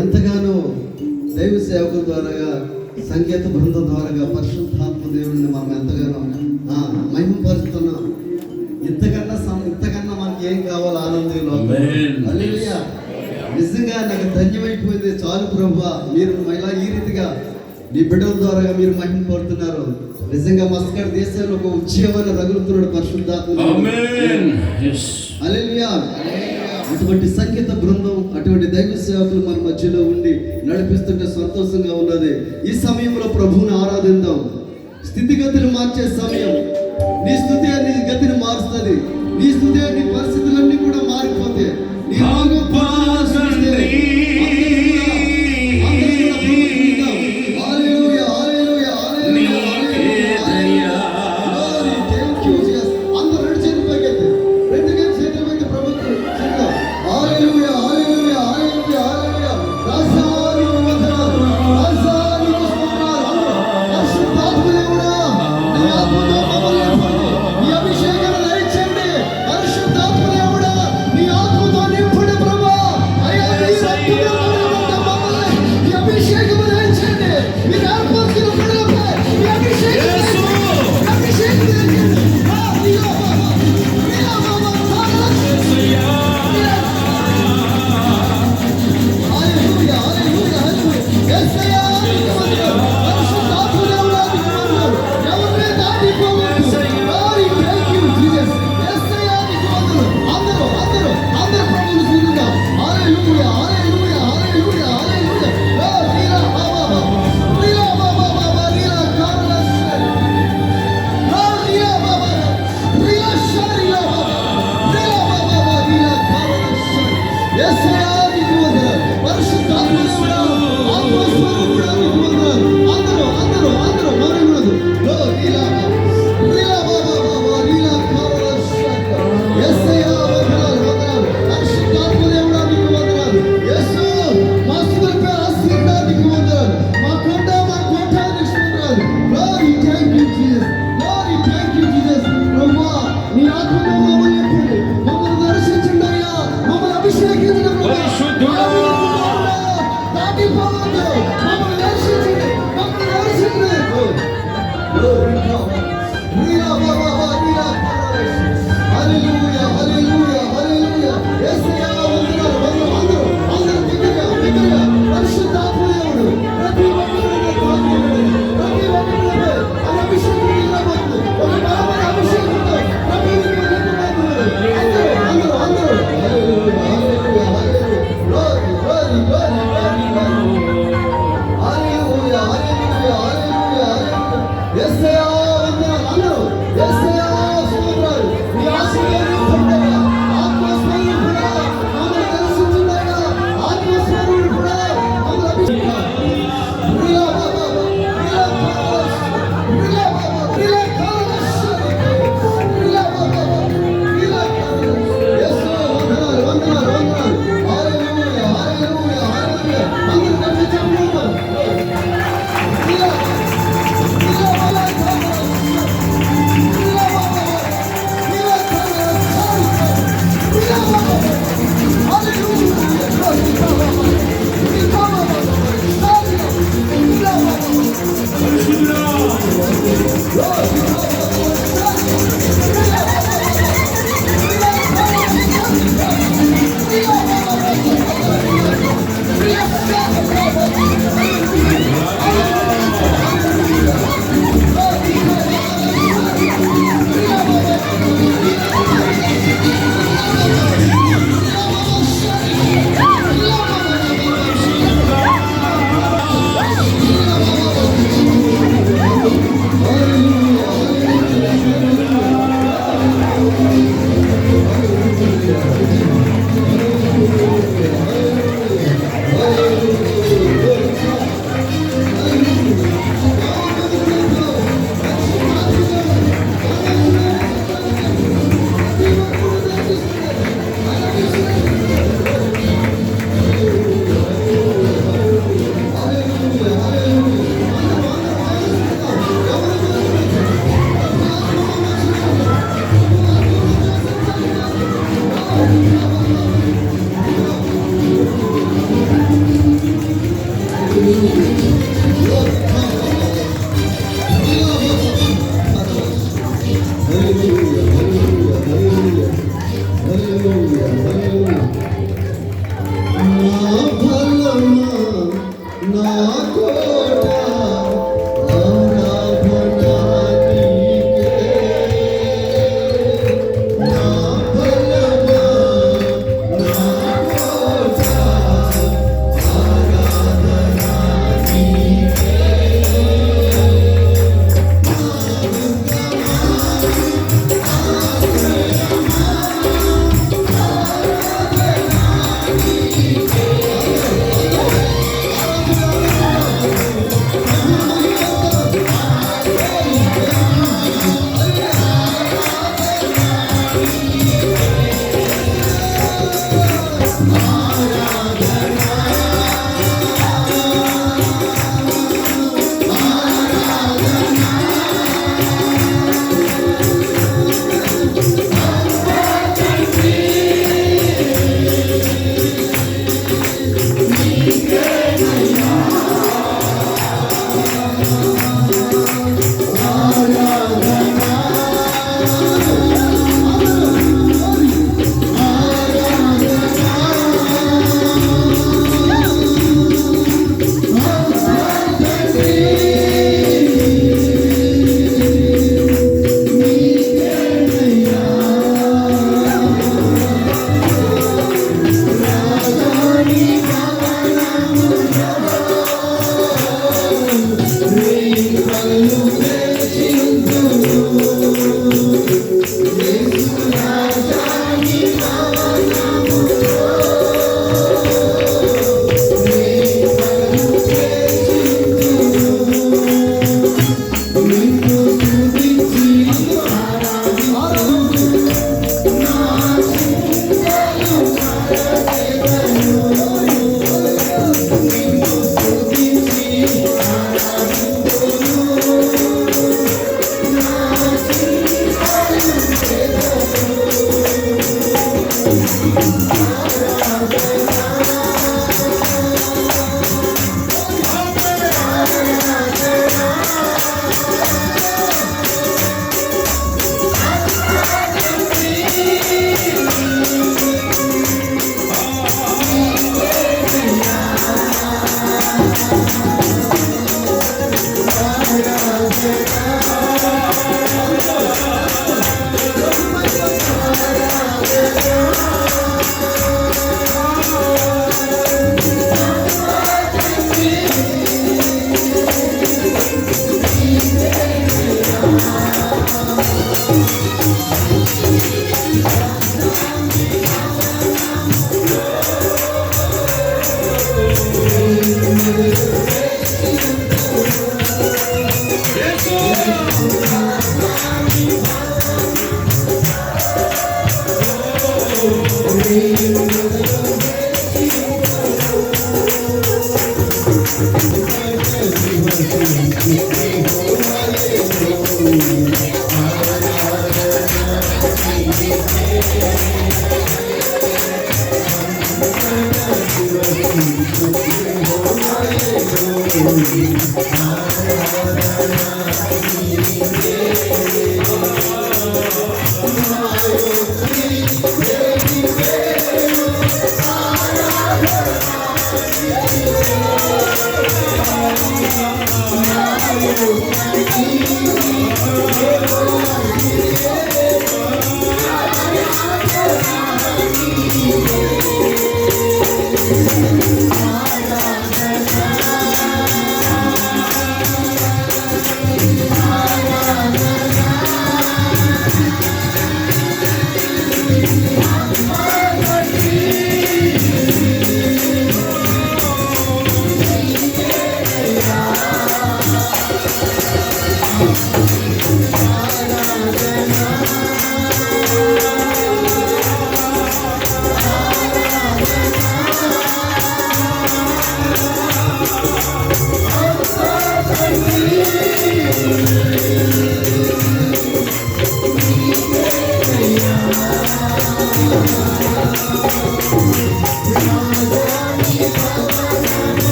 ఎంతగానో దైవ సేవకుల ద్వారా, సంగీత బృందం ద్వారా పరిశుద్ధాత్మ దేవుడిని మనం ఎంతగానో మహిమపరుస్తున్నాం. ఇంతకన్నా మనకి ఏం కావాలి? ఆనందంలో హల్లెలూయా. నిజంగా నాకు ధన్యమైపోయింది. చాలు ప్రభువా, మీరు ఇలా ఈ రీతిగా నీ బిడ్డల ద్వారా మీరు మహిమపడుతున్నారు. నిజంగా మస్కట్ దేశంలో ఒక ఉద్యమాన్ని రగులుతున్నాడు పరిశుద్ధాత్మ. హల్లెలూయా. అటువంటి సంగీత బృందం, అటువంటి దైవ సేవకులు మన మధ్యలో ఉండి నడిపిస్తుంటే సంతోషంగా ఉన్నది. ఈ సమయంలో ప్రభువుని ఆరాధిద్దాం. స్థితిగతులు మార్చే సమయం. నీ స్థుతి నీ గతిని మారుస్తుంది. నీ స్థుతి నీ పరిస్థితులన్నీ కూడా మారిపోతాయి. Yes, they are.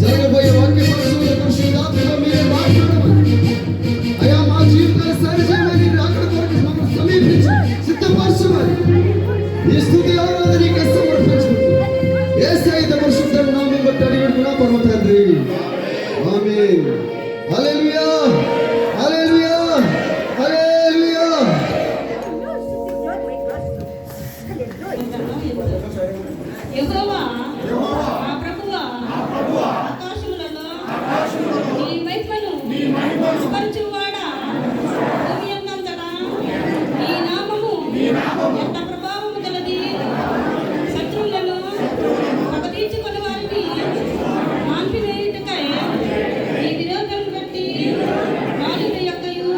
జరగబోయే వాక్య మీరే మాట్లాడమని అయ్యా మా జీవితాలు సరిచేయమని అక్కడ కొరకు మమ్మల్ని సమీపించి సిద్ధపరచమని ఈ స్తుతి ఆరాధన నీకు సమర్పించుకుంటూ యేసయ్య పరిశుద్ధ నామమున బట్టి అడిగిన పరమ తండ్రి ఆమేన్. హల్లెలూయా హల్లెలూయా హల్లెలూయా. యెహోవా మా ప్రభువా ఆకాశములలో నీ మహిమను వివరించువాడా భూమి అందంతటా నీ నామము ఎంత ప్రభావము గలది. శత్రువులను పగతీర్చుకుని వారిని మాన్పివేయుటకై నీ విరోధులను బట్టి బాలుల యొక్కయు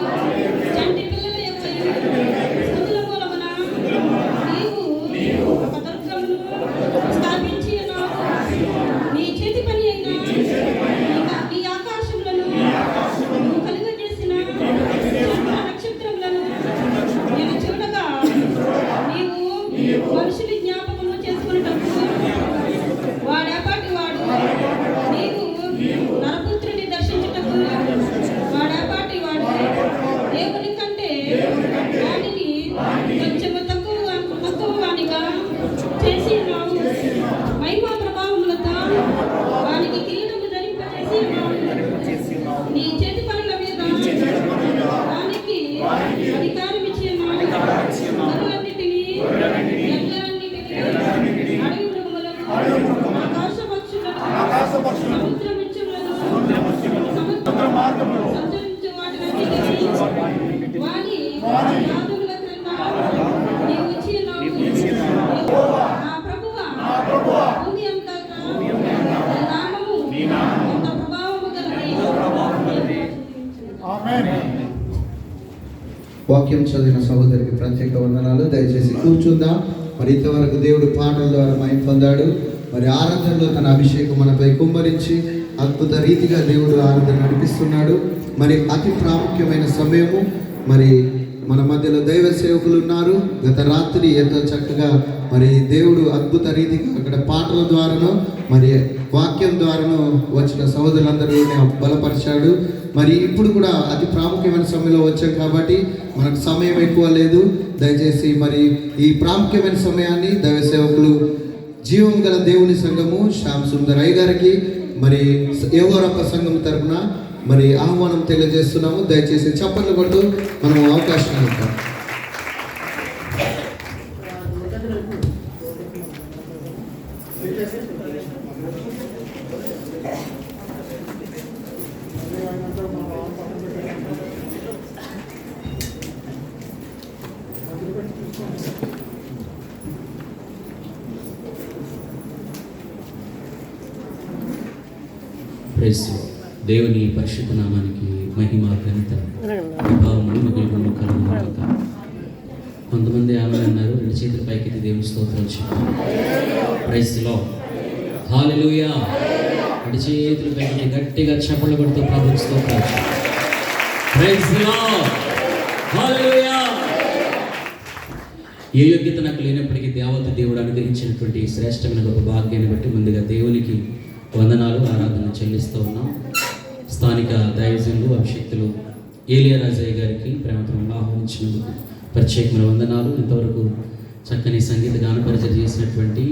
చంటి పిల్లల యొక్కయు స్తుతుల మూలమున నీవు ఒక దుర్గమును స్థాపించి ఉన్నావు. నీ చేతి పని అయిన నీ ఆకాశములను నువ్వు కలుగజేసిన నక్షత్రములను నేను చూడగా నీవు మనుషుని జ్ఞాపకము చేసుకునేటప్పుడు వాడేపాటి వాడు. నీవు నరపుత్రుని దర్శించుటకు వాడేపాటి వాడు. దేవుని కంటే వాడిని కొంచెము తక్కువ వానిగా చేసి ఉన్నావు. మహిమా ప్రభావములతో వానికి కిరీటము ధరింపజేసి ఉన్నావు. నీ చేతి పనుల మీద వానికి అధికారం ఇచ్చి ఉన్నావు. గొర్రెలన్నిటినీ, ఎడ్లన్నిటినీ, అడవి మృగములను, ఆకాశ పక్షులను, సముద్ర మత్స్యములను, సంచరించు వాటినన్నిటినీ వాని పాదముల క్రింద నీవు ఇచ్చి ఉన్నావు. నా ప్రభువా భూమి అంతటా నీ నామము ఎంత ప్రభావము గలది. వాక్యం చదివిన సహోదరికి ప్రత్యేక వందనాలు. దయచేసి కూర్చుందాం. మరి ఇంతవరకు దేవుడు పాటల ద్వారా మహిమ పొందాడు. మరి ఆరాధనలో తన అభిషేకం మనపై కుమ్మరించి అద్భుత రీతిగా దేవుడు ఆరాధన నడిపిస్తున్నాడు. మరి అతి ప్రాముఖ్యమైన సమయము. మరి మన మధ్యలో దైవ సేవకులు ఉన్నారు. గత రాత్రి ఎంతో చక్కగా మరి దేవుడు అద్భుత రీతిగా అక్కడ పాటల ద్వారానో మరి వాక్యం ద్వారానో వచ్చిన సహోదరులందరూ బలపరిచాడు. మరి ఇప్పుడు కూడా అతి ప్రాముఖ్యమైన సమయంలో వచ్చాం కాబట్టి మనకు సమయం ఎక్కువ లేదు. దయచేసి మరి ఈ ప్రాముఖ్యమైన సమయాన్ని దైవ సేవకులు జీవం గల దేవుని సంఘము శ్యామ్ సుందర్ అయ్య గారికి మరి యెహోవా సంఘం తరపున మరి ఆహ్వానం తెలియజేస్తున్నాము. దయచేసి చప్పట్లు కొడుతూ మనం అవకాశం ఇద్దాం. దేవుని పరిశుద్ధ నామానికి మహిమ ఘనత ప్రభావములు మిగిలిన కలుగునుగాక. కొంతమంది ఆమె అన్నారు, రెండు చేతుల పైకి దేవుని స్తోత్రాలు చెప్పారు. Praise the Lord. హల్లెలూయా. రెండు చేతుల పైకి గట్టిగా చప్పట్లు కొడుతూ ప్రభువుకి స్తోత్రాలు. Praise the Lord. హల్లెలూయా. ఏ యోగ్యత నాకు లేనప్పటికీ దేవత దేవుడు అనుగ్రహించినటువంటి శ్రేష్టమైన గొప్ప భాగ్యాన్ని బట్టి ముందుగా దేవునికి వందనాలు ఆరాధన చెల్లిస్తూ ఉన్నాం. స్థానిక దైవజనులు అభిషక్తులు ఏలియా రాజయ్య గారికి ప్రేమతో ఆహ్వానించినందుకు ప్రత్యేకమైన వందనాలు. ఇంతవరకు చక్కని సంగీత గాన పరిచయం చేసినటువంటి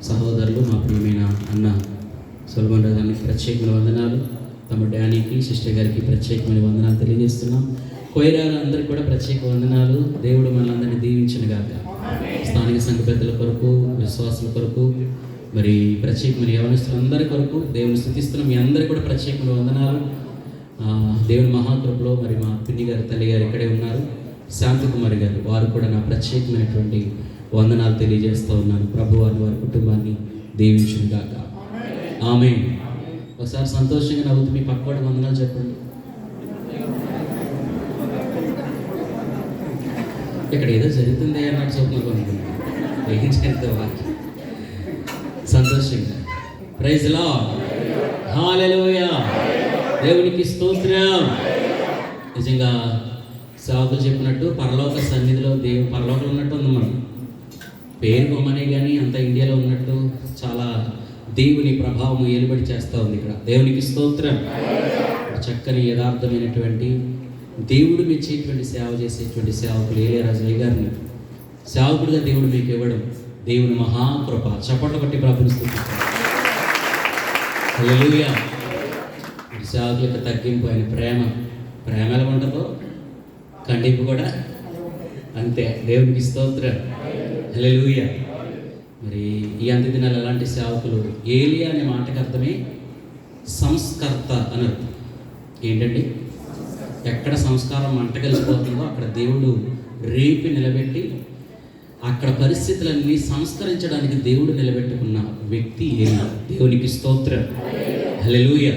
సహోదరులు మా ప్రియమైన అన్న సొలమన్ రావు గారికి ప్రత్యేకమైన వందనాలు. తమ డానీకి సిస్టర్ గారికి ప్రత్యేకమైన వందనాలు తెలియజేస్తున్నాం. కొయిరాల అందరికీ కూడా ప్రత్యేక వందనాలు. దేవుడు మనల్ని దీవించిన గాక. స్థానిక సంఘ పెద్దల కొరకు, విశ్వాసుల కొరకు, మరి ప్రత్యేకమైన యవనస్తులందరి కొరకు దేవుని స్తుతిస్తున్నాం. మీ అందరికీ కూడా ప్రత్యేకమైన వందనాలు. దేవుని మహాకృపలో మరి మా పిన్ని గారు, తల్లి గారు ఇక్కడే ఉన్నారు, శాంతికుమారి గారు, వారు కూడా నా ప్రత్యేకమైనటువంటి వందనాలు తెలియజేస్తూ ఉన్నాను. ప్రభు వారిని, వారి కుటుంబాన్ని దీవించును గాక. ఆమేన్. ఒకసారి సంతోషంగా నవ్వుతూ మీ పక్కవాడికి వందనాలు చెప్పండి. ఇక్కడ ఏదో జరుగుతుంది అన్నట్టు చూపుతున్నాను. ఏం జరుగుతుందా? సంతోషంగా ప్రైజ్ లార్డ్. హల్లెలూయా. దేవునికి స్తోత్రం. నిజంగా సేవకులు చెప్పినట్టు పరలోక సన్నిధిలో పరలోకంలో ఉన్నట్టు ఉంది. మనం పేరు బొమ్మనే కానీ అంత ఇండియాలో ఉన్నట్టు చాలా దేవుని ప్రభావం ఏలుబడి చేస్తూ ఉంది ఇక్కడ. దేవునికి స్తోత్రం. చక్కని యథార్థమైనటువంటి దేవుడు మెచ్చేటువంటి సేవ చేసేటువంటి సేవకులు ఏలియా రాజయ్య గారిని సేవకుడిగా దేవుడు మీకు ఇవ్వడం దేవుని మహాకృప. చప్పట్లు కొట్టి ప్రభుని స్తుతిస్తాం. హల్లెలూయా. సేవకుల యొక్క తగ్గింపు, ఆయన ప్రేమ ఎలా ఉంటుందో ఖండింపు కూడా అంతే. దేవునికి స్తోత్రం. హల్లెలూయా. మరి ఈ అంత్య దినాలు ఎలాంటి సేవకులు? ఏలియా అనే మాటకు అర్థమే సంస్కర్త అని అర్థం. ఏంటండి? ఎక్కడ సంస్కారం మంట కలిసిపోతుందో అక్కడ దేవుడు రేపి నిలబెట్టి అక్కడ పరిస్థితులన్నీ సంస్కరించడానికి దేవుడు నిలబెట్టుకున్న వ్యక్తి ఏలియా. దేవునికి స్తోత్రం. హల్లెలూయా.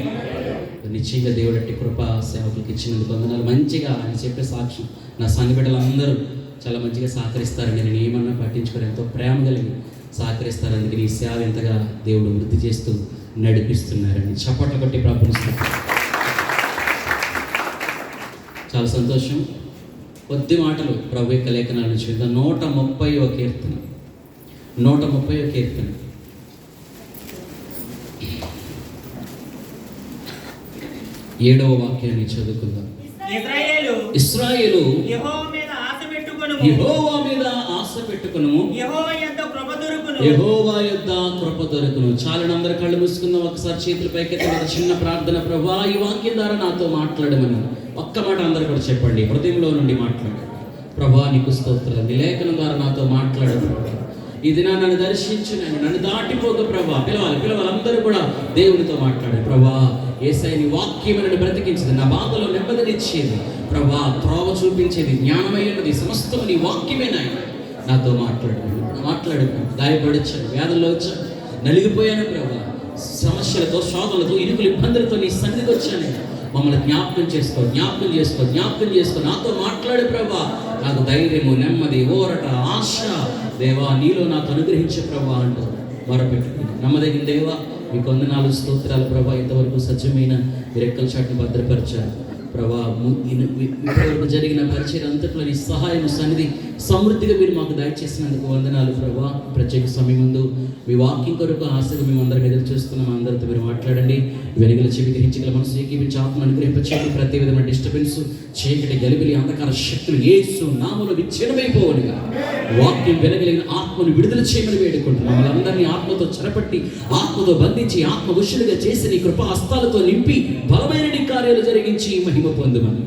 నిశ్చయంగా దేవుడు అట్టి కృప సేవకులకు ఇచ్చినందుకు వందనాలు. మంచిగా ఆయన చెప్పే సాక్ష్యం నా సంఘ బిడ్డలందరూ చాలా మంచిగా సహకరిస్తారండి. నేను ఏమన్నా పట్టించుకొని ఎంతో ప్రేమ కలిగి సహకరిస్తారు. అందుకని ఈ సేవ ఎంతగా దేవుడు వృద్ధి చేస్తూ నడిపిస్తున్నారండి. చప్పట్లు కొట్టి ప్రార్థిస్తున్నాం. చాలా సంతోషం. కొద్ది మాటలు ప్రభు యొక్క లేఖనాల నుంచి 130వ కీర్తన. 130వ కీర్తన 7వ వాక్యాన్ని చదువుకుందాం. ఇశ్రాయేలు యెహోవా మీద ఆశ పెట్టుకొనుము, యెహోవా యొద్ద కృప దొరుకును. చాలని అందరి కళ్ళు మూసుకుందాం. ఒకసారి చేతుల పైకెత్తి ఒక చిన్న ప్రార్థన. ప్రభువా, ఈ వాక్యం ద్వారా నాతో మాట్లాడమని ఒక్క మాట అందరు కూడా చెప్పండి. హృదయంలో నుండి మాట్లాడు. ప్రభువా, నీకు స్తోత్రాలు. నీ లేఖనం ద్వారా నాతో మాట్లాడు. ఈ దినా నన్ను దర్శించు, నన్ను దాటిపోక ప్రభా. పిలవాలి అందరూ కూడా దేవునితో మాట్లాడు. ప్రభా, యేసయ్య నీ వాక్యం నన్ను బ్రతికించింది, నా బాధలో నెమ్మదినిచ్చేది ప్రభా, త్రోవ చూపించేది, జ్ఞానమైనది సమస్తము నీ వాక్యమే. నాతో మాట్లాడు. గాయపడొచ్చాను, వ్యాధుల్లో వచ్చాను, నలిగిపోయాను ప్రభా, సమస్యలతో, శోధనలతో, ఇరుకులు, ఇబ్బందులతో నీ సన్నిధికి వచ్చాను. మమ్మల్ని జ్ఞాపకం చేసుకో. నాతో మాట్లాడు ప్రభా. నాకు ధైర్యము, నెమ్మది, ఊరట, ఆశ దేవా నీలో నాకు అనుగ్రహించే ప్రభా అంటూ మొరపెట్టుకుని నమ్మదగిన దేవా మీకు వందనాలు, స్తోత్రాలు ప్రభా. ఇంతవరకు సత్యమైన రెక్కల చాటును భద్రపరిచారు ప్రభా. ఇంతవరకు జరిగిన పరిచయం అంతట్లో నీ సహాయం, సన్నిధి సమృద్ధిగా మీరు మాకు దయచేసినందుకు వందనాలు ప్రభా. ప్రత్యేక సమయం ముందు మీ వాక్యం కొరకు ఆశగా మేము అందరం ఎదురు చూస్తున్నాం. అందరితో మీరు మాట్లాడండి. వెనుగల చెవి గ్రహించగల మనసు ఏకీపించి ఆత్మను అనుగ్రహింపచేయండి. ప్రతి విధమైన డిస్టర్బెన్స్, చీకటి, గలిబిలి, అంధకార శక్తులు యేసు నామములో విచ్ఛిన్నమైపోవనుగా వాక్యం వినగలిగిన ఆత్మను విడుదల చేయమని వేడుకుంటున్నాం. మమ్మల్ని అందరినీ ఆత్మతో చెరపట్టి, ఆత్మతో బంధించి, ఆత్మ వశులుగా చేసి నీ కృపా హస్తాలతో నింపి బలమైన నీ కార్యాలు జరిగించి మహిమ పొందుమని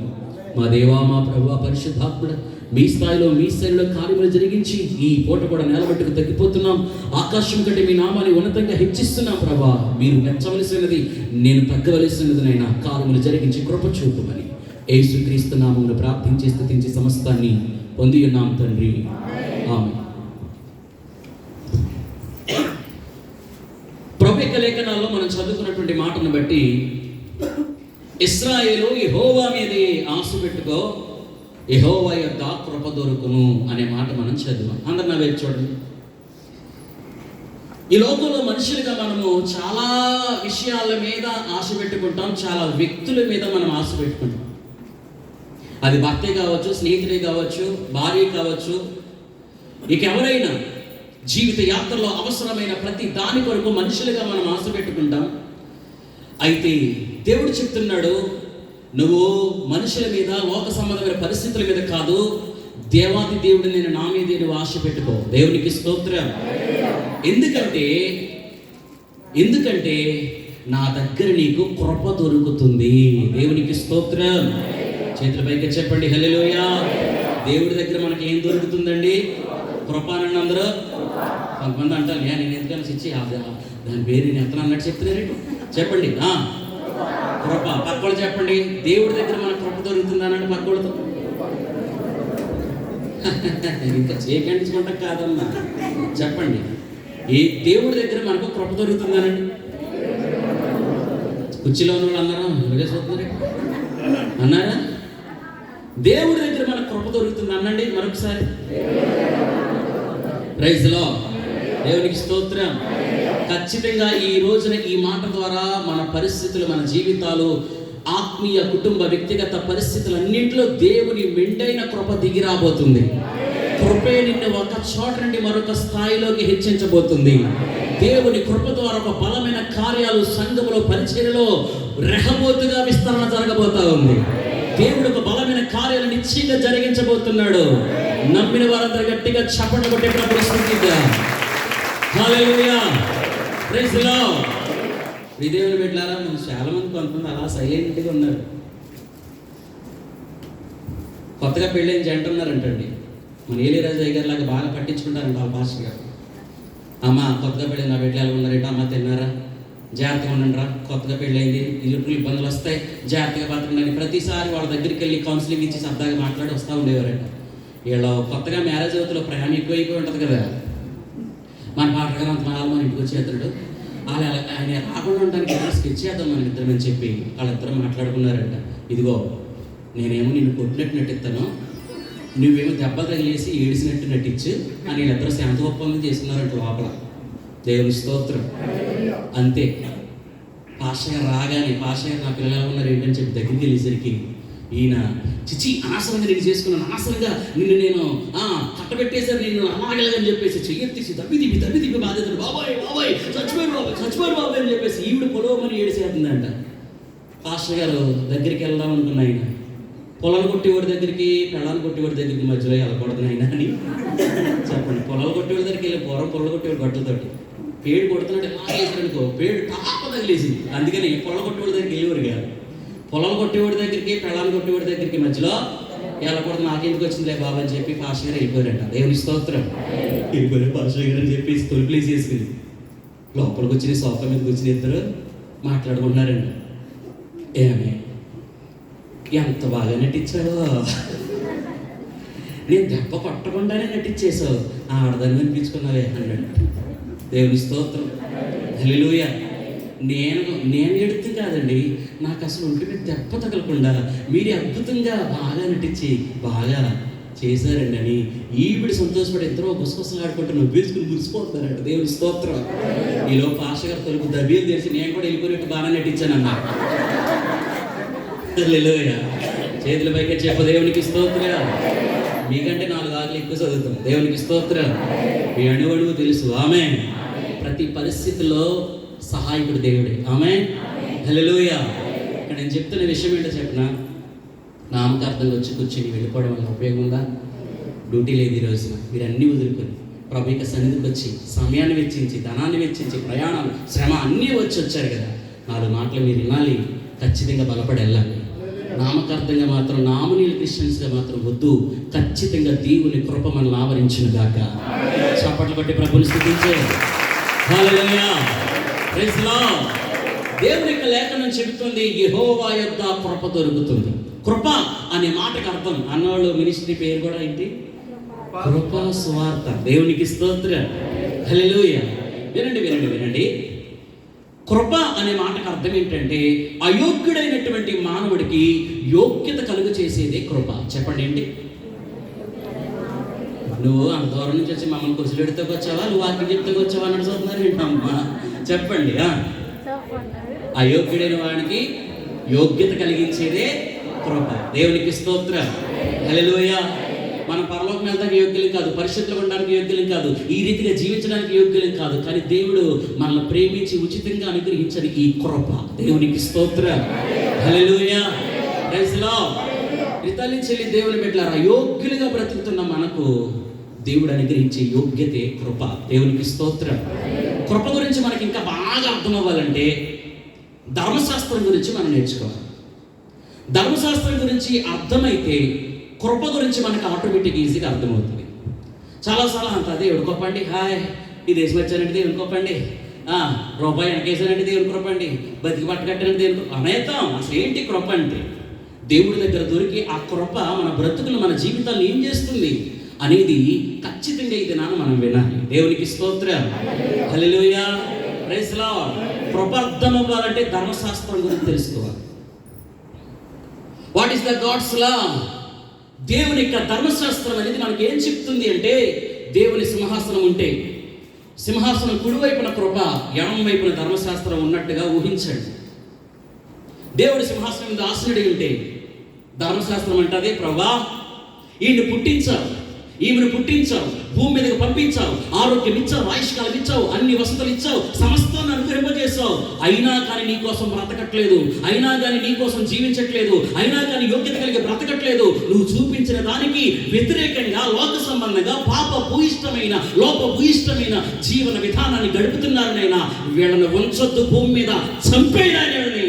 మా దేవా, మా ప్రభువా, పరిశుద్ధాత్ముడ మీ స్థాయిలో, మీ శైలిలో కార్యములు జరిగించి ఈ పూట కూడా నేలబట్టుకు తగ్గిపోతున్నాం. ఆకాశం కంటే మీ నామాన్ని ఉన్నతంగా హెచ్చిస్తున్నాం ప్రభా. మీరు మెచ్చవలసినది, నేను తగ్గవలసినది నైనా కార్యములు జరిగించి కృప చూపమని యేసుక్రీస్తు నామమును ప్రార్థించి స్తుతించి సమస్తాన్ని పొంది ఉన్నాం తండ్రి. ఆమేన్. ప్రభు యొక్క లేఖనాల్లో మనం చదువుకున్నటువంటి మాటను బట్టి ఇశ్రాయేలు యెహోవా మీదే ఆశ పెట్టుకో, యెహోవా యొద్ద కృప దొరుకును అనే మాట మనం చదివాం. అందరు నా వైపు చూడండి. ఈ లోకంలో మనుషులుగా మనము చాలా విషయాల మీద ఆశ పెట్టుకుంటాం, చాలా వ్యక్తుల మీద మనం ఆశ పెట్టుకుంటాం. అది భర్తే కావచ్చు, స్నేహితుడే కావచ్చు, భార్య కావచ్చు, ఇక ఎవరైనా జీవిత యాత్రలో అవసరమైన ప్రతి దాని కొరకు మనుషులుగా మనం ఆశ పెట్టుకుంటాం. అయితే దేవుడు చెప్తున్నాడు, నువ్వు మనుషుల మీద, లోక సంబంధమైన పరిస్థితుల మీద కాదు, దేవాది దేవుడు నేను నా మీదే నువ్వు ఆశ పెట్టుకో. దేవునికి స్తోత్రం. ఎందుకంటే నా దగ్గర నీకు కృప దొరుకుతుంది. దేవునికి స్తోత్రం. చేతుల పైకి చెప్పండి హల్లెలూయా. దేవుడి దగ్గర మనకి ఏం దొరుకుతుందండి? కృప అనండి అందరూ. కొంతమంది అంటారు, నేను ఎందుకని ఇచ్చి దాని పేరు నేను ఎత్తన అన్నట్టు చెప్తున్నారేంటి? చెప్పండి కృప. పక్కోళ్ళు చెప్పండి, దేవుడి దగ్గర మనకు కృప దొరుకుతుంది అనండి పక్కోళ్ళతో. ఇంకా చేకండించుకుంటా కాదమ్మా, చెప్పండి, ఏ దేవుడి దగ్గర మనకు కృప దొరుకుతుందనండి. కుర్చీలో ఉన్న వాళ్ళు అన్నారా? అన్నారా? దేవుడి దగ్గర మనకు కృప దొరుకుతుంది అనండి మరొకసారి. Praise Lord. దేవునికి స్తోత్రం. ఖచ్చితంగా ఈ రోజున ఈ మాట ద్వారా మన పరిస్థితులు, మన జీవితాలు, ఆత్మీయ, కుటుంబ, వ్యక్తిగత పరిస్థితులన్నింటిలో దేవుని మెండైన కృప దిగి రాబోతుంది. కృపే నిన్ను ఒక చోట నుండి మరొక స్థాయిలోకి హెచ్చించబోతుంది. దేవుని కృప ద్వారా ఒక బలమైన కార్యాలు సంఘములో, పరిచర్యలో రెహబోతుగా విస్తరణ జరగబోతా ఉంది. దేవుడు ఒక బలమైన కార్యాలు నిశ్చయంగా జరిగించబోతున్నాడు. నమ్మిన వారందరూ గట్టిగా చప్పట్లు కొట్టే పరిస్థితిగా. హల్లెలూయా. Praise the Lord. దేవుని బిడ్డలారా, చాలా మంది కొంతమంది అలా సైలెంట్గా ఉన్నారు. కొత్తగా పెళ్ళైన జంట ఉన్నారంటండి, మన ఏలిరాజయ్య గారి లాగా బాగా పట్టించుకుంటారంట వాళ్ళ భాష గారు. అమ్మ కొత్తగా పెళ్ళైంది, నా బిడ్డలు ఉన్నారేంటి, అమ్మ తిన్నారా, జాగ్రత్తగా ఉండండి రా, కొత్తగా పెళ్ళైంది, ఇల్లు ఇబ్బందులు వస్తాయి, జాగ్రత్తగా బతకండి. ప్రతిసారి వాళ్ళ దగ్గరికి వెళ్ళి కౌన్సిలింగ్ ఇచ్చి సరదాగా మాట్లాడి వస్తూ ఉండేవారంట. వీళ్ళు కొత్తగా మ్యారేజ్ అవుతున్న ప్రయాణం ఎక్కువైపోయి ఉంటుంది కదా. మన పాటగారు అంత మన ఇంటికి వచ్చేస్తాడు, ఆయన రాకుండా ఉండడానికి ఏదో స్కెచ్ చేద్దాం మన ఇద్దరం అని చెప్పి వాళ్ళిద్దరం మాట్లాడుకున్నారంట. ఇదిగో నేనేమో నిన్ను కొట్టినట్టు నటిస్తాను, నువ్వేమో దెబ్బలు తగిలేసి ఏడిసినట్టు నటించు అని వీళ్ళిద్దరూ శాంతి ఒప్పందం చేసుకున్నారంట లోపల. దేవుని స్తోత్రం. అంతే. పాస్టర్ రాగానే, పాస్టర్ నా పిల్లలు ఉన్నారు ఏంటని చెప్పి దగ్గరికి వెళ్ళేసరికి ఈయన, చిచ్చి అనవసరంగా నేను చేసుకున్నాను, అనవసరంగా నిన్ను నేను కట్టబెట్టేశారు, నిన్ను అలాగలని చెప్పేసి చెయ్యెత్తిసి దబ్బి తిప్పి బాధ్యతలు, బాబాయ్ చచ్చిపోయారు బాబాయ్ అని చెప్పేసి ఈవిడ పొలవమని ఏడిసేస్తుందంట. పాస్టర్ గారు దగ్గరికి వెళ్దాం అనుకున్న ఆయన, పొలాలు కొట్టేవాడి దగ్గరికి, పెళ్ళాలు కొట్టేవాడి దగ్గరికి మధ్యలో వెళ్ళకూడదు ఆయన అని చెప్పండి. పొలాలు కొట్టేవాడి దగ్గరికి వెళ్ళి పొలం కొట్టేవాడు గట్టులతోటి పేడు కొడుతున్నాడు, ఎలా వేసారనుకో పేడు టాప తగిలేసింది. అందుకని పొలం కొట్టేవాడి దగ్గరికి వెళ్ళేవారు కాదు, పొలం కొట్టేవాడి దగ్గరికి, పెళ్ళాలు కొట్టేవాడి దగ్గరికి మధ్యలో వెళ్ళకూడదు, నాకెందుకు వచ్చిందిలే బాబా అని చెప్పి పాస్టర్ గారు వెళ్ళిపోయారంట. దేవుని స్తోత్రం. వెళ్ళిపోయారు పాస్టర్ గారు అని చెప్పేసి తొలిపులేసి వేసుకుని లోపలికి వచ్చిన సోఫా మీదకి వచ్చిన ఇద్దరు మాట్లాడుకుంటున్నారండి. ఏమే ఎంత బాగా నటించావో, నేను దెబ్బ కొట్టకుండానే నటించేసావు, ఆడదాన్ని అనిపించుకున్నావే అన్నాడు. దేవుని స్తోత్రం. హల్లెలూయా. నేను ఎడుతూ కాదండి, నాకు అసలు ఒంటి మీద దెబ్బ తగలకుండా మీరే అద్భుతంగా బాగా నటించి బాగా చేశారండి అని ఈవిడ సంతోషపడి ఇద్దరు గుసగుసలు ఆడుకుంటూ నవ్వేసుకుని మురిసిపోతున్నారంట. దేవుని స్తోత్రం. ఈలో పాస్టర్ గారు తలుపు దబ్బీలు తెలిసి నేను కూడా వెళ్ళిపోయినట్టు బాగా నటించానన్నా. హల్లెలూయా. చేతుల పైకి చెప్ప దేవునికి స్తోత్రం. మీకంటే 4 ఆకులు ఎక్కువ చదువుతాం. దేవునికి స్తోత్రం. మీ అణువణువు తెలుసు. ఆమేన్. ప్రతి పరిస్థితిలో సహాయకుడు దేవుడే. ఆమేన్. హల్లెలూయా. ఇక్కడ నేను చెప్తున్న విషయం ఏంటో చెప్పిన, నామకార్థంగా వచ్చి కూర్చొని వెళ్ళిపోవడం వల్ల ఉపయోగం ఉందా? డ్యూటీ లేదు ఈ రోజున. మీరు అన్నీ వదులుకొని ప్రభు యొక్క సన్నిధికి వచ్చి సమయాన్ని వెచ్చించి, ధనాన్ని వెచ్చించి, ప్రయాణాలు, శ్రమ అన్నీ వచ్చారు కదా. 4 మాటలు మీరు వినాలి, ఖచ్చితంగా బలపడి వెళ్ళాలి. నామకార్థంగా మాత్రం, నామినల్ క్రిస్టియన్స్గా మాత్రం వద్దు. ఖచ్చితంగా దేవుని కృప మనల్ని ఆవరించును గాక. చప్పట్లు కొట్టి ప్రభుని స్తుతించే. హల్లెలూయా. Praise lord. దేవుని యొక్క లేఖనం చెబుతుంది, యెహోవా యొద్ద కృప దొరుకుతుంది. కృప అనే మాటకు అర్థం, అన్నవాళ్ళు మినిస్ట్రీ పేరు కూడా ఏంటి? కృపా సువార్త. దేవునికి స్తోత్రం. హల్లెలూయా. వినండి. కృప అనే మాటకు అర్థం ఏంటంటే, అయోగ్యుడైనటువంటి మానవుడికి యోగ్యత కలుగు చేసేదే కృప. చెప్పండి ఏంటి? నువ్వు అంత దూరం నుంచి వచ్చి మమ్మల్ని కుర్చీలు పెడితే వచ్చావా, నువ్వు వాక్యం చెప్తే వచ్చావా అని అడుగుతున్నారు ఏంటమ్మా? చెప్పండి. అయోగ్యుడైన వాడికి యోగ్యత కలిగించేదే కృప. దేవునికి స్తోత్రం. హల్లెలూయా. మనం పరలోకం వెళ్తానికి యోగ్యులం కాదు, పరిశుద్ధులు ఉండడానికి యోగ్యులం కాదు, ఈ రీతిగా జీవించడానికి యోగ్యులం కాదు. కానీ దేవుడు మనల్ని ప్రేమించి ఉచితంగా అనుగ్రహించని ఈ కృప, దేవునికి స్తోత్రం. హల్లెలూయా, ప్రైజ్ ది లార్డ్. తల్లి చెల్లి దేవుని బిడ్డలారా, యోగ్యులుగా బ్రతుకుతున్న మనకు దేవుడు అనుగ్రహించే యోగ్యతే కృప. దేవునికి స్తోత్రం. కృప గురించి మనకి ఇంకా బాగా అర్థం అవ్వాలంటే ధర్మశాస్త్రం గురించి మనం నేర్చుకోవాలి. ధర్మశాస్త్రం గురించి అర్థమైతే కృప గురించి మనకు ఆటోమేటిక్ ఈజీగా అర్థమవుతుంది. చాలాసార్లు అంత దేవుడు గొప్పండి, హాయ్ ఈ దేశం వచ్చానంటే దేవుని గొప్పండి, రూపాయి వెనకేసానంటే దేవుని కృప అండి, బతికి పట్టుకట్టానంటే దేవుని కృప అనేద్దాం. అసలు ఏంటి కృప అంటే? దేవుడి దగ్గర దొరికి ఆ కృప మన బ్రతుకులు, మన జీవితాలు ఏం చేస్తుంది అనేది ఖచ్చితంగా ఇది మనం వినాలి. దేవునికి స్తోత్రం. హల్లెలూయా, ప్రైజ్ ది లార్డ్. కృప అర్థం అవ్వాలంటే ధర్మశాస్త్రం గురించి తెలుసుకోవాలి. What is the God's law? దేవుని యొక్క ధర్మశాస్త్రం అనేది మనకి ఏం చెప్తుంది అంటే, దేవుని సింహాసనం ఉంటే సింహాసనం కుడివైపున కృప, ఎడమ వైపున ధర్మశాస్త్రం ఉన్నట్టుగా ఊహించండి. దేవుడి సింహాసనం మీద ఆసనుడి ఉంటే ధర్మశాస్త్రం అంటది, ప్రభువా ఈయన్ని పుట్టించావు, ఈమెను పుట్టించావు, భూమి మీదకి పంపించావు, ఆరోగ్యం ఇచ్చావు, ఆయుష్కాలం ఇచ్చావు, అన్ని వసతులు ఇచ్చావు, సమస్తాన్ని అనుగ్రహింపజేసావు. అయినా కానీ నీ కోసం బ్రతకట్లేదు, అయినా కానీ నీ కోసం జీవించట్లేదు, అయినా కానీ యోగ్యత కలిగి బ్రతకట్లేదు. నువ్వు చూపించిన దానికి వ్యతిరేకంగా లోక సంబంధంగా పాప భూయిష్టమైన, లోప భూయిష్టమైన జీవన విధానాన్ని గడుపుతున్నారనైనా వీళ్ళని ఉంచొద్దు, భూమి మీద చంపేయడాన్ని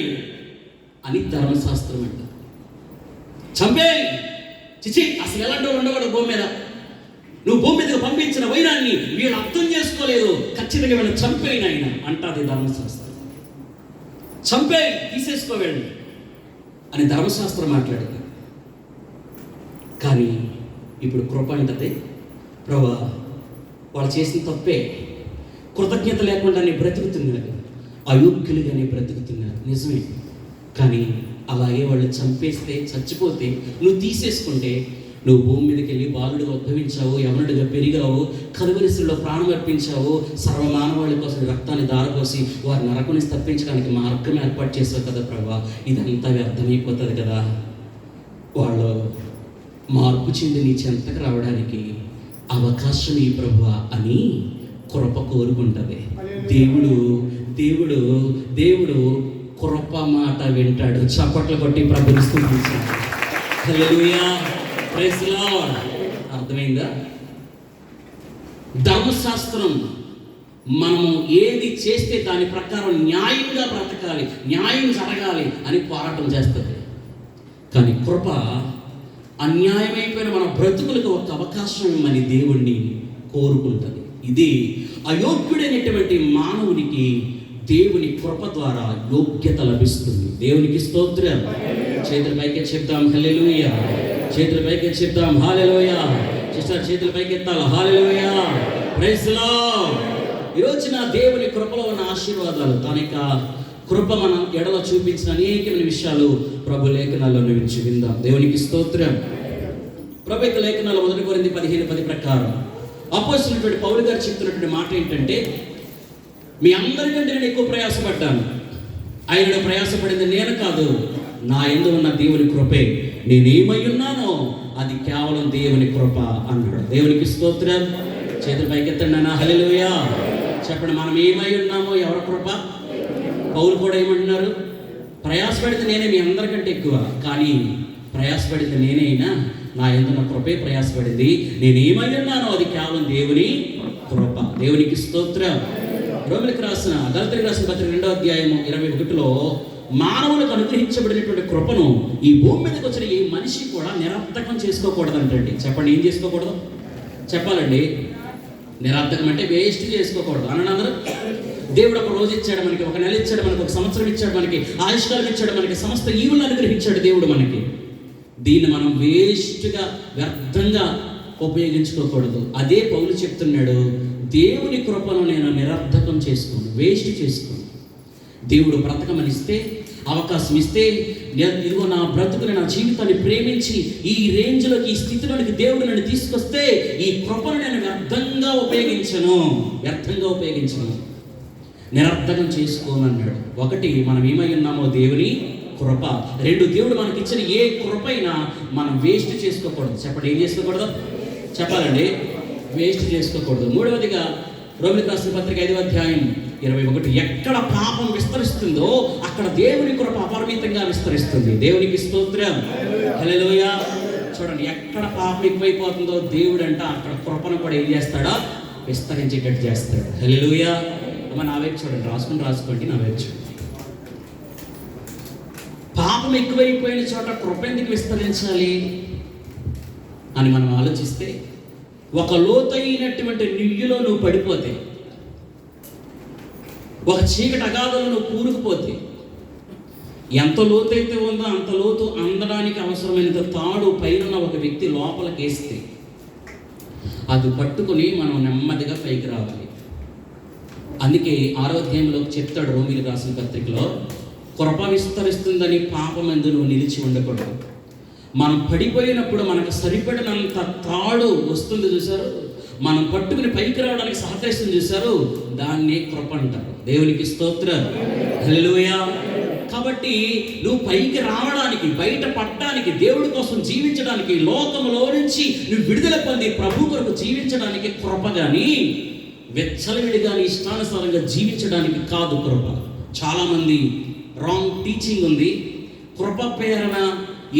అని ధర్మశాస్త్రం అంట. చంపే చిచి, అసలు ఎలాంటి ఉండకూడదు భూమి మీద. నువ్వు భూమి మీదకి పంపించిన వైరాన్ని వీళ్ళు అర్థం చేసుకోలేదు, ఖచ్చితంగా వీళ్ళు చంపేయిన ఆయన అంటాది ధర్మశాస్త్రం. చంపే, తీసేసుకోవేయండి అని ధర్మశాస్త్రం మాట్లాడింది. కానీ ఇప్పుడు కృప అంటది, ప్రభువా వాళ్ళు చేసిన తప్పే, కృతజ్ఞత లేకుండానే బ్రతుకుతున్నారు, అయోగ్యులుగానే బ్రతుకుతున్నారు, నిజమే. కానీ అలాగే వాళ్ళు చంపేస్తే, చచ్చిపోతే, నువ్వు తీసేసుకుంటే, నువ్వు భూమి మీదకి వెళ్ళి బాలుడిగా ఉద్భవించావు, యవనుడిగా పెరిగావు, కలువరిశిలో ప్రాణం అర్పించావు, సర్వమానవాళి కోసం రక్తాన్ని దారపోసి వారి నరకుని తప్పించడానికి మార్గం ఏర్పాటు చేసావు కదా ప్రభువా, ఇదంతా వ్యర్థమైపోతుంది కదా. వాళ్ళు మార్పు చెంది నీ చెంతకు రావడానికి అవకాశం ఈ ప్రభువా అని కృప కోరుకుంటుంది. దేవుడు దేవుడు దేవుడు కృప మాట వింటాడు. చప్పట్లు కొట్టి ప్రభుని స్తుతించండి. హల్లెలూయా, ప్రైజ్ ది లార్డ్. అర్థమైందా? ధర్మశాస్త్రం మనము ఏది చేస్తే దాని ప్రకారం న్యాయంగా బ్రతకాలి, న్యాయం జరగాలి అని పోరాటం చేస్తుంది. కానీ కృప అన్యాయమైపోయిన మన బ్రతుకులకు ఒక అవకాశం ఇవ్వమని దేవుణ్ణి కోరుకుంటుంది. ఇది అయోగ్యుడైనటువంటి మానవునికి దేవుని కృప ద్వారా యోగ్యత లభిస్తుంది. దేవునికి స్తోత్రం. చేతుల పైకి చెప్తాం హల్లెలూయా, చేతుల పైకి చెప్తాం హల్లెలూయా. సిస్టర్ చేతుల పైకి ఎత్తాలి, హల్లెలూయా, ప్రైజ్ ది లార్డ్. ఈరోజు నా దేవుని కృపలో ఉన్న ఆశీర్వాదాలు, తన యొక్క కృప మన ఎడలో చూపించిన అనేకమైన విషయాలు ప్రభు లేఖనాల్లో నుంచి విందాం. దేవునికి స్తోత్రం. ప్రభు యొక్క లేఖనాలు 1 కొరింథీ 15:10 ప్రకారం అపోస్తలుడైన పౌలు గారు చెప్తున్నటువంటి మాట ఏంటంటే, మీ అందరికంటే నేను ఎక్కువ ప్రయాసపడ్డాను, ఆయనలో ప్రయాసపడింది నేను కాదు, నా యందు ఉన్న దేవుని కృపే. నేనేమై ఉన్నానో అది కేవలం దేవుని కృప అన్నాడు. దేవునికి స్తోత్రం. చేతుల పైకి ఎత్తండి నా హల్లెలూయా. చెప్పండి, మనం ఏమై ఉన్నామో ఎవరి కృప? పౌలు కూడా ఏమంటున్నారు? ప్రయాసపడింది నేనే మీ అందరికంటే ఎక్కువ, కానీ ప్రయాసపడింది నేనే అయినా నా యందు ఉన్న కృపే ప్రయాసపడింది. నేనేమై ఉన్నానో అది కేవలం దేవుని కృప. దేవునికి స్తోత్రం. రోమిలకు రాసిన గలతీయులకు రాసిన పత్రిక 2వ అధ్యాయము 21లో మానవులకు అనుగ్రహించబడినటువంటి కృపను ఈ భూమి మీదకి వచ్చిన ఏ మనిషి కూడా నిరర్థకం చేసుకోకూడదంటండి. చెప్పండి, ఏం చేసుకోకూడదు? చెప్పాలండి. నిరర్థకం అంటే వేస్ట్ చేసుకోకూడదు అనండి అందరూ. దేవుడు ఒక రోజు ఇచ్చాడు మనకి, ఒక నెల ఇచ్చాడు మనకి, ఒక సంవత్సరం ఇచ్చాడు మనకి, ఆయుష్కాలం ఇచ్చాడు మనకి, సమస్త ఈవులను అనుగ్రహించాడు దేవుడు మనకి. దీన్ని మనం వేస్ట్గా, వ్యర్థంగా ఉపయోగించుకోకూడదు. అదే పౌలు చెప్తున్నాడు, దేవుని కృపను నేను నిరర్థకం చేసుకోను, వేస్ట్ చేసుకోను. దేవుడు బ్రతకమనిస్తే, అవకాశం ఇస్తే, ఇదిగో నా బ్రతుకుని, నా జీవితాన్ని ప్రేమించి ఈ రేంజ్లోకి, ఈ స్థితిలోకి దేవుడు నన్ను తీసుకొస్తే ఈ కృపను నేను వ్యర్థంగా ఉపయోగించను, నిరర్థకం చేసుకోనన్నాడు. ఒకటి, మనం ఏమై ఉన్నామో దేవుని కృప. రెండు, దేవుడు మనకి ఇచ్చిన ఏ కృప అయినా మనం వేస్ట్ చేసుకోకూడదు. చెప్పండి, ఏం చేసుకోకూడదు? చెప్పాలండి, వేస్ట్ చేసుకోకూడదు. మూడవదిగా రోమీయులకు రాసిన పత్రిక 5వ అధ్యాయం 21, ఎక్కడ పాపం విస్తరిస్తుందో అక్కడ దేవుని కృప అపరిమితంగా విస్తరిస్తుంది. దేవునికి స్తోత్రం, హల్లెలూయా. చూడండి, ఎక్కడ పాపం ఎక్కువైపోతుందో దేవుడు అంట అక్కడ కృపను కూడా ఏం చేస్తాడో విస్తరించేటట్టు చేస్తాడు. హల్లెలూయా. అమ్మ, నా వైపు చూడండి, రాసుకోండి, నా వైపు చూడండి. పాపం ఎక్కువైపోయిన చోట కృప ఎందుకు విస్తరించాలి అని మనం ఆలోచిస్తే, ఒక లోతైనటువంటి నియ్యులో నువ్వు పడిపోతే, ఒక చీకటి అగాధంలో నువ్వు కూరుకుపోతే, ఎంత లోతైతే ఉందో అంత లోతు అందడానికి అవసరమైనంత తాడు పైన ఒక వ్యక్తి లోపలికి వేస్తే అది పట్టుకుని మనం నెమ్మదిగా పైకి రావాలి. అందుకే 6వ అధ్యాయంలో చెప్తాడు రోమీయులకు రాసిన పత్రికలో, కృప విస్తరిస్తుందని పాపమందు నువ్వు నిలిచి ఉండకూడదు. మనం పడిపోయినప్పుడు మనకు సరిపడినంత తాడు వస్తుంది చూశారు, మనం పట్టుకుని పైకి రావడానికి సహకరిస్తుంది చూశారు, దాన్నే కృప అంటారు. దేవునికి స్తోత్రం, హల్లెలూయా. కాబట్టి నువ్వు పైకి రావడానికి, బయట పడడానికి, దేవుడి కోసం జీవించడానికి, లోకంలో నుంచి నువ్వు విడుదల పొంది ప్రభు కొరకు జీవించడానికి కృప కానీ వెచ్చలవిడిగా ఇష్టానుసారంగా జీవించడానికి కాదు కృప. చాలామంది రాంగ్ టీచింగ్ ఉంది. కృప పేరన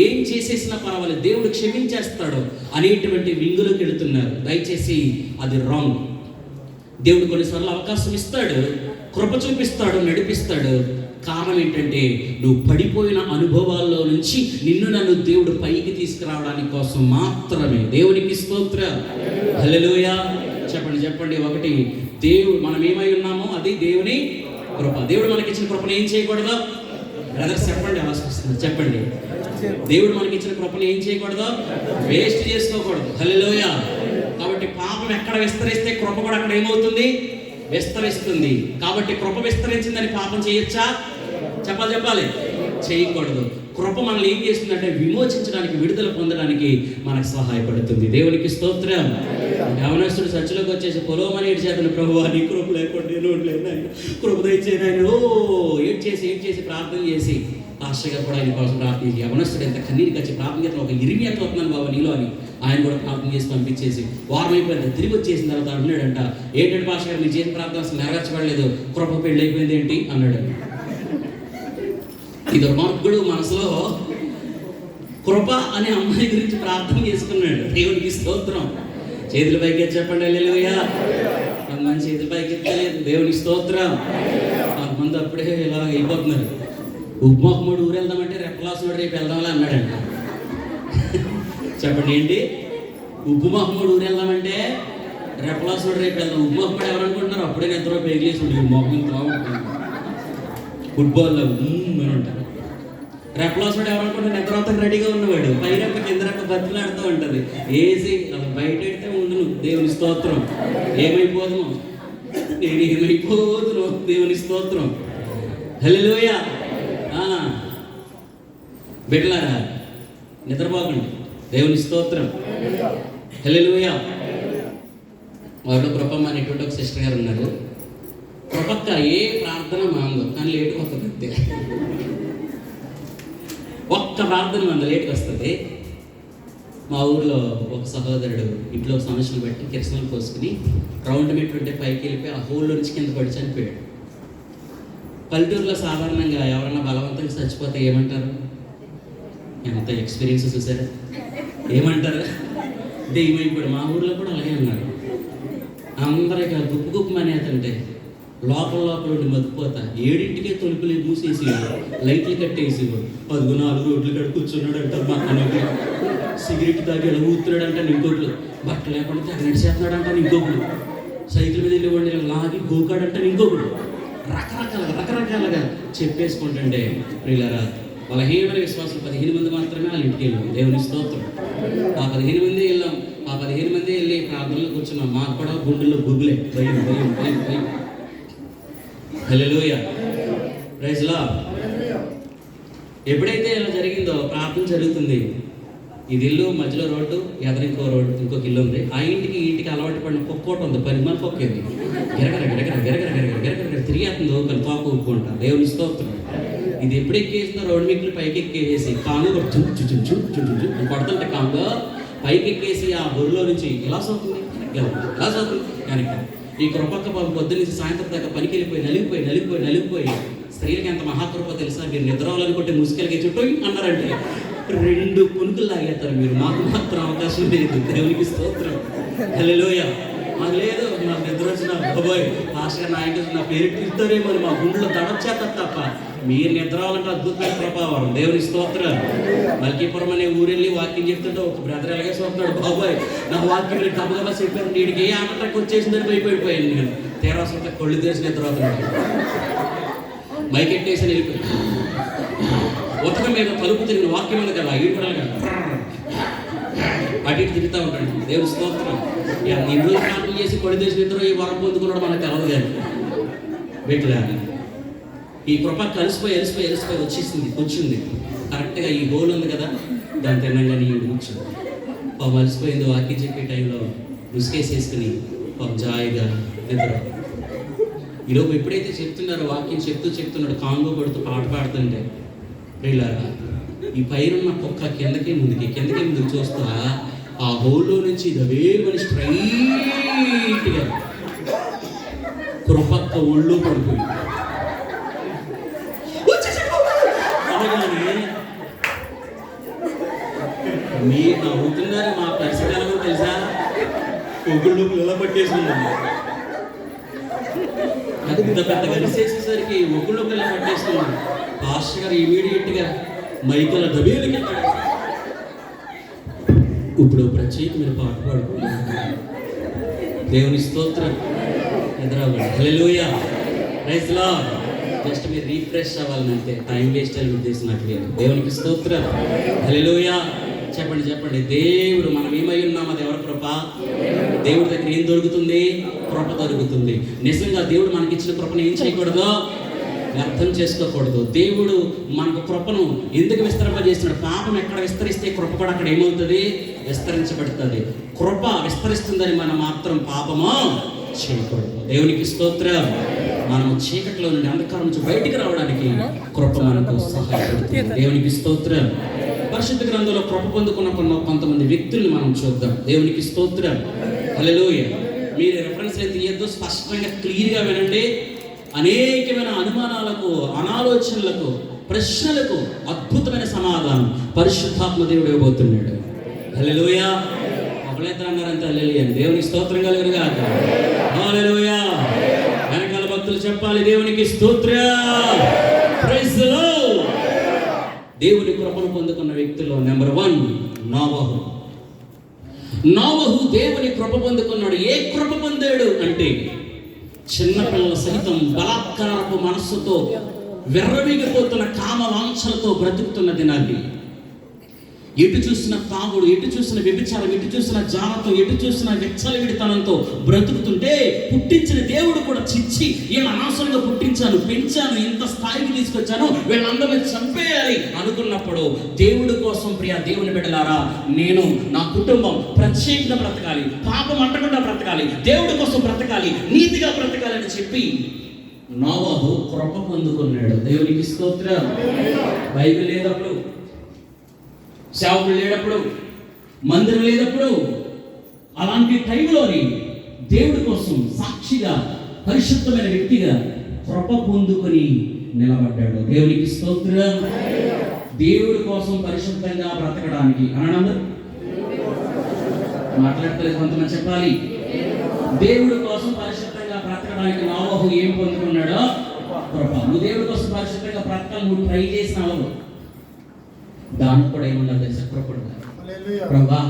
ఏం చేసేసినా పర్వాలేదు, దేవుడు క్షమించేస్తాడు అనేటువంటి వింగులోకి వెళుతున్నారు. దయచేసి అది రాంగ్. దేవుడు కొన్నిసార్లు అవకాశం ఇస్తాడు, కృప చూపిస్తాడు, నడిపిస్తాడు. కారణం ఏంటంటే నువ్వు పడిపోయిన అనుభవాల్లో నుంచి నన్ను దేవుడు పైకి తీసుకురావడానికి కోసం మాత్రమే. దేవునికి స్తోత్రం, హల్లెలూయా. చెప్పండి. ఒకటి, దేవుడు మనం ఏమై ఉన్నామో అది దేవుని కృప. దేవుడు మనకి ఇచ్చిన కృపను ఏం చేయకూడదు? బ్రదర్స్ చెప్పండి, ఆలోచిస్తున్నారు, చెప్పండి. దేవుడు మనకి ఇచ్చిన కృపను ఏం చేయకూడదు? వేస్ట్ చేసుకోకూడదు. హల్లెలూయా. కాబట్టి పాపం ఎక్కడ విస్తరిస్తే కృప కూడా అక్కడ ఏమవుతుంది? విస్తరిస్తుంది. కాబట్టి కృప విస్తరించిందని పాపం చేయొచ్చా? చెప్పాలి, చేయకూడదు. కృప మనల్ని ఏం చేస్తుందంటే విమోచించడానికి, విడుదల పొందడానికి మనకు సహాయపడుతుంది. దేవునికి స్తోత్రం. యవనస్తుడు చర్చిలోకి వచ్చేసి పొలమని ఏడు చేతను, ప్రభువా నీ కృప లేకుండా నేను ఉండలేను, కృప దయచేయను. ఏడ్ చేసి ప్రార్థన చేసి పాస్టర్గా కూడా ఆయన కోసం ప్రార్థించి, యవనస్తుడు ఎంత కన్నీరు కచ్చి ప్రార్థన చేస్తాను, ఒక ఇరిమియా అవుతున్నాను బాబా నీలో అని ఆయన కూడా ప్రార్థన చేసి పంపించేసి వారం అయిపోయింది. తిరిగి వచ్చేసిన తర్వాత అన్నాడంట, ఏంటంటే పాస్టర్ గారు మీరు చేసిన ప్రార్థన అసలు నెరవేర్చబడలేదు, కృప పెళ్ళి అయిపోయింది ఏంటి అన్నాడు. ఈ దుర్మార్గుడు మనసులో కృప అనే అమ్మాయి గురించి ప్రార్థన చేసుకున్నాడు. దేవునికి స్తోత్రం. చేతుల పైకి చెప్పండి, హల్లెలూయా. కొంతమంది చేతుల పైకి ఎత్తలేదు. దేవునికి స్తోత్రం. కొంతమంది అప్పుడే ఇలా అయిపోతున్నారు. ఉప్మోకముడు ఊరు వెళ్దామంటే రెప్పలాసుడు రేపు వెళ్దామని అన్నాడంట. చెప్పండి, ఏంటి? ఉప్మోకముడు ఊరు వెళ్దామంటే రెప్పలాసుడు రేపు వెళ్దాం. ఉప్మోకముడు ఎవరు అనుకుంటున్నారు? అప్పుడే నిద్ర పేగలేసుడు మోకం ఫుట్బాల్లో అని ఉంటారు. రెప్పలాసుడు ఎవరు అనుకుంటే నిద్రవుతాం రెడీగా ఉన్నవాడు, పైరెప్ప కిందరెప్ప బతిలాడుతూ ఉంటుంది. వేసి అలా బయట పెడితే ఉండును. దేవుని స్తోత్రం. ఏమైపోదును నేను, ఏమైపోదును. దేవుని స్తోత్రం, హల్లెలూయా. బిడ్డలారా, నిద్రపోకండి. దేవుని స్తోత్రం, హల్లెలూయా. వారిలో కృపమ్మ అనేటువంటి ఒక సిస్టర్ గారు ఉన్నారు. కృపక్క ఏ ప్రార్థన మాందో కానీ లేటుగా వస్తుంది అంతే. ఒక్క ప్రార్థన మంద లేటుగా వస్తుంది. మా ఊర్లో ఒక సహోదరుడు ఇంట్లో సమస్యలు పెట్టి కిరసనలు పోసుకుని రౌండ్ మెట్ ఉంటే పైకి వెళ్ళిపోయి ఆ హోల్లో నుంచి కింద పడి చనిపోయాడు. పల్లెటూరులో సాధారణంగా ఎవరన్నా బలవంతంగా చచ్చిపోతే ఏమంటారు? ఎంత ఎక్స్పీరియన్స్ చూసారా? ఏమంటారు? దెయ్యమైపోయాడు. మా ఊర్లో కూడా అలాగే అన్నారు. అందరికీ గుప్పు గుప్పు అనేదంటే లోపల ఉండి మతిపోతా 7ంటికే తలుపులు మూసేసి లైట్లు కట్టేసి 14 రోడ్లు కట్టి కూర్చున్నాడు అంటారు. మా అన్నకి సిగరెట్ తాగి ఎలా ఊతున్నాడు అంటాను ఇంకొకరు, బట్టలు లేకుండా తెగ నడిచేస్తున్నాడు అంటాను ఇంకొకరు, సైకిల్ మీద వెళ్ళి లాగి గోకాడంటాను ఇంకొకరు. రకరకాలుగా చెప్పేసుకుంటుంటే ప్రియులారా, బలహీనమైన విశ్వాసం 15 మంది మాత్రమే వాళ్ళ ఇంటికి వెళ్ళాం. దేవుని స్తోత్రం. ఆ 15 మంది వెళ్ళాం. ఆ 15 మంది వెళ్ళి ప్రార్థనలో కూర్చున్నాం. మాకు కూడా గుండెల్లో గుబులే, భయం. హల్లెలూయా, ప్రైజ్ లార్డ్. ఎప్పుడైతే ఇలా జరిగిందో ప్రార్థన జరుగుతుంది. ఇది ఇల్లు మధ్యలో రోడ్డు, ఎదర ఇంకొక ఇల్లు ఉంది. ఆ ఇంటికి అలవాటు పడిన కుక్కోట ఉంది. 10 మంది కుక్కేది గిరగర తిరిగేస్తుందో కానీ తోక ఊపుకుంటా. దేవుని స్తోత్రం. ఇది ఎప్పుడు ఎక్కేసిన రోడ్డు మీకులు పైకి ఎక్కేసి కాంగు కొడుతుంటే కాంగు పైకి ఎక్కేసి ఆ బొరులో నుంచి ఇలా సోతుంది ఇలా సోతుంది కానీ ఈ కృపక్క పాపం పొద్దున్న నుంచి సాయంత్రం దాకా పనికి నలిగిపోయి స్త్రీలకి ఎంత మహాకృప తెలుసా? మీరు నిద్రవాలనుకుంటే ముసుకెళ్ళకి చుట్టూ అన్నారంటే 2 పునుకులు లాగేస్తారు మీరు. మాకు మాత్రం అవకాశం లేదు. దేవునికి స్తోత్రం. హల్లెలూయా. మాకు లేదు. నాకు నిద్ర వచ్చిన బాబోయ్ పాస్టర్ నా ఇంటి నా పేరు తిరుగుతారేమో మా గుండెలో దడొచ్చేస్తారు తప్ప మీరు నిద్ర అవ్వాలంటే అద్భుతమైన ప్రభావం. దేవుని స్తోత్రం. మల్కీపురం అనే ఊరెళ్ళి వాక్యం చెప్తుంటే ఒక బ్రదర్ ఎలాగే చూస్తున్నాడు, బాబోయ్ నా వాక్యం గబగబా చెప్పారు, నీడికి ఏ ఆటకు వచ్చేసిందని భయపడిపోయాను నేను. తీరాసంతా కొళ్ళు తెరిచి నిద్ర అవుతున్నాడు. మైకెట్టేసి వెళ్ళిపోయి ఉతక మీద తలుపు తిరిగిన వాక్యం ఉంది కదా ఈడుపడాలి అటు ఇటు తిరుగుతూ ఉంటాడు. దేవుని స్తోత్రం. నిన్ను ప్రార్థన చేసి కొడి దేశ నిద్ర ఈ వరం పొందుకున్నాడు మనకు తెలవదు కానీ వీటిలా ఈ కృప కలిసిపోయి వచ్చింది కరెక్ట్గా ఈ హోల్ ఉంది కదా దాని తినంగానే ఈ కూర్చుంది. పాపం అలసిపోయింది. వాక్యం చెప్పే టైంలో ముసుకేసేసుకుని పాపం జాయిగా నిద్ర. ఈలోపు ఎప్పుడైతే చెప్తున్నారో వాక్యం చెప్తున్నాడు కాంగో కొడుతూ పాట పాడుతుంటే వీళ్ళారా ఈ పైరున్న కుక్క కిందకి ముందుకు చూస్తా ఆ హోల్లో నుంచి ఇదవేమని స్ట్రైట్గా కృపక్క ఒళ్ళు పడిపోయింది. అనగానే మీరు నవ్వుతున్నారు, మా పరిస్థితి తెలుసా? ఒగుళ్ళు పిల్ల పట్టేసుకున్నాను. పెద్ద కలిసేసేసరికి ఒగుళ్ళు పిల్ల పట్టేసుకున్నాను. పాస్టర్ గారు ఇమీడియట్గా మైకల దబేలకి ఇప్పుడు ప్రత్యేకమైన పాట పాడుకున్నాను. దేవుని స్తోత్రం. ఎదురవ్వండి. హల్లెలూయా. Praise Lord. జస్ట్ మీరు రీఫ్రెష్ అవ్వాలంటే టైం వేస్ట్ అయ్యే ఉద్దేశం నాకు లేదు. దేవునికి స్తోత్రం. హల్లెలూయా. చెప్పండి. దేవుడు మనం ఏమై ఉన్నాం? అది ఎవరి కృప? దేవుడి దగ్గర ఏం దొరుకుతుంది? కృప దొరుకుతుంది. నిజంగా దేవుడు మనకిచ్చిన కృపను ఏం చేయకూడదు? అర్థం చేసుకోకూడదు. దేవుడు మనకు కృపను ఎందుకు విస్తరింపజేస్తున్నాడు? పాపం ఎక్కడ విస్తరిస్తే కృప కూడా అక్కడ ఏమవుతుంది? విస్తరించబడుతుంది. కృప విస్తరిస్తుందని మనం మాత్రం పాపము చేయకూడదు. దేవునికి స్తోత్రం. మనము చీకట్లో నుండి అంధకారం నుంచి బయటికి రావడానికి కృప మనకు సహాయపడుతుంది. దేవునికి స్తోత్రం. పరిశుద్ధ గ్రంథంలో కృప పొందుకున్న కొంతమంది వ్యక్తుల్ని మనం చూద్దాం. దేవునికి స్తోత్రం. హల్లెలూయా. మీరు రెఫరెన్స్ అయితే తీయద్దు, స్పష్టంగా క్లియర్గా వినండి. అనేకమైన అనుమానాలకు, అనాలోచనలకు, ప్రశ్నలకు అద్భుతమైన సమాధానం పరిశుద్ధాత్మ దేవుడు ఇవ్వబోతున్నాడు. హల్లెలూయా. ఒకళ్ళిద్దరు అన్నారంటే హల్లెలూయా. దేవునికి స్తోత్రం కలుగునుగా. హల్లెలూయా. వెనకాల భక్తులు చెప్పాలి దేవునికి స్తోత్రం. Praise the Lord. దేవుని కృపను పొందుకున్న వ్యక్తుల్లో నెంబర్ 1 నోవహు దేవుని కృప పొందుకున్నాడు. ఏ కృప పొందాడు అంటే చిన్నపిల్లల సహితం బలాత్కారపు మనస్సుతో విర్రవీగిపోతున్న కామ వాంఛలతో బ్రతుకుతున్న దినాన్ని, ఎటు చూసిన తాగుడు, ఎటు చూసిన వ్యభిచారం, ఎటు చూసిన జానతో, ఎటు చూసిన విచ్చలవిడితనంతో బ్రతుకుతుంటే పుట్టించిన దేవుడు కూడా చిచ్చి ఈయన అనవసరంగా పుట్టించాను, పెంచాను, ఇంత స్థాయికి తీసుకొచ్చాను, వీళ్ళందరినీ చంపేయాలి అనుకున్నప్పుడు దేవుడి కోసం ప్రియ దేవుని బిడ్డలారా, నేను నా కుటుంబం ప్రత్యేకంగా బ్రతకాలి, పాపం అంటకుండా బ్రతకాలి, దేవుడి కోసం బ్రతకాలి, నీతిగా బ్రతకాలి అని చెప్పి నోవహు కృప పొందుకున్నాడు. దేవునికి స్తోత్రం. బైబిల్ లేదప్పుడు, సేవకులు లేనప్పుడు, మందిరం లేనప్పుడు, అలాంటి టైంలోని దేవుడి కోసం సాక్షిగా పరిశుద్ధమైన వ్యక్తిగా కృప పొందుకొని నిలబడ్డాడు. దేవునికి స్తోత్రం. దేవుడి కోసం పరిశుద్ధంగా బ్రతకడానికి అనందరూ మాట్లాడలేదు, కొంతమంది చెప్పాలి. దేవుడి కోసం పరిశుద్ధంగా బ్రతకడానికి నోవహు ఏం పొందుకున్నాడో? కృప. నువ్వు దేవుడి కోసం పరిశుద్ధంగా బ్రతకాలి, నువ్వు ట్రై చేసినావు, దానికి కూడా ఏమన్నా తెలుసా? ప్రభా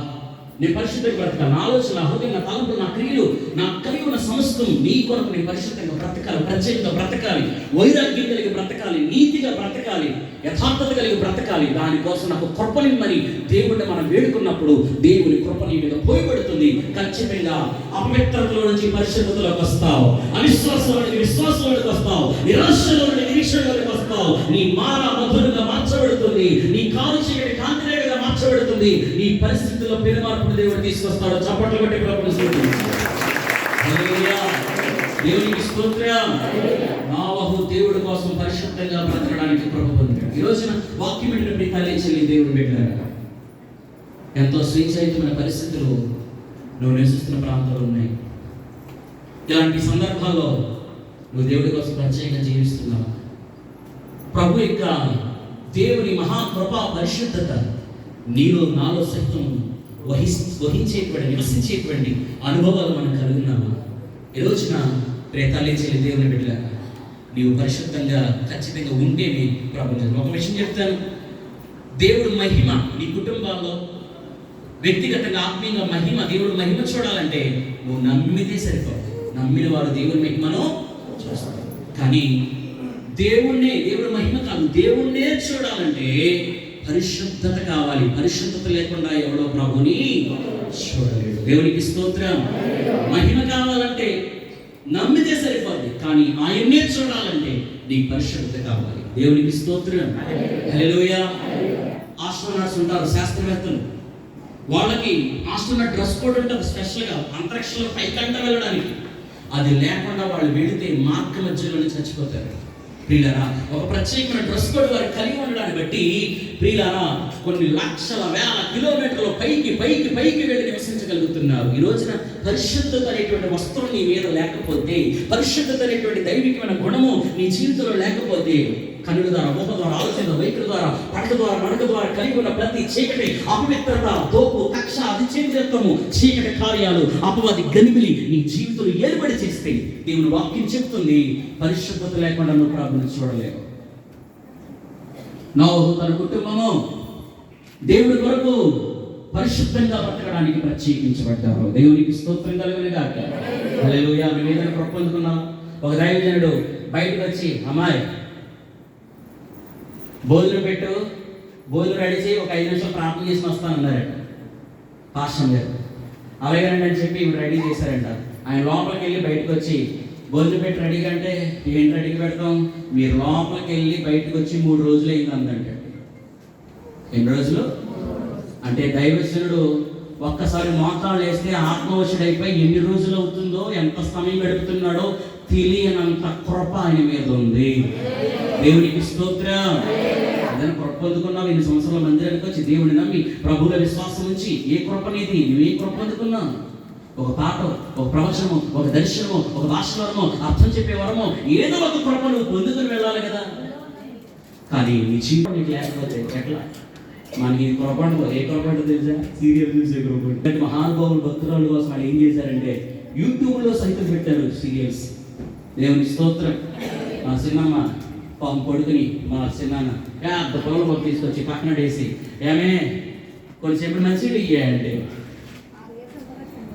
నేను పరిశుద్ధంగా బ్రతకాలి, నా ఆలోచన, హృదయం, నా తలంపులు, నా క్రియలు, నా కలిగి ఉన్న సమస్తం నీ కొరకు నేను పరిశుద్ధంగా బ్రతకాలి, ప్రత్యేకంగా బ్రతకాలి, వైరాగ్యం కలిగి బ్రతకాలి, నీతిగా బ్రతకాలి, యథార్థత కలిగి బ్రతకాలి. దానికోసం నాకు కృపనిమ్మని దేవుడిని మనం వేడుకున్నప్పుడు దేవుని కృప నీ మీద పోయబడుతుంది. ఖచ్చితంగా అపవిత్రతలో నుంచి పరిశుద్ధతలోకి వస్తావు, అవిశ్వాసంలో నుంచి విశ్వాసంలోకి వస్తావు, నిరాశలో నుండి నిరీక్షణలోకి వస్తావు. నీ మాన మధురుగా మార్చబడుతుంది, నీ కాలు చీకటి కాంతిరేఖగా మార్చబడుతుంది, నీ పరిస్థితుల్లో పెనుమార్పును దేవుడు తీసుకొస్తాడు. చప్పట్లు కొట్టి ప్రభువుని స్తుతించండి. హల్లెలూయా. దేవునికి స్తోత్రం. నోవహు దేవుడి కోసం పరిశుద్ధంగా బ్రతకడానికి కృప పొందాడు. ఈ రోజున వాక్యం ఏంటంటే తల్లి చెల్లి దేవుడు పెట్టారు. ఎంతో శ్రీశైతమైన పరిస్థితులు నువ్వు నివసిస్తున్న ప్రాంతాలు ఉన్నాయి. ఇలాంటి సందర్భాల్లో నువ్వు దేవుడి కోసం ప్రత్యేకంగా జీవిస్తున్నావు. ప్రభు యొక్క దేవుని మహాకృపా పరిశుద్ధత నీలో నాలో సైతం వహించేటువంటి నివసించేటువంటి అనుభవాలు మనం కలుగున్నామా? ఈ రోజున ప్రేతాలే చెల్లి దేవుని బిడ్డ నీవు పరిశుద్ధంగా ఖచ్చితంగా ఉంటేనే ప్రభు. ఒక విషయం చెప్తాను, దేవుడు మహిమ నీ కుటుంబాల్లో వ్యక్తిగతంగా ఆత్మీయంగా దేవుడు మహిమ చూడాలంటే నువ్వు నమ్మితే సరిపోదు. నమ్మిన వారు దేవుని మహిమను చూస్తారు. కానీ దేవుడు మహిమ కాదు, దేవుణ్ణే చూడాలంటే పరిశుద్ధత కావాలి. పరిశుద్ధత లేకుండా ఎవడో ప్రభుని చూడలేడు. దేవునికి స్తోత్రం. మహిమ కావాలంటే నమ్మితే సరిపోద్ది, కానీ ఆయన్నే చూడాలంటే నీకు పరిశుద్ధత కావాలి. దేవునికి స్తోత్రం. హల్లెలూయా. ఆస్ట్రోనాట్స్ ఉంటారు, శాస్త్రవేత్తలు. వాళ్ళకి ఆస్ట్రోనాట్ డ్రెస్ కోడ్ ఉంటుంది స్పెషల్గా, అంతరిక్షంలో పైకంట వెళ్ళడానికి. అది లేకుండా వాళ్ళు వెళితే మార్గ మధ్యలోనే చచ్చిపోతారు. ప్రియులారా, ఒక ప్రత్యేకమైన డ్రెస్ కోడ్ వారికి కలిగి ఉండడాన్ని బట్టి ప్రియులారా కొన్ని లక్షల వేల కిలోమీటర్లు పైకి వెళ్ళి నివసించగలుగుతున్నారు. ఈ రోజున పరిశుద్ధత అనేటువంటి వస్త్రం నీ మీద లేకపోతే, పరిశుద్ధత అనేటువంటి దైవికమైన గుణము నీ జీవితంలో లేకపోతే, కన్నుల ద్వారా, ముఖ ద్వారా, ఆలోచన వైఖరి ద్వారా, పడక ద్వారా, మడక ద్వారా కలిగి ఉన్న ప్రతి చీకటి, అపవిత్రత, దోపు, కక్ష, అధిచేతత్వము, చీకటి కార్యాలు, అపవాది గనిమిలి నీ జీవితంలో ఏర్పడి చేస్తే దేవుని వాక్యం చెప్తుంది పరిశుద్ధత లేకుండా నువ్వు ప్రార్థన చూడలేవు. నోవహు తన కుటుంబము దేవుడి కొరకు పరిశుద్ధంగా బ్రతకడానికి ప్రత్యేకించబడ్డారు. దేవునికి స్తోత్రం కలుగును గాక. హల్లెలూయా. మేము ఏదైనా కృప పొందుకున్నాం. ఒక దైవజనుడు బయటకు వచ్చి, అమ్మాయి భోజనం పెట్టు, భోజనం రెడీ చేయి, ఒక 5 నిమిషాలు ప్రార్థన చేసి వస్తానన్నారట పాస్టర్ గారు. అలాగేనండి అని చెప్పి ఇవి రెడీ చేశారంట. ఆయన లోపలికి వెళ్ళి బయటకు వచ్చి, భోజనం పెట్టి రెడీగా అంటే, ఏంటి రెడీగా పెడతాం, మీరు లోపలికి వెళ్ళి బయటకు వచ్చి 3 రోజులు అయింది అందంటే. ఎన్ని రోజులు అంటే దైవజనుడు ఒక్కసారి మోకాళ్ళు వేస్తే ఆత్మవశుడైపోయి ఎన్ని రోజులు అవుతుందో, ఎంత సమయం గడుపుతున్నాడో తెలియనంత కృప ఆయన మీద ఉంది. దేవునికి స్తోత్రం. ఏదైనా కృప పొందుకున్నావు, 2 సంవత్సరాల మందిరానికి వచ్చి దేవుని నమ్మి ప్రభువుల విశ్వాసం ఉంచి ఏ కృప నీది, నువ్వే కృప పొందుకున్నావు? ఒక పాట, ఒక ప్రవచనము, ఒక దర్శనము, ఒక భాషవరము, అర్థం చెప్పేవరము, ఏదో ఒక కృప నువ్వు పొందుకుని వెళ్ళాలి కదా. కానీ నీ జీవితం నీకు లేకపోతే ఎట్లా? మనకి కృపండు ఏ కృపండు తెలుసా? సీరియల్ చూసే కృపండు. మహానుభావులు భక్తురాలు కోసం వాళ్ళు ఏం చేశారంటే యూట్యూబ్లో సైతం పెట్టారు సీరియల్స్. దేవుని స్తోత్రం. మా చిన్నమ్మ పాపం పడుకుని, మా చిన్నాన్న పెద్ద పొలం మొక్క తీసుకొచ్చి పక్కన వేసి, ఏమే కొంచెంసేపు మంచిగా ఇయ్యాయంటే,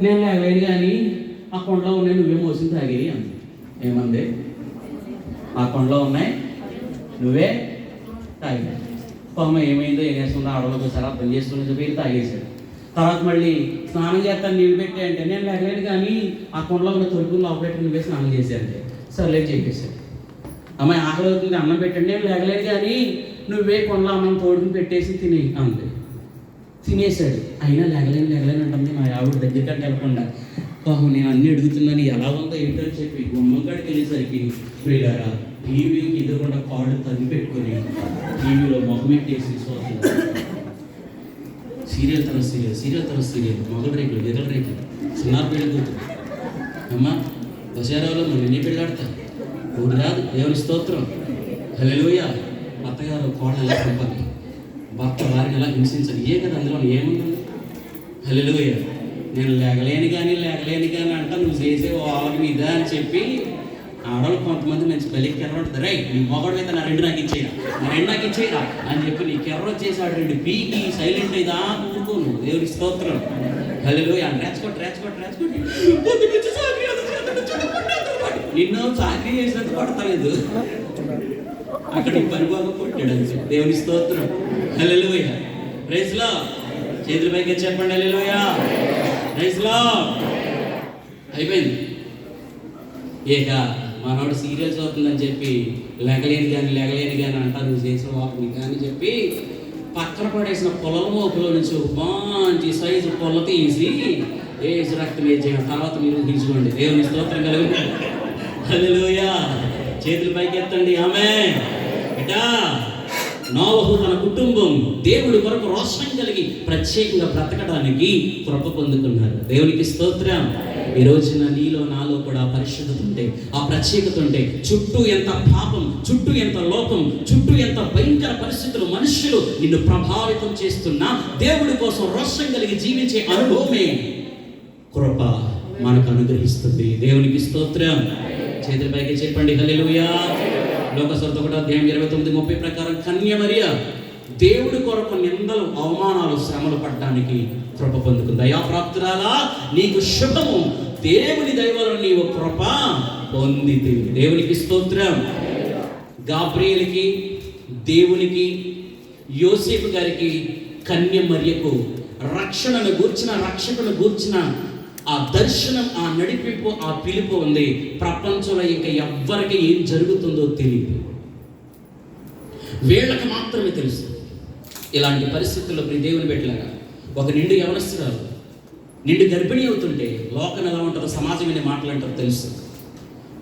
నేను లేవలేదు కానీ ఆ కొండలో ఉన్నాయి, నువ్వే మోసి తాగి అంది. ఏమంది? ఆ కొండలో ఉన్నాయి, నువ్వే తాగి. పాపం ఏమైందో ఏం చేస్తుందో ఆడవాళ్ళకి ఒకసారి అర్థం చేసుకుని చెప్పి తాగేశాడు. తర్వాత మళ్ళీ స్నానం చేస్తాను నీళ్ళు పెట్టి అంటే, నేను లేగలేదు కానీ ఆ కొండలో ఉన్న తొడుగులు లోపలెట్టి నువ్వే స్నానం చేశానంటే, సర్లే చెప్పేశాడు. అమ్మాయి ఆకలి అవుతుంది, అన్నం పెట్టండి, నేను లేగలేదు కానీ నువ్వే కొండలో అన్నం తోడుకుని పెట్టేసి తిని అంది. తినేశాడు. అయినా లేగలేని అంటుంది మా ఆవిడ దగ్గరికి వెళ్ళకుండా. పాపం నేను అన్నీ అడుగుతున్నాను, ఎలా ఉందో ఏంటో అని చెప్పి గుమ్మంకాడికి వెళ్ళేసరికి ప్రియులారా టీవీకి ఎదురుకుండా కాళ్ళు తగ్గి పెట్టుకొని టీవీలో మొహమెట్టేసి సీరియల్ తన సీరియల్ మొగలు రేకులు, ఎదురు రేకులు, చిన్నారు పెళ్ళి అమ్మ దశరాలో మనం ఎన్ని పెళ్ళాడతా ఊడు రాదు. దేవుని స్తోత్రం. హల్లెలూయా. అత్తగారు కోడలు ఎలా పంపాలి, భర్త వారిని ఎలా హింసించాలి, ఏ కదా అందులో ఏముంది? హల్లెలూయా. నేను లేగలేని కానీ అంట, నువ్వు చేసే వాళ్ళ మీద అని చెప్పి ఆడవాళ్ళు కొంతమంది మంచి బలికి కెర్ర ఉంటుంది. రైట్, నీ మొగడు అయితే నా 2 నాకు ఇచ్చేయరా అని చెప్పి నీ కెర్ర వచ్చేసాడు 2 పీకి సైలెంట్ అయితే ఊరుకోను. దేవుని స్తోత్రం. హల్లెలూయా. రేచుకోటి నిన్ను చాకరీ చేసినంత పడతలేదు, అక్కడ పరిభాగం కొట్టాడు అని చెప్పి. దేవుని స్తోత్రం. హల్లెలూయా. Praise Lord. చేతుల పైకి చెప్పండి హల్లెలూయా. Praise lord. అయిపోయింది. ఏక మనవాడు సీరియల్స్ అవుతుందని చెప్పి లేగలేని కానీ అంటారు, నువ్వు చేసిన వాటిని కానీ చెప్పి పక్కన పడేసిన పొలం మోపులో నుంచి మంచి సైజు పొల తీసి వేసి రక్తం వేసేయడం. తర్వాత మీరు తీసుకోండి. దేవుని స్తోత్రం కలుగుతుంది. హల్లెలూయా. చేతులు పైకి ఎత్తండి. ఆమేన్. బిడ్డా, నోవహు తన కుటుంబం దేవుడి కొరకు రోషం కలిగి ప్రత్యేకంగా బ్రతకడానికి కృప పొందుకున్నారు. దేవునికి స్తోత్రం. ఈ రోజున నీలో నాలో కూడా పరిశుద్ధత ఉంటే, ఆ ప్రత్యేకత ఉంటే, చుట్టూ ఎంత పాపం, చుట్టూ ఎంత లోపం, చుట్టూ ఎంత భయంకర పరిస్థితులు, మనుషులు నిన్ను ప్రభావితం చేస్తున్నా దేవుడి కోసం రోషం కలిగి జీవించే అనుభవమే కృప మనకు అనుగ్రహిస్తుంది. దేవునికి స్తోత్రం. చేతుల పైకి చెప్పండి హల్లెలూయా. లోకసువార్త 1:29-30 ప్రకారం కన్య మరియ దేవుడి కొరకు నిందలు, అవమానాలు, శ్రమలు పడ్డానికి కృప పొందుకుంది. దయాప్రాప్తురాలా, నీకు శుభము, దేవుని దయవలన నీవు కృప పొందితివి. దేవునికి స్తోత్రం. గాబ్రియేలుకి, దేవునికి, యోసేపు గారికి, కన్య మరియకు రక్షణను గూర్చిన, రక్షకును గూర్చిన ఆ దర్శనం, ఆ నడిపింపు, ఆ పిలుపు ఉంది. ప్రపంచంలో ఇంకా ఎవ్వరికి ఏం జరుగుతుందో తెలియదు, వీళ్ళకి మాత్రమే తెలుసు. ఇలాంటి పరిస్థితుల్లో దేవుని పెట్టలేక ఒక నిండు యవనస్తురాలు నిండు గర్భిణీ అవుతుంటే లోకం ఎలా ఉంటుందో, సమాజం ఎన్ని మాటలంటారో తెలుసు.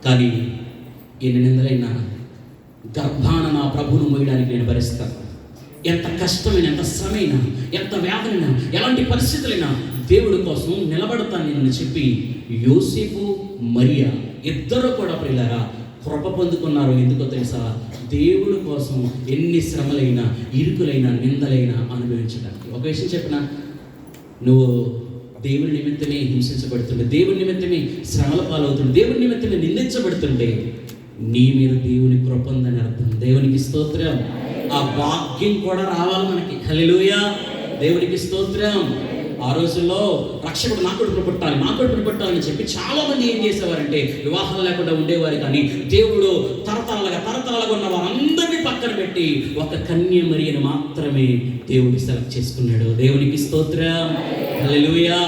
కానీ ఎన్ని నిందలైనా గర్భాన నా ప్రభువును మోయడానికి నేను భరిస్తాను. ఎంత కష్టమైనా, ఎంత శ్రమైనా, ఎంత వేదనైనా, ఎలాంటి పరిస్థితులైనా దేవుడి కోసం నిలబడతాను నేను చెప్పి యోసేపు, మరియా ఇద్దరు కూడా ప్రియులారా కృప పొందుకున్నారు. ఎందుకో తెలుసా? దేవుడి కోసం ఎన్ని శ్రమలైనా, ఇరుకులైనా, నిందలైనా అనుభవించడానికి. ఒక విషయం చెప్పిన, నువ్వు దేవుని నిమిత్తమే హింసించబడుతుంటే, దేవుని నిమిత్తమే శ్రమల పాలవుతుంటే, దేవుని నిమిత్తమే నిందించబడుతుంటే నీ మీద దేవుని కృప ఉందని అర్థం. దేవునికి స్తోత్రం. ఆ భాగ్యం కూడా రావాలి మనకి. హల్లెలూయా. దేవునికి స్తోత్రం. ఆ రోజుల్లో రక్షకుడు నా కొడుకును పుట్టాలి, నా కొడుకును పుట్టాలని చెప్పి చాలా మంది ఏం చేసేవారంటే వివాహాలు లేకుండా ఉండేవారు. కానీ దేవుడు తరతరాలుగా ఉన్న వారందరినీ పక్కన పెట్టి ఒక కన్య మరియను మాత్రమే దేవుడు సెలెక్ట్ చేసుకున్నాడు. దేవునికి స్తోత్రం. హల్లెలూయా.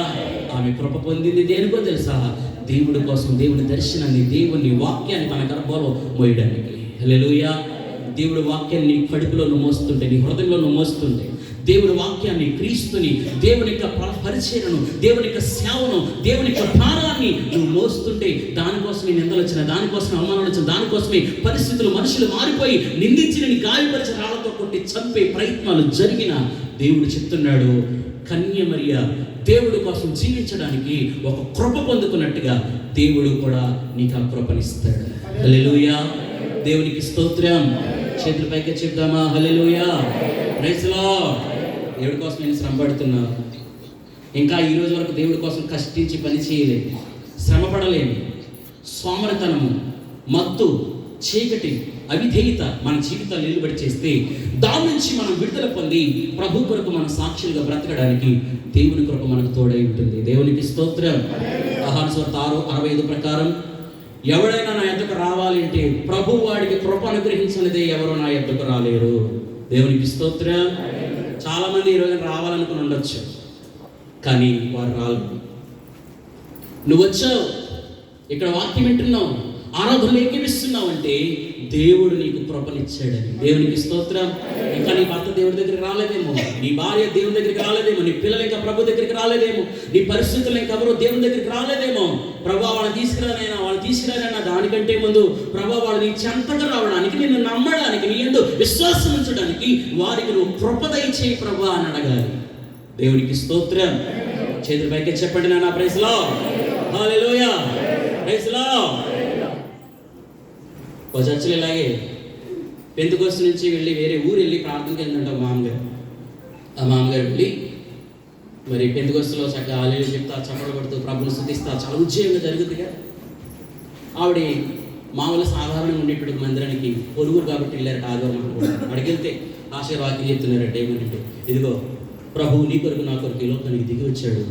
ఆమె కృప పొందింది దేనికో తెలుసా? దేవుడి కోసం, దేవుడి దర్శనాన్ని, దేవుని వాక్యాన్ని తన గర్భంలో మోయడానికి. హల్లెలూయా. దేవుడి వాక్యాన్ని నీ కడుపులో నువ్వు మోస్తుంటే, నీ హృదయంలో నువ్వు మోస్తుంటే, దేవుడి వాక్యాన్ని, క్రీస్తుని, దేవుని యొక్క పరిచర్యను, దేవుని యొక్క సేవను, దేవుని యొక్క భారాన్ని నువ్వు మోస్తుంటే, దానికోసమే నిందలు వచ్చిన, దానికోసమే అవమానాలు వచ్చిన, దానికోసమే పరిస్థితులు, మనుషులు మారిపోయి నిందించి గాయపరిచి రాళ్లతో కొట్టి చంపే ప్రయత్నాలు జరిగిన దేవుడు చెప్తున్నాడు, కన్య మరియ దేవుడి కోసం జీవించడానికి ఒక కృప పొందుకున్నట్టుగా దేవుడు కూడా నీకు ఆ కృపనిస్తాడు. హల్లెలూయా. దేవునికి స్తోత్రం. చేతుల పైకి చెప్దామా? హల్లెలూయా. Praise lord. దేవుడి కోసం నేను శ్రమ పడుతున్నా, ఇంకా ఈ రోజు వరకు దేవుడి కోసం కష్టించి పని చేయలేదు, శ్రమ పడలేను, సోమరితనము, మత్తు, చీకటి, అవిధేయత మన జీవితాలు నిలబడి చేస్తే దాని నుంచి మనం విడుదల పొంది ప్రభు కొరకు మన సాక్షులుగా బ్రతకడానికి దేవుని కృప మనకు తోడై ఉంటుంది. దేవునికి స్తోత్రం. యోహాను సువార్త 6:65 ప్రకారం ఎవడైనా నా యొద్దకు రావాలి అంటే ప్రభు వాడికి కృప అనుగ్రహించినదే ఎవరో నా యొద్దకు రాలేరు. దేవునికి స్తోత్రం. చాలా మంది ఈరోజు రావాలనుకుని ఉండొచ్చు, కానీ వారు రాలేదు. నువ్వు వచ్చావు, ఇక్కడ వాక్యం వింటున్నావు, ఆరాధనలు ఏకీవిస్తున్నావు అంటే దేవుడు నీకు కృపనిచ్చాడని. దేవునికి స్తోత్రం. ఇంకా నీ భర్త దేవుడి దగ్గరికి రాలేదేమో, నీ భార్య దేవుడి దగ్గరికి రాలేదేమో, నీ పిల్లలు ఇంకా ప్రభు దగ్గరికి రాలేదేమో, నీ పరిస్థితులు ఇంకెవరో దేవుని దగ్గరికి రాలేదేమో. ప్రభు వాళ్ళని తీసుకురానైనా దానికంటే ముందు ప్రభు వాళ్ళని చెంతగా రావడానికి, నిన్ను నమ్మడానికి, నీ యందు విశ్వాసం ఉంచడానికి వారికి నువ్వు కృప దయచేయి ప్రభు అని అడగాలి. దేవునికి స్తోత్రం. చేతుల పైకి చెప్పండి నాన్న. Praise Lord. Hallelujah. Praise Lord. ఓ చర్చలు ఇలాగే పెంతెకోస్తు నుంచి వెళ్ళి వేరే ఊరు వెళ్ళి ప్రార్థనకి వెళ్ళిందంట మామగారు. ఆ మామగారు వెళ్ళి మరి పెంతెకోస్తులో చక్కగా హల్లెలూయా చెప్తా, చప్పట్లు కొడుతూ ప్రభుని స్తుతిస్తా, చాలా ఉజ్జయంగా జరుగుతుంది కదా. ఆవిడ మామూలు సాధారణంగా ఉండేటువంటి మందిరానికి పొరుగురు కాబట్టి వెళ్ళారట ఆదివారం. అక్కడికి వెళ్తే ఆశీర్వాక్యం చెప్తున్నారట. ఏమనంటే, ఇదిగో ప్రభు నీ కొరకు నా కొరకు ఈ లోకానికి దిగి వచ్చాడు,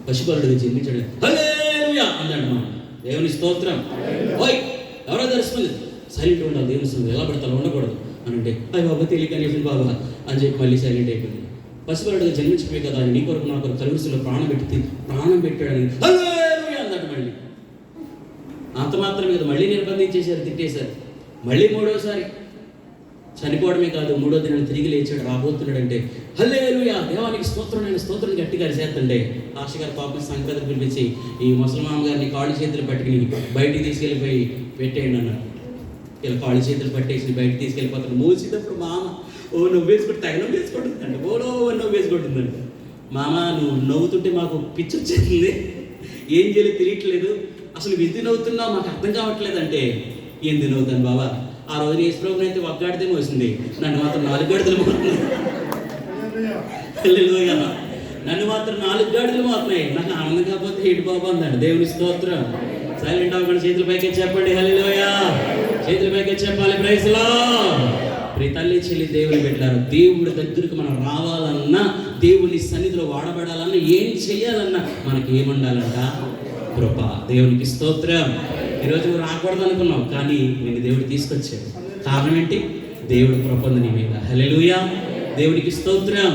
పశుపాలుడిగా జన్మించాడు. హల్లెలూయా అందండి మా. దేవుని స్తోత్రం. ఓయ్ ఎవరో తెలుస్తుంది, సైలెంట్ ఉండాలి, దేవుని స్తోత్రం, ఎలా పడతాలో ఉండకూడదు అని అంటే, అయ్యి బాబా తెలియకనేసి బాబా అని చెప్పి మళ్ళీ సైలెంట్ అయిపోయింది. పశుపాలుడిగా జన్మించిపోయి కదా నీ కొరకు నా కొరకు కలుగులో ప్రాణం పెట్టాడని హల్లెలూయా అందట. మళ్ళీ అంత మాత్రం మీద మళ్ళీ నిర్బంధించేశారు, తిట్టేశారు. మళ్ళీ మూడోసారి చనిపోవడమే కాదు, 3వ దినాన్ని తిరిగి లేచాడు, రాబోతున్నాడంటే హల్లెలూయా దేవానికి స్తోత్రం, నేను స్తోత్రం గట్టిగా అరిచేస్తుంటే పాస్టర్ గారు పాపం సంగతి పిలిపించి ఈ ముసలమామ గారిని కాళ్ళు చేతులు పట్టుకుని బయటికి తీసుకెళ్ళిపోయి పెట్టేయండి అన్నారు. ఇలా కాళ్ళు చేతులు పట్టేసి బయటకు తీసుకెళ్ళిపోతాడు. మూసేటప్పుడు మామ ఓ నువ్వు వేసుకుంటే తెగ నవ్వు వేసుకుంటుందండి, ఓలో నవ్వు వేసుకుంటుందండి. మామ నువ్వు నవ్వుతుంటే మాకు పిచ్చి వచ్చేసింది, ఏం చేయలేదు తెలియట్లేదు, అసలు నువ్వు ఎందుకు నవ్వుతున్నావు మాకు అర్థం కావట్లేదు అంటే ఎందుకు నవ్వుతాను బాబా, ఆ రోజు యేసు ప్రభువుని అయితే ఒక్కడితే మోసింది, నన్ను మాత్రం 4 గడిదలు మోస్తున్నాయి. నన్ను మాత్రం 4 గడిదలు మోస్తున్నాయి, నాకు ఆనందం కాకపోతే ఏంటి బాబా అందండి. దేవుని స్తోత్రం. సైలెంట్ అవ్వకుండా చేతుల పైకి చెప్పండి హల్లెలూయా, చేతుల పైకి చెప్పాలి ప్రైజ్ లార్డ్. ప్రియ తల్లి చెల్లి దేవుని పెట్టారు. దేవుడి దగ్గరికి మనం రావాలన్నా, దేవుని సన్నిధిలో వాడబడాలన్నా, ఏం చెయ్యాలన్నా మనకి ఏముండాలంట? కృప. దేవునికి స్తోత్రం. ఈరోజు నువ్వు రాకూడదు అనుకున్నావు, కానీ నేను దేవుడు తీసుకొచ్చాడు. కారణం ఏంటి? దేవుడు కృప ఉంది నీ మీద. హల్లెలూయా, దేవునికి స్తోత్రం.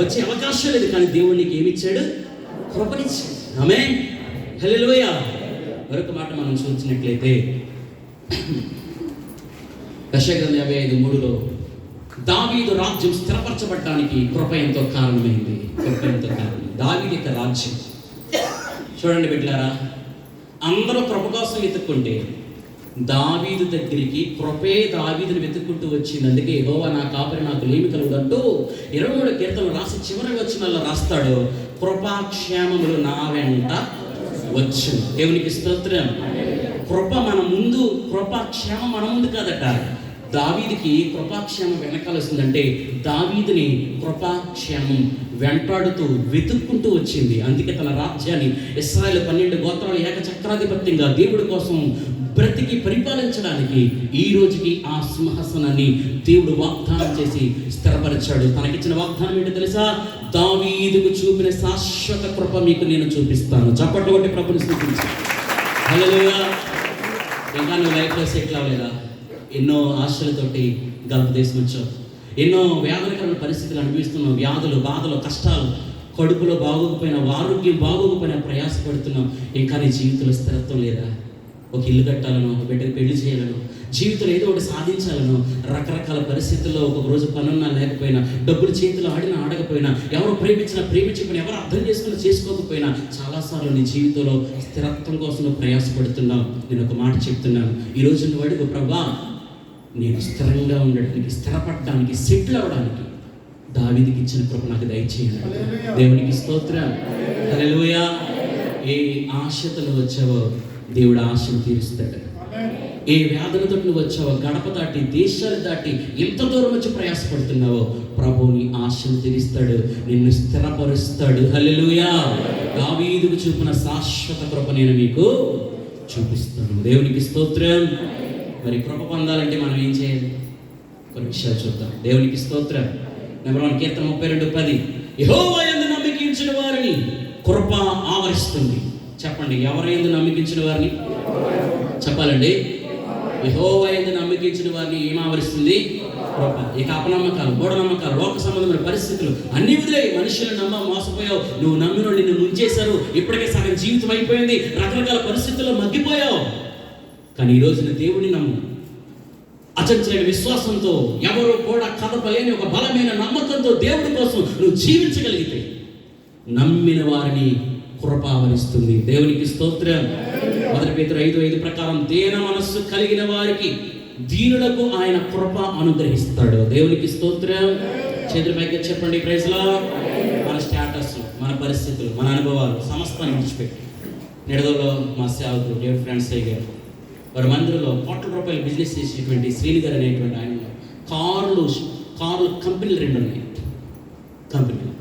వచ్చే అవకాశం లేదు, కానీ దేవుడు నీకు ఏమిచ్చాడు? కృపనిచ్చాడు. ఆమేన్, హల్లెలూయా. మరొక మాట మనం చూసినట్లయితే యెషయా 55:3 దావీదు రాజ్యం స్థిరపరచబడడానికి కృప ఎంతో కారణమైంది. కృప ఎంతో కారణం. దావీదు యొక్క రాజ్యం చూడండి బిడ్డలారా, అందరూ కృప కోసం వెతుక్కుంటే దావీదు దగ్గరికి కృపే దావీదుని వెతుక్కుంటూ వచ్చింది. అందుకే యెహోవా నా కాపరి, నాకు లేమి కలుగుదు అంటూ 23 కీర్తనలు రాసి చివరి వచనాల్లో రాస్తాడు, కృపాక్షేమములు నా వెంట వచ్చు. దేవునికి స్తోత్రం. కృప మన ముందు, కృపాక్షేమం మన ముందు కాదట. దావీదుకి కృపాక్షేమం వెనకాల వస్తుందంటే దావీదుని కృపాక్షేమం వెంటాడుతూ వెతుక్కుంటూ వచ్చింది. అందుకే తన రాజ్యాన్ని ఇశ్రాయేలు 12 గోత్రాల ఏకచక్రాధిపత్యంగా దేవుడి కోసం బ్రతికి పరిపాలించడానికి ఈ రోజుకి ఆ సింహాసనాన్ని దేవుడు వాగ్దానం చేసి స్థిరపరిచాడు. తనకిచ్చిన వాగ్దానం ఏంటో తెలుసా? దావీదుకు చూపిన శాశ్వత కృప మీకు నేను చూపిస్తాను. చప్పట్లు కొట్టి ప్రభుని స్తుతించు. హల్లెలూయా. ఇంకా నువ్వు లైఫ్లో సెటిల్ అవ్వలేదా? ఎన్నో ఆశలతోటి గల్ఫ్ దేశం వచ్చావు, ఎన్నో వ్యాధులకరమైన పరిస్థితులు అనుభవిస్తున్నావు, వ్యాధులు, బాధలు, కష్టాలు, కడుపులో బాగోకపోయినా, ఆరోగ్యం బాగోకపోయినా ప్రయాసపడుతున్నావు. ఇంకా నీ జీవితంలో స్థిరత్వం లేదా? ఒక ఇల్లు కట్టాలను, ఒక బిడ్డకు పెళ్లి చేయాలను, జీవితంలో ఏదో ఒకటి సాధించాలను, రకరకాల పరిస్థితుల్లో ఒక్కొక్క రోజు పనున్నా లేకపోయినా, డబ్బులు చేతిలో ఆడినా ఆడకపోయినా, ఎవరు ప్రేమించకపోయినా, ఎవరు అర్థం చేసుకోకపోయినా, చాలాసార్లు నీ జీవితంలో స్థిరత్వం కోసం నువ్వు ప్రయాసపడుతున్నావు. నేను ఒక మాట చెప్తున్నాను, ఈరోజు నువ్వు అడుగు, ప్రభా నేను స్థిరంగా ఉండడానికి, స్థిరపడడానికి, సెటిల్ అవ్వడానికి దావీదుకి ఇచ్చిన కృప నాకు దయచేయండి. దేవునికి స్తోత్రం. హల్లెలూయా. ఏ ఆశతో నువ్వు వచ్చావో దేవుడు ఆశను తీరుస్తాడు. ఏ వేదనతో నువ్వు వచ్చావో, గడప దాటి, దేశాలు దాటి, ఎంత దూరం వచ్చి ప్రయాసపడుతున్నావో, ప్రభువుని ఆశను తీరుస్తాడు, నిన్ను స్థిరపరుస్తాడు. హల్లెలూయా. దావీదుకు చూపిన శాశ్వత కృప నేను మీకు చూపిస్తాను. దేవునికి స్తోత్రం. మరి కృప పొందాలంటే మనం ఏం చేయాలి? కొన్ని విషయాలు చూద్దాం. దేవునికి స్తోత్రం. నెంబర్ 1 కీర్తన 32:10 యెహోవా యందు నమ్మికించిన వారిని కృప ఆవరిస్తుంది. చెప్పండి, ఎవరి యందు నమ్మికించిన వారిని? చెప్పాలండి. యెహోవా యందు నమ్మికించిన వారిని ఏం ఆవరిస్తుంది? కృప. ఇక అపనమ్మకాలు, మూఢనమ్మకాలు, లోక సంబంధమైన పరిస్థితులు అన్ని వదిలేయి. మనుషులను నమ్మ మోసపోయావు, నువ్వు నమ్మిన నిన్ను ముంచేశారు, ఇప్పటికే సగం జీవితం అయిపోయింది, రకరకాల పరిస్థితుల్లో మగ్గిపోయావు. కానీ ఈరోజు నువ్వు దేవుని నమ్ము. అచంచలైన విశ్వాసంతో, ఎవరు కూడా కదపలేని ఒక బలమైన నమ్మకంతో దేవుడి కోసం నువ్వు జీవించగలిగితే నమ్మిన వారిని కృప ఆవరిస్తుంది. దేవునికి స్తోత్రం. 1 పేతురు 5:5 ప్రకారం దీన మనస్సు కలిగిన వారికి, దీనులకు ఆయన కృప అనుగ్రహిస్తాడు. దేవునికి స్తోత్రం. చేతుల పైకి చెప్పండి ప్రైజ్ లార్డ్. మన స్టేటస్, మన పరిస్థితులు, మన అనుభవాలు సమస్తాన్ని విడిచిపెట్టి నిడదలో మా సేవకులు డేవిడ్ ఫ్రాన్స్ గారు, వారి మందిరంలో కోట్ల రూపాయలు బిజినెస్ చేసేటువంటి శ్రీని గారు అనేటువంటి ఆయన కార్లు కంపెనీలు 2 ఉన్నాయి. కంపెనీలు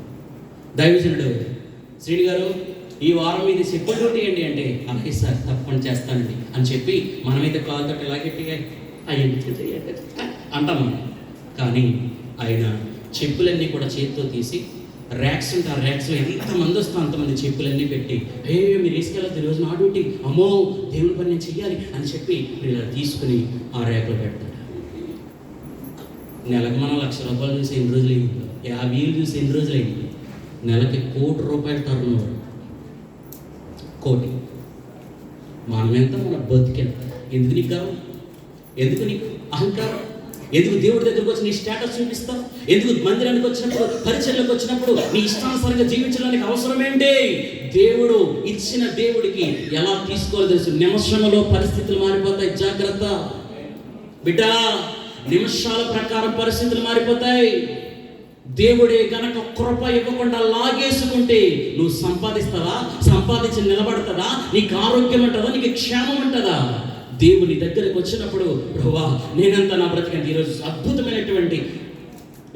దైవజనుడు శ్రీని గారు, ఈ వారం మీద చెప్పులు కొట్టేయండి అంటే, అలాగే సార్ తప్పకుండా చేస్తానండి అని చెప్పి మనమైతే కాలుతో ఇలా గట్టిగా అంటాం మనం. కానీ ఆయన చెప్పులన్నీ కూడా చేతితో తీసి ర్యాక్స్ ఉంటే ఆ ర్యాక్స్లో ఎంతమంది వస్తే అంతమంది చెప్పులన్నీ పెట్టి, మీరు వేసుకెళ్ళదు ఈరోజు నా డ్యూటీ, అమ్మో దేవుని పని నేను చెయ్యాలి అని చెప్పి మీరు ఇలా తీసుకుని ఆ ర్యాక్లో పెడతాడు. నెలకు మనం ₹1,00,000 చూసి ఎన్ని రోజులు అయింది, 50,000 చూసి ఎన్ని రోజులు అయింది, నెలకి ₹1,00,00,000 టర్నోవర్. 1,00,00,000. మనం ఎంత, మన బతికెంత. ఎందుకు నీకు గర్వం? ఎందుకు నీకు అహంకారం? ఎందుకు దేవుడి దగ్గరకు వచ్చి నీ స్టేటస్ చూపిస్తావు? ఎందుకు మందిరానికి వచ్చినప్పుడు, పరిచర్లకు వచ్చినప్పుడు నీ ఇష్టానుసారంగా జీవించడానికి అవసరం ఏంటి? దేవుడు ఇచ్చిన దేవుడికి ఎలా తీసుకోవాలో తెలుసు. నిమిషంలో పరిస్థితులు మారిపోతాయి, జాగ్రత్త బిడ్డ. నిమిషాల ప్రకారం పరిస్థితులు మారిపోతాయి. దేవుడే గనక కృప ఇవ్వకుండా లాగేసుకుంటే నువ్వు సంపాదిస్తావా? సంపాదించి నిలబడతావా? నీకు ఆరోగ్యం ఉంటుందా? నీకు క్షేమం ఉంటుందా? దేవుని దగ్గరకు వచ్చినప్పుడు ప్రభువా నేనంతా నా బ్రతికంటే ఈరోజు అద్భుతమైనటువంటి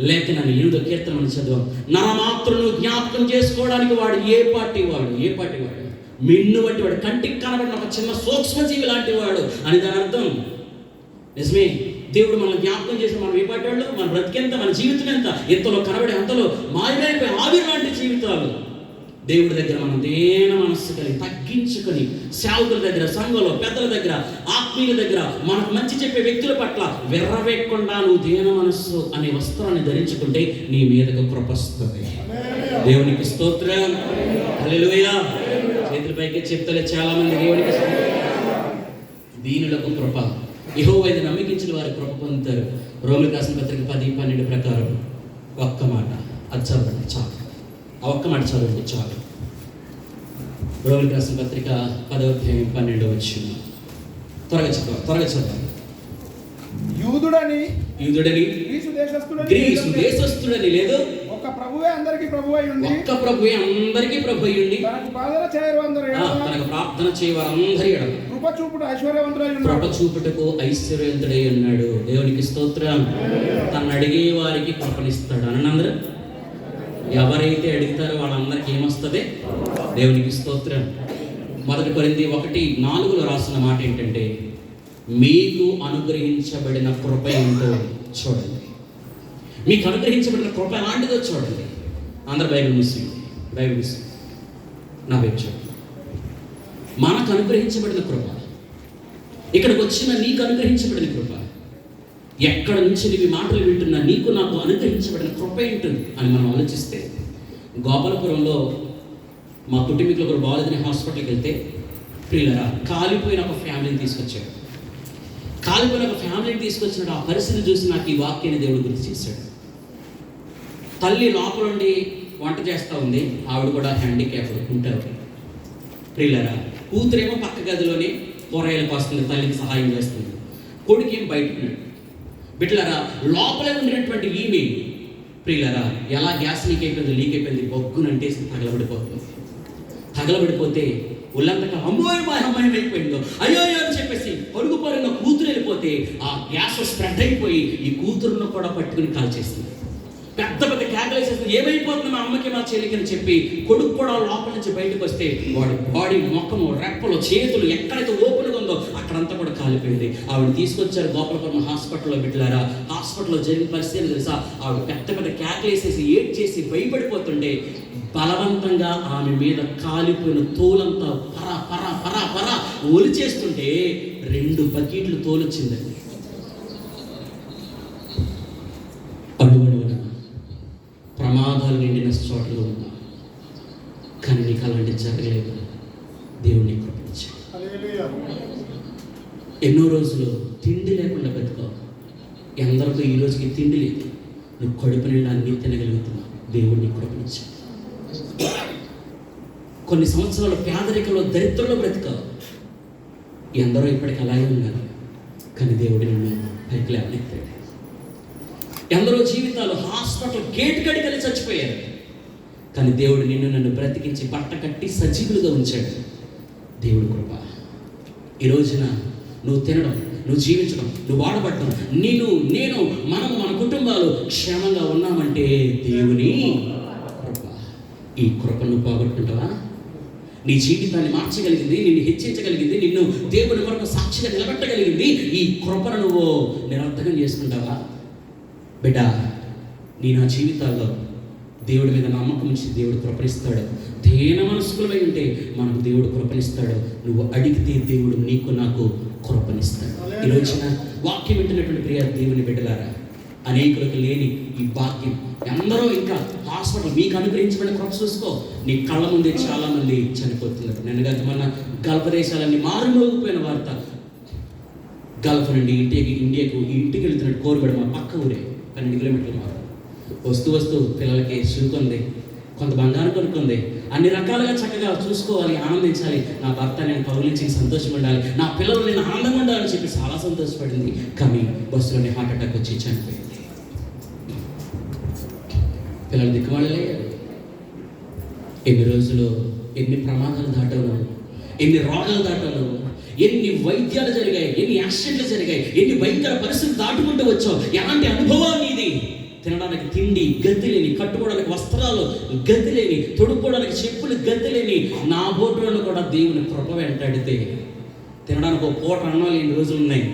లేఖనాన్ని 8వ కీర్తన మనం చదువు. నా మాత్రం నువ్వు జ్ఞాపకం చేసుకోవడానికి వాడు ఏ పార్టీ వాడు మిన్ను వంటి వాడు, కంటికి కనబడిన ఒక చిన్న సూక్ష్మజీవి లాంటి వాడు అని దాని అర్థం. నిజమే, దేవుడు మనల్ని జ్ఞాపకం చేసి మనం ఏ పాటి వాళ్ళు, మన బ్రతికెంత, మన జీవితం ఎంత, ఎంతలో కనబడే అంతలో మాయమైపోయి ఆవిరి లాంటి జీవితాలు. దేవుడి దగ్గర మనం దేన మనస్సు కలిగి తగ్గించుకొని సేవకుల దగ్గర, సంఘంలో పెద్దల దగ్గర, ఆత్మీయుల దగ్గర, మనకు మంచి చెప్పే వ్యక్తుల పట్ల వెర్రవేయకుండా నువ్వు దేన మనస్సు అనే వస్త్రాన్ని ధరించుకుంటే నీ మీదకు కృప వస్తుంది. దేవునికి స్తోత్రం, హల్లెలూయా. చేతులపైకి చెప్తలే చాలా మంది దేవునికి దీనులకు కృప, యెహోవాను నమ్మికించిన వారి కృప పొందుతారు. రోమీయులకు రాసిన పత్రిక 10:12 ప్రకారం ఒక్క మాట అది చదవండి చాలు. ఆ ఒక్క మాట చదవండి చాలు. రోమీయులకు రాసిన పత్రిక 10:12 త్వరగా చదవాలి. యూదుడని గ్రీసు దేశస్థుడని లేదు, ఒక్క ప్రభువే అందరికీ ప్రభువై ఉండి, ఒక్క ప్రభువే అందరికీ ప్రభు అయి ఉండి, తనకు ప్రార్థన చేయవారు అందరి ఎడల కృప చూపుటకు ఐశ్వర్యవంతుడై ఉన్నాడు. దేవునికి స్తోత్రం. తను అడిగే వారికి కృపనిస్తాడు అని అందరూ ఎవరైతే అడుగుతారో వాళ్ళందరికీ ఏమొస్తుంది? దేవునికి స్తోత్రం. 1 కొరింథీ 1:4 రాసిన మాట ఏంటంటే మీకు అనుగ్రహించబడిన కృప ఏంటో చూడండి. మీకు అనుగ్రహించబడిన కృప ఎలాంటిదో చూడండి. అందరు బైబిల్ మూసి నా వైపు చూడండి. మనకు అనుగ్రహించబడిన కృప, ఇక్కడికి వచ్చిన నీకు అనుగ్రహించబడిన కృప, ఎక్కడ నుంచి నీవి మాటలు వింటున్నా నీకు నాకు అనుగ్రహించబడిన కృప ఏంటుంది అని మనం ఆలోచిస్తే, గోపాలపురంలో మా కుటుంబీకులు ఒకరు బాగాలేదని హాస్పిటల్కి వెళ్తే ప్రియులరా కాలిపోయిన ఒక ఫ్యామిలీని తీసుకొచ్చాడు. ఆ పరిస్థితి చూసి నాకు ఈ వాక్యాన్ని దేవుడు గురించి చేశాడు. తల్లి లోపల ఉండి వంట చేస్తూ ఉంది, ఆవిడ కూడా హ్యాండిక్యాప్ ఉంటారు. ప్రియులరా కూతురేమో పక్క గదిలోనే కూరగాయలకు వస్తుంది, తల్లికి సహాయం చేస్తుంది. కొడుకేం బయట ఉన్నాడు. బిడ్డలారా లోపలే ఉండినటువంటి ఈమె ప్రియులరా ఎలా గ్యాస్ లీక్ అయిపోయింది బొగ్గునంటేసి తగలబడిపోతే ఒళ్ళంతగా అమ్మాయి అయిపోయిందో అయ్యో అని చెప్పేసి పరుగు కూతురు వెళ్ళిపోతే ఆ గ్యాస్ స్ప్రెడ్ అయిపోయి ఈ కూతురును కూడా పట్టుకుని కాల్చేసింది. పెద్ద కేకలేసేస్తుంది, ఏమైపోతుంది మా అమ్మకి మా చెల్లికి అని చెప్పి కొడుకు కూడా లోపల నుంచి బయటకు వస్తే వాడి బాడీ, ముఖము, రెప్పలు, చేతులు ఎక్కడైతే ఓపెన్గా ఉందో అక్కడంతా కూడా కాలిపోయింది. ఆవిడ తీసుకొచ్చారు గోపాలపురం హాస్పిటల్లో. బిడ్డలారా హాస్పిటల్లో జరిగిన పరిస్థితి తెలుసా? ఆవిడ పెద్ద కేకలేసేసి ఏడ్ చేసి భయపడిపోతుంటే బలవంతంగా ఆమె మీద కాలిపోయిన తోలంతా పర ఒలిచేస్తుంటే 2 బకెట్లు తోలొచ్చిందండి. అడుగడుగున ప్రమాదాలు నిండిన చోట్ల ఉన్నా కానీ నీకు అలాంటి జరగలేదు. దేవుడిని కృపించాడు. ఎన్నో రోజులు తిండి లేకుండా బతుకో, ఎందరికో ఈ రోజుకి తిండి లేదు, నువ్వు కడుపు నిండా అన్నీ తినగలుగుతున్నావు. దేవుడిని కృపించాడు. కొన్ని సంవత్సరాలు పేదరికంలో, దరిద్రంలో బ్రతికావు. ఎందరో ఇప్పటికి అలాగే ఉన్నారు కానీ దేవుడి నిన్ను పైకి లేవనెత్తాడు. ఎందరో జీవితాలు హాస్పిటల్ గేట్ గడికలు చచ్చిపోయారు కానీ దేవుడు నిన్ను నన్ను బ్రతికించి బట్ట కట్టి సజీవులుగా ఉంచాడు. దేవుడి కృప. ఈ రోజున నువ్వు తినడం, నువ్వు జీవించడం, నువ్వు వాడబడటం, నేను మన కుటుంబాలు క్షేమంగా ఉన్నామంటే దేవుని కృప. ఈ కృప నువ్వు పోగొట్టుకుంటావా? నీ జీవితాన్ని మార్చగలిగింది, నిన్ను హెచ్చించగలిగింది, నిన్ను దేవుని కొరకు సాక్షిగా నిలబెట్టగలిగింది ఈ కృపను నువ్వు నిరర్థకం చేసుకుంటావా? బిడ్డ, నీ నా జీవితాల్లో దేవుడి మీద నమ్మకం ఉంచి దేవుడు కృపణిస్తాడు. దేన మనస్కులమై ఉంటే మనకు దేవుడు కృపణిస్తాడు. నువ్వు అడిగితే దేవుడు నీకు నాకు కృపణిస్తాడు. ఈ రోజున వాక్యం వింటున్నటువంటి ప్రియ దేవుని బిడ్డలారా, అనేకులకు లేని ఈ భాగ్యం ఎందరో ఇంకా హాస్పిటల్ మీకు అనుగ్రహించబడిన కృప చూసుకో. నీ కళ్ళ ముందే చాలా మంది చనిపోతున్నారు. నేను గత మన గల్ప దేశాలన్నీ మారుమోగిపోయిన వార్త. గల్ఫ్ నుండి ఇండియాకు ఇంటికి వెళ్తున్నట్టు కోరుగడ మా పక్క ఊరే 12 కిలోమీటర్లు మాత్రం. వస్తూ పిల్లలకి షూ కొంది, కొంత బంగారం కొనుక్కుంది. అన్ని రకాలుగా చక్కగా చూసుకోవాలి, ఆనందించాలి. నా భర్త నేను కౌలించి సంతోషంగా ఉండాలి, నా పిల్లలు నేను ఆనందంగా ఉండాలని చెప్పి చాలా సంతోషపడింది. కానీ బస్సులోనే హార్ట్ అటాక్ వచ్చి చనిపోయింది. పిల్లలు దిక్కుమాలయ్యారు. ఎన్ని రోజులు ఎన్ని ప్రమాదాలు దాటావు, ఎన్ని రోగాలు దాటావు, ఎన్ని వైద్యాలు జరిగాయి, ఎన్ని యాక్సిడెంట్లు జరిగాయి, ఎన్ని భయంకర పరిస్థితులు దాటుకుంటూ వచ్చావు. ఎలాంటి అనుభవం నీది? తినడానికి తిండి గతి లేని, కట్టుకోవడానికి వస్త్రాలు గతి లేని, తొడుక్కోవడానికి చెప్పులు గతి లేని నా బోట్లను కూడా దేవుని కృప వెంటాడితే తినడానికి ఒక పూట అన్నం లేని రోజులు ఉన్నాయి.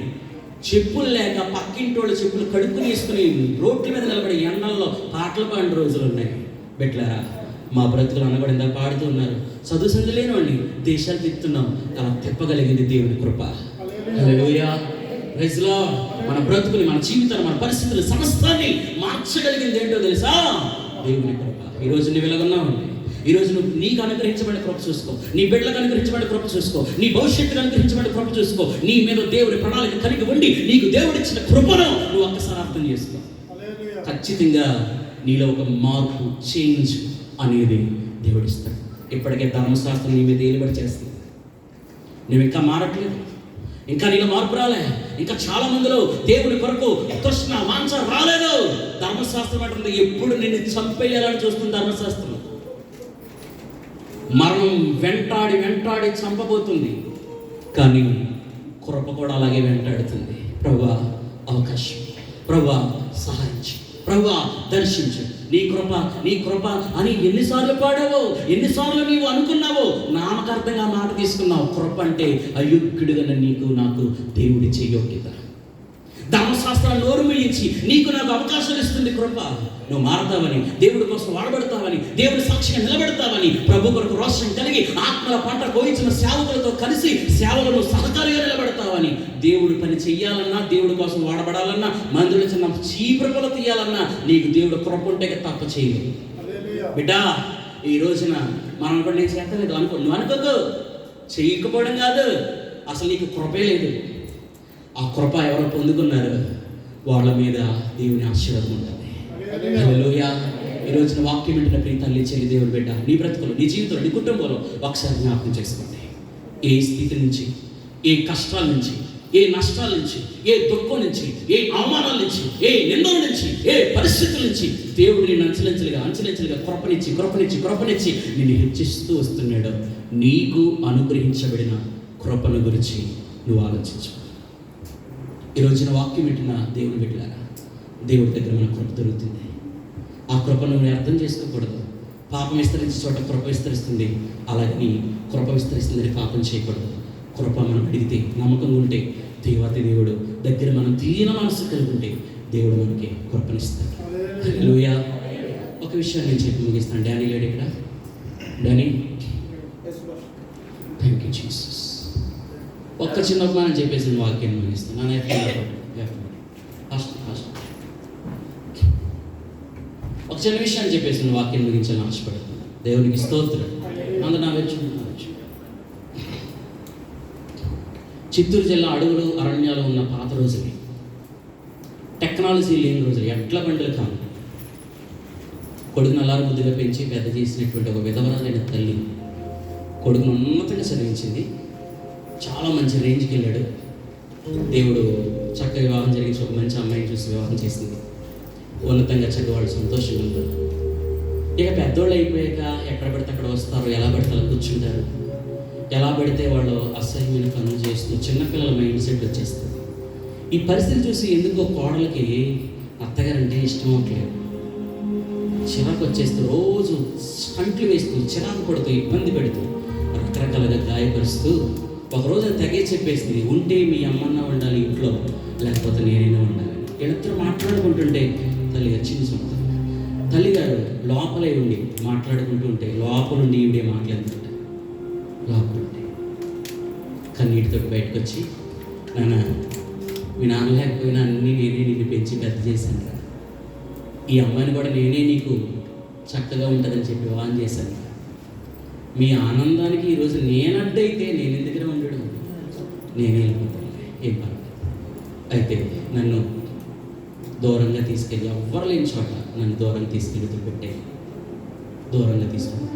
చెప్పులు లేక పక్కింటోళ్ళు చెప్పులు కడుక్కుని వేసుకుని రోడ్ల మీద నిలబడి ఎండల్లో పాటలు పాడిన రోజులు ఉన్నాయి. బెట్లారా, మా బ్రతుకులు అనబడిందా పాడుతూ ఉన్నారు. చదువు సంధి లేని వాడిని దేశాలు తిప్పుతున్నాం. అలా తిప్పగలిగింది దేవుని కృప. హల్లెలూయా, ప్రైజ్ లార్డ్. మన బ్రతుకుని, మన జీవితాన్ని, మన పరిస్థితులు, సమస్తాన్ని మార్చగలిగింది ఏంటో తెలుసా? దేవుని కృప. ఈరోజు నువ్వు ఇలాగున్నావండి. ఈరోజు నువ్వు నీకు అనుగ్రహించబడిన కృప చూసుకో, నీ బిడ్డలకు అనుగ్రహించబడిన కృప చూసుకో, నీ భవిష్యత్తుకు అనుగ్రహించబడిన కృప చూసుకో. నీ మీద దేవుడి ప్రణాళిక కలిగి ఉండి నీకు దేవుడిచ్చిన కృపను నువ్వు ఒక్కసారి అర్థం చేసుకో. ఖచ్చితంగా నీలో ఒక మార్పు, చేంజ్ అనేది దేవుడిస్తాడు. ఇప్పటికే ధర్మశాస్త్రం నీ మీద ఏలుబడి చేస్తుంది. నువ్వు ఇంకా మారట్లేదు, ఇంకా నీలో మార్పు రాలే. ఇంకా చాలా మందిలో దేవుని కొరకు తృష్ణ, వాంఛ రాలేదు. ధర్మశాస్త్రం అంటుంది ఎప్పుడు నిన్ను చంపేయాలని చూస్తుంది. ధర్మశాస్త్రం మరణం వెంటాడి చంపబోతుంది. కానీ కృప కూడా అలాగే వెంటాడుతుంది. ప్రభువా అవకాశం, ప్రభువా సహాయించు, ప్రభువా దర్శించు, నీ కృప అని ఎన్నిసార్లు పాడావో, ఎన్నిసార్లు నీవు అనుకున్నావో, నామకార్థంగా మాట తీసుకున్నావు. కృప అంటే అయోగ్యుడుగా నీకు నాకు దేవుడిచ్చే యోగ్యత. ధర్మశాస్త్రాన్ని నోరు మూయించి నీకు నాకు అవకాశాలు ఇస్తుంది కృప. నువ్వు మారతావని, దేవుడి కోసం వాడబడతావని, దేవుడి సాక్షిగా నిలబెడతావని, ప్రభు కొరకు రోషం కలిగి ఆత్మల పంట కోయించిన సేవకులతో కలిసి సేవలను సహకారిగా నిలబెడతావని, దేవుడు పని చెయ్యాలన్నా, దేవుడి కోసం వాడబడాలన్నా, మందుల చిన్న చీపురుపలు తీయాలన్నా నీకు దేవుడు కృప ఉంటే తప్ప చేయలేదు. బిడ్డా, ఈ రోజున మనం కూడా నేను చేస్తలేదు అనుకో, నువ్వు అనుకోకు, చేయకపోవడం కాదు, అసలు నీకు కృపే లేదు. ఆ కృప ఎవరు పొందుకున్నారు వాళ్ళ మీద దేవుని ఆశీర్వాదం ఉంటుంది. హల్లెలూయా. ఈ రోజున వాక్యం వింటున్న ప్రియ తల్లి, చెల్లి, దేవుడు బిడ్డ, నీ బ్రతుకులు, నీ జీవితంలో, నీ కుటుంబంలో ఒకసారి జ్ఞాపకం చేసుకోండి. ఏ స్థితి నుంచి, ఏ కష్టాల నుంచి, ఏ నష్టాల నుంచి, ఏ దుఃఖం నుంచి, ఏ అవమానాల నుంచి, ఏ నిందల నుంచి, ఏ పరిస్థితుల నుంచి దేవుడు నిన్ను అంచెలంచెలుగా కృపనిచ్చి నిన్ను హెచ్చిస్తూ వస్తున్నాడు. నీకు అనుగ్రహించబడిన కృపను గురించి నువ్వు ఆలోచించు. ఈ రోజున వాక్యం వింటున్న దేవుని బిడ్డలారా, దేవుడి దగ్గర మన కృప దొరుకుతుంది. ఆ కృపను నువ్వు అర్థం చేసుకోకూడదు. పాపం విస్తరించే చోట కృప విస్తరిస్తుంది, అలాగే నీ కృప విస్తరిస్తుందని పాపం చేయకూడదు. కృప మనం అడిగితే, నమ్మకంగా ఉంటే, దేవాతి దేవుడు దగ్గర మనం దీన మనసు కలిగి ఉంటే దేవుడు మనకి కృపనిస్తాడు. హల్లెలూయా. ఒక విషయాన్ని నేను చెప్పి ముగిస్తాను. డానీ లేడు ఇక్కడ? Danny, thank you Jesus. ఒక్క చిన్న ఉపమానం చెప్పేసి వాక్యాన్ని ముగిస్తాను. ఒక చిన్న విషయాన్ని చెప్పేసి వాక్యం ముగించాలని ఆశపడుతున్నాను. దేవునికి స్తోత్రం. అందరూ నా వచ్చి చిత్తూరు జిల్లా అడవులు, అరణ్యాలు ఉన్న పాత రోజులు, టెక్నాలజీ లేని రోజులు, ఎడ్ల బండ్లు కాదు. కొడుకును అల్లారు ముద్దుగా పెంచి పెద్ద చేసినటువంటి ఒక విధవరాలైన తల్లి కొడుకును ఉన్నతంగా చదివించింది. చాలా మంచి రేంజ్కి వెళ్ళాడు. దేవుడు చక్కగా వివాహం జరిగించి ఒక మంచి అమ్మాయిని చూసి వివాహం చేసింది. ఉన్నతంగా చక్కగా వాళ్ళు సంతోషంగా ఉంటారు. ఇక పెద్దోళ్ళు అయిపోయాక ఎక్కడ పడితే అక్కడ వస్తారు, ఎలా పడితే అలా కూర్చుంటారు, ఎలా పడితే వాళ్ళు అసహ్యమైన పనులు చేస్తూ చిన్నపిల్లల మైండ్ సెట్ వచ్చేస్తుంది. ఈ పరిస్థితి చూసి ఎందుకో కోడలకి అత్తగారంటే ఇష్టం అవట్లేదు. చిరాకు వచ్చేస్తూ, రోజు స్టంట్లు వేస్తూ, చిరాకు పడుతూ, ఇబ్బంది పెడుతూ, రకరకాలుగా గాయపరుస్తూ ఒకరోజు తెగే చెప్పేసింది, ఉంటే మీ అమ్మన్న ఉండాలి ఇంట్లో, లేకపోతే నేనైనా ఉండాలి. వీళ్ళిద్దరూ మాట్లాడుకుంటుంటే తల్లిగారు తల్లిగారు లోపలే ఉండి మాట్లాడుకుంటూ ఉంటే లోపల నుండి ఈవిడే మాట్లాడుతుంట, లోపల ఉండి కన్నీటితో బయటకు వచ్చి, నాన్న మీ నాన్న లేకపోయినా అన్నీ నేనే నిన్ను పెంచి పెద్ద చేశాను రా, ఈ అమ్మాయిని కూడా నేనే నీకు చక్కగా ఉంటుందని చెప్పి వివాహం చేశాను. మీ ఆనందానికి ఈరోజు నేనడ్డైతే నేను ఎందుకు ఉండడం, నేనే వెళ్ళిపోతాను, ఏం పర్లేదు. అయితే నన్ను దూరంగా తీసుకెళ్ళి ఎవ్వరు లేని చోట నన్ను దూరంగా తీసుకెళ్ళి వదిలిపెట్టే, దూరంగా తీసుకుని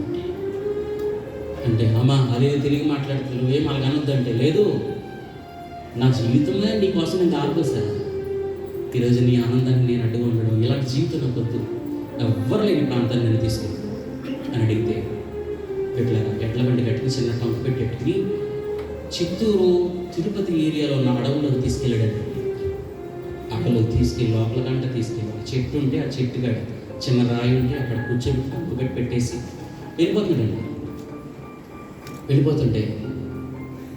అంటే అమ్మ అదే తిరిగి మాట్లాడుతూ నువ్వేం అలాగనొద్దంటే, లేదు నా జీవితంలో నీకోసం నేను దారిపోసాను, ఈరోజు నీ ఆనందాన్ని నేను అడ్డుగా ఉండడం, ఇలాంటి జీవితం నాకు వద్దు, ఎవ్వరు లేని ప్రాంతాన్ని నేను తీసుకెళ్ళి అని అడిగితే ఎట్ల బండి కట్టుకుని చిన్న టంపు పెట్టెట్టుకుని చిత్తూరు తిరుపతి ఏరియాలో ఉన్న అడవులకు తీసుకెళ్ళాడండి. అడవులకు తీసుకెళ్ళి లోపల గంట తీసుకెళ్ళి చెట్టు ఉంటే ఆ చెట్టు కాడ చిన్న రాయి ఉంటే అక్కడ కూర్చొని టంపు పెట్టేసి వెళ్ళిపోతున్నాడండి.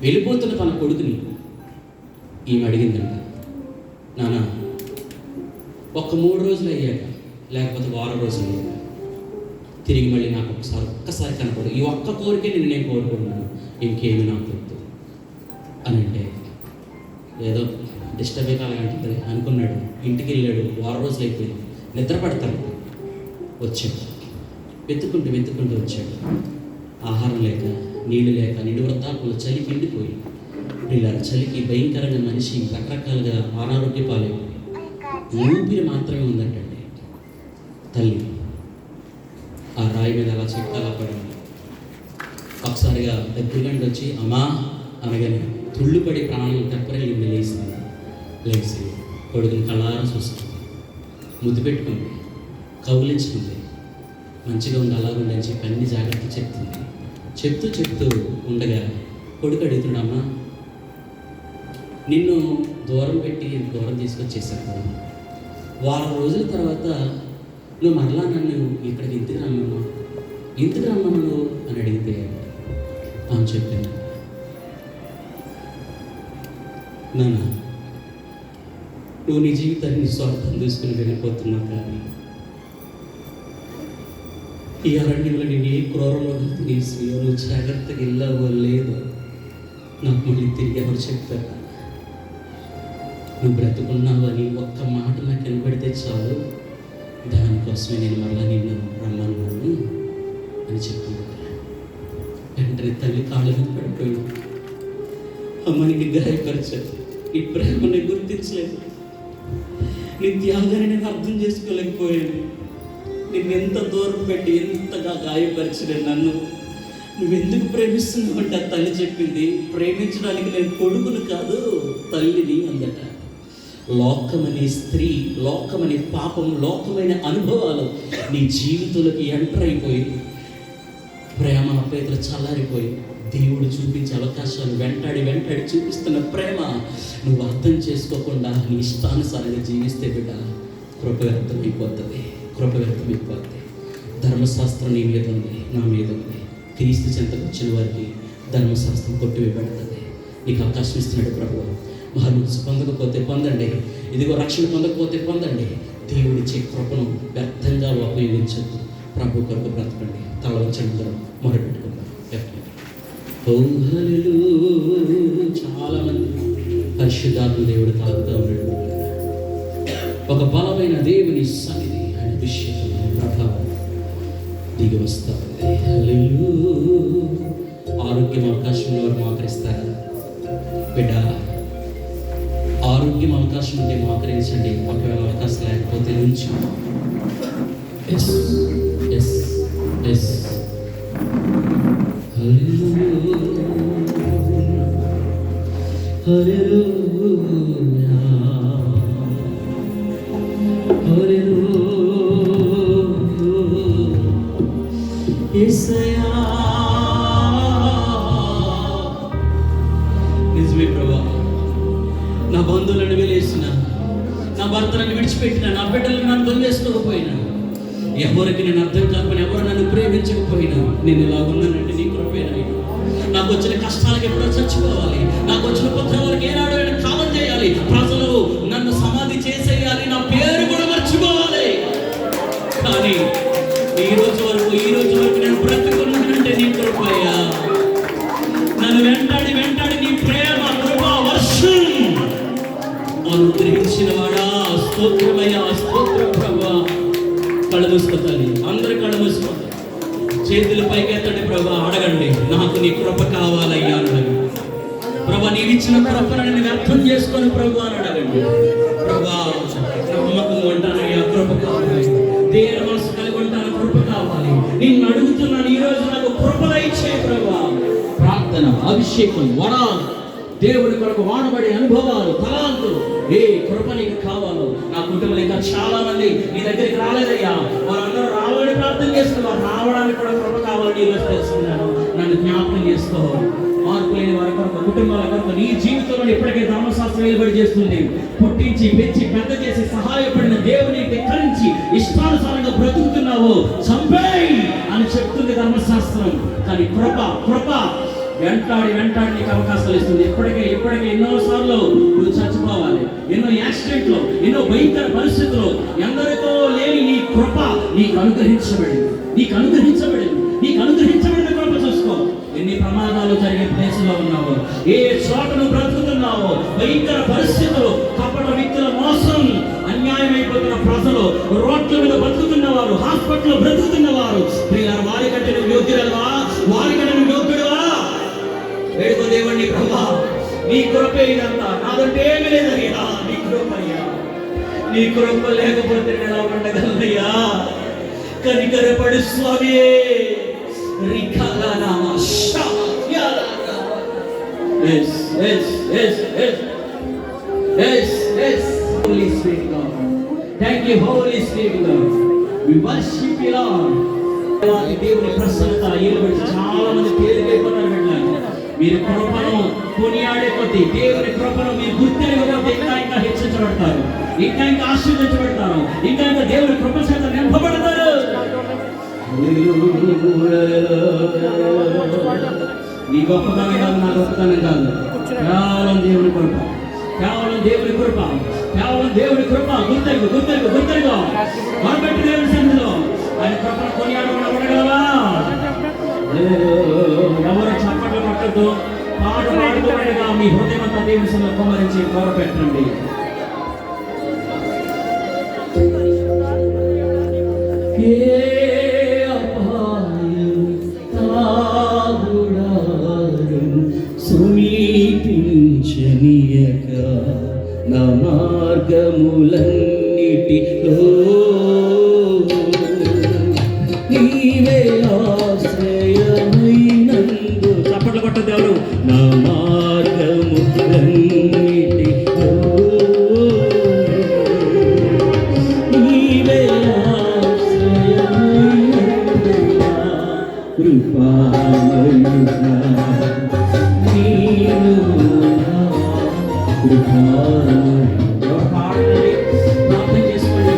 వెళ్ళిపోతున్న తన కొడుకుని ఈమె అడిగిందంట, నాన్న ఒక్క 3 రోజులు అయ్యాక లేకపోతే వారం రోజులు అయ్యాక తిరిగి మళ్ళీ నాకు ఒక్కసారి కనపడు, ఈ ఒక్క కోరికే నేను కోరుకుంటున్నాను, ఇంకేమి నాకు వద్దు అని అంటే ఏదో డిస్టర్బ్ కాలంటే అనుకున్నాడు. ఇంటికి వెళ్ళాడు, వారం రోజులు అయిపోయింది, నిద్ర పడతాడు. వచ్చాడు, వెతుక్కుంటూ వచ్చాడు. ఆహారం లేక నీళ్ళు లేక నిండు వృద్ధాపులు చలికి ఎండిపోయి ఇలా చలికి భయంకరంగా మనిషి రకరకాలుగా అనారోగ్య పాలైపోయి ఊపిరి మాత్రమే ఉందంటండి. తల్లి ఆ రాయి మీద అలా చెట్టు పడింది. ఒకసారిగా దగ్గరగండి వచ్చి అమ్మా అనగానే తుళ్ళుపడి ప్రాణం తెప్పరిల్లింది. లేచి కొడుకుని కళ్ళారా చూస్తుంది, ముద్దు పెట్టుకుంది, కౌలించుకుంది, మంచిగా ఉంది అలాగుండి అని చెప్పి అన్ని జాగ్రత్త చెప్తుంది. చెప్తూ ఉండగా కొడుకు అడుగుతున్నాడు, అమ్మా నిన్ను దూరం తీసుకొచ్చేసాను, వారం రోజుల తర్వాత నువ్వు మరలా నన్ను ఇక్కడికి ఇంటికి రమ్మను అని అడిగితే ఆమె చెప్పింది, నాన్న నువ్వు నీ జీవితాన్ని స్వార్థం తీసుకుని వెళ్ళిపోతున్నావు, కానీ ఈ అరణ్యంలో నేను ఏ క్రూరంలో తినేసి నువ్వు జాగ్రత్తగా వెళ్ళావో లేదు నాకు మళ్ళీ తిరిగి ఎవరు చెప్తారు, నువ్వు బ్రతుకున్నావని ఒక్క మాట నాకు వినపడితే చాలు, దానికోసమే నేను మళ్ళీ నిన్ను రమ్మన్నాను అని చెప్పింది. వెంటనే తల్లి కాళ్ళ మీద పడిపోయింది. అమ్మ నిన్ను గాయపరచాను, నీ ప్రేమని గుర్తించలేదు, నీ త్యాగాన్ని నేను అర్థం చేసుకోలేకపోయాను, నిన్నెంత దూరం పెట్టి ఎంతగా గాయపరిచిన నన్ను నువ్వెందుకు ప్రేమిస్తున్నావు అంటే ఆ తల్లి చెప్పింది, ప్రేమించడానికి నేను కొడుకును కాదు తల్లిని అందట. లోకమనే స్త్రీ, లోకమనే పాపం, లోకమైన అనుభవాలు నీ జీవితంలోకి ఎంటర్ అయిపోయి ప్రేమ అపేతలు చల్లారిపోయి దేవుడు చూపించే అవకాశాలు వెంటాడి చూపిస్తున్న ప్రేమ నువ్వు అర్థం చేసుకోకుండా నీ ఇష్టానుసారంగా జీవిస్తే బిడ్డ కృప వ్యర్థమైపోతుంది. ధర్మశాస్త్రం నీ మీద ఉంది, నా మీద ఉంది. క్రీస్తు చెంతకు వచ్చిన వారికి ధర్మశాస్త్రం కొట్టివేయబడుతుంది. నీకు అవకాశం ఇస్తున్నాడు ప్రభు. మహర్మనసు పొందకపోతే పొందండి, ఇదిగో రక్షణ పొందకపోతే పొందండి. దేవుడిచ్చే కృపను వ్యర్థంగా ఉపయోగించద్దు. ప్రభు కొరకు బ్రతకండి. తల వంచండి, మొరపెట్టుకుందాం. చాలా మంది పరిశుద్ధాత్మ దేవుడు తాగుతూ ఉన్నాడు. ఒక బలమైన దేవుని సన్నిధి ఆయన అభిషేకం ప్రభావం దిగి వస్తా ఉంది. ఆరోగ్యం అవకాశంలో వారు మోకరిస్తారా బిడ్డ? ఆరోగ్యం అవకాశం ఉంటే మోకరించండి. ఒకవేళ అవకాశం లేకపోతే నుంచి నిజమే ప్రభా, నా బంధువులను వెలేసిన, నా భర్తలను విడిచిపెట్టిన, నా బిడ్డలను నన్ను దొంగేసుకోకపోయినా, ఎవరికి నేను అర్థం కాకపోయినా, ఎవరు నన్ను ప్రేమించకపోయినా, నేను ఇలా ఉన్నానంటే నీ కృపేనైనా. నాకు వచ్చిన కష్టాలకు ఎప్పుడో చచ్చిపోవాలి, నాకు వచ్చిన పుత్రాలకు ఏనాడు నేను కాలం చేయాలి, ప్రజలు నన్ను సమాధి చేసేయాలి, నా పేరు కూడా మర్చిపోవాలి. కానీ ఈ రోజు వరకు నేను బ్రతుకున్నానంటే నీ కృపయ్యా. నన్ను వెంటాడి నీ ప్రేమ కృపా వర్షం అనుగ్రహించిన వాడా, స్తోత్రమయ్యా, స్తోత్రం ప్రభా. కళ్ళు మూసుకోవాలి, అందరూ కళ్ళు మూసుకోవాలి, చేతులు పైకెత్తండి ప్రభా. అడగండి, నాకు నీ కృప కావాలయ్యా అడగండి ప్రభా. నీవిచ్చిన కృపను నేను వ్యర్థం చేసుకొని ప్రభు అని అడగండి. ప్రభా నమ్మకం ఉంటానయ్యా, కృప కావాలి. దేవుని మనసు కలిగి ఉంటాను, కృప కావాలి. నిన్ను అడుగుతున్నాను ఈ రోజు, నాకు కృప ఇచ్చే ప్రభా. ప్రార్థన, అభిషేకం, వరాలు, దేవుని కొరకు వాడబడే అనుభవాలు, తలాంతులు, ఏ కృప నీకు కావాలో. నా కుటుంబంలో ఇంకా చాలా మంది నీ దగ్గరికి రాలేదయ్యా, వారందరూ రావాలని ప్రార్థన చేస్తున్నారు. రావడానికి కూడా కృప కావాలని ఈరోజు తెలుసుకున్నాను. నన్ను జ్ఞాపకం చేసుకో. మార్పు లేని వారి కొరకు, కుటుంబాల కొరకు, నీ జీవితంలో ఇప్పటికే ధర్మశాస్త్రం వెలువడి చేస్తుంది. పుట్టించి పెంచి పెద్ద చేసి సహాయపడిన దేవుని ధిక్కరించి ఇష్టానుసారంగా బ్రతుకుతున్నావు, చంపేయ్ అని చెప్తుంది ధర్మశాస్త్రం. కానీ కృప వెంటాడి నీకు అవకాశాలు ఇస్తుంది. ఇప్పటికే ఎన్నోసార్లు నువ్వు చచ్చిపోవాలి, ఎన్నో యాక్సిడెంట్లు, ఎన్నో భయంకర పరిస్థితులు, ఎందరితో లేని నీ కృప నీకు అనుగ్రహించబడింది కృప చూసుకో. ఎన్ని ప్రమాదాలు జరిగే ప్లేసులో ఉన్నావు, ఏ చోట నువ్వు బ్రతుకుతున్నావో, భయంకర పరిస్థితులు, కపట వ్యక్తుల మోసం, అన్యాయం అయిపోతున్న ప్రజలు, రోడ్ల మీద బ్రతుకుతున్నవారు, హాస్పిటల్లో బ్రతుకుతున్నవారు, వారికంటే నువ్వు యోగ్యుడవా? వారికంటే నువ్వు యోగ్యుడవా? వేడుకో దేవుణ్ణి, ప్రభా నీ కృపే ఇదంతా, నాదంటే ఏమీ లేదయ్యా, నీ కృపయ్యా. నీ కృప లేకపోతే ఎలా ఉండగలయ్యా? కనికరపడు స్వామి. Holy Spirit God, thank you Holy Spirit God, we worship you Lord. దేవుని ప్రసన్నత ఏలుబడి చాలా మంది తేలికైపోతారు బిడ్డలు. మీరు కృపను కొనియాడే కొద్దీ, దేవుని కృపను మీరు గుర్తెరగకపోతే ఇంకా హెచ్చించబడతారు, ఇంకా ఆశీర్వదించబడతారు, ఇంకా దేవుని కృప చేత నింపబడతారు. నీ గొప్పతనం కాదు, నా గొప్పతనం కాదు, కేవలం దేవుని కృప, కేవలం దేవుని కృప, కేవలం దేవుని కృప. గుర్తెరుగు మొదలుపెట్టి దేవుని సన్నిధిలో ఆయన కృపను కొనియాడకుండా ఉండగలవా? ఎవరు చప్పట్లు కొట్టద్దు, పాట పాడుకోవడగా మీ హృదయం అంతా దేవుని సన్నిధిలో కుమ్మరించి గౌరవపెట్టండి. సమీపించనీయక నా మార్గములన్నిటిలో నీవే ఆశ్రయమైనందు. చప్పట్లు కొట్టదు ఎవరు? నా మార్గములన్నిటిలో నీవే ఆశ్రయమైనందునా కృపామయుడా. ప్రార్థన చేసుకోండి.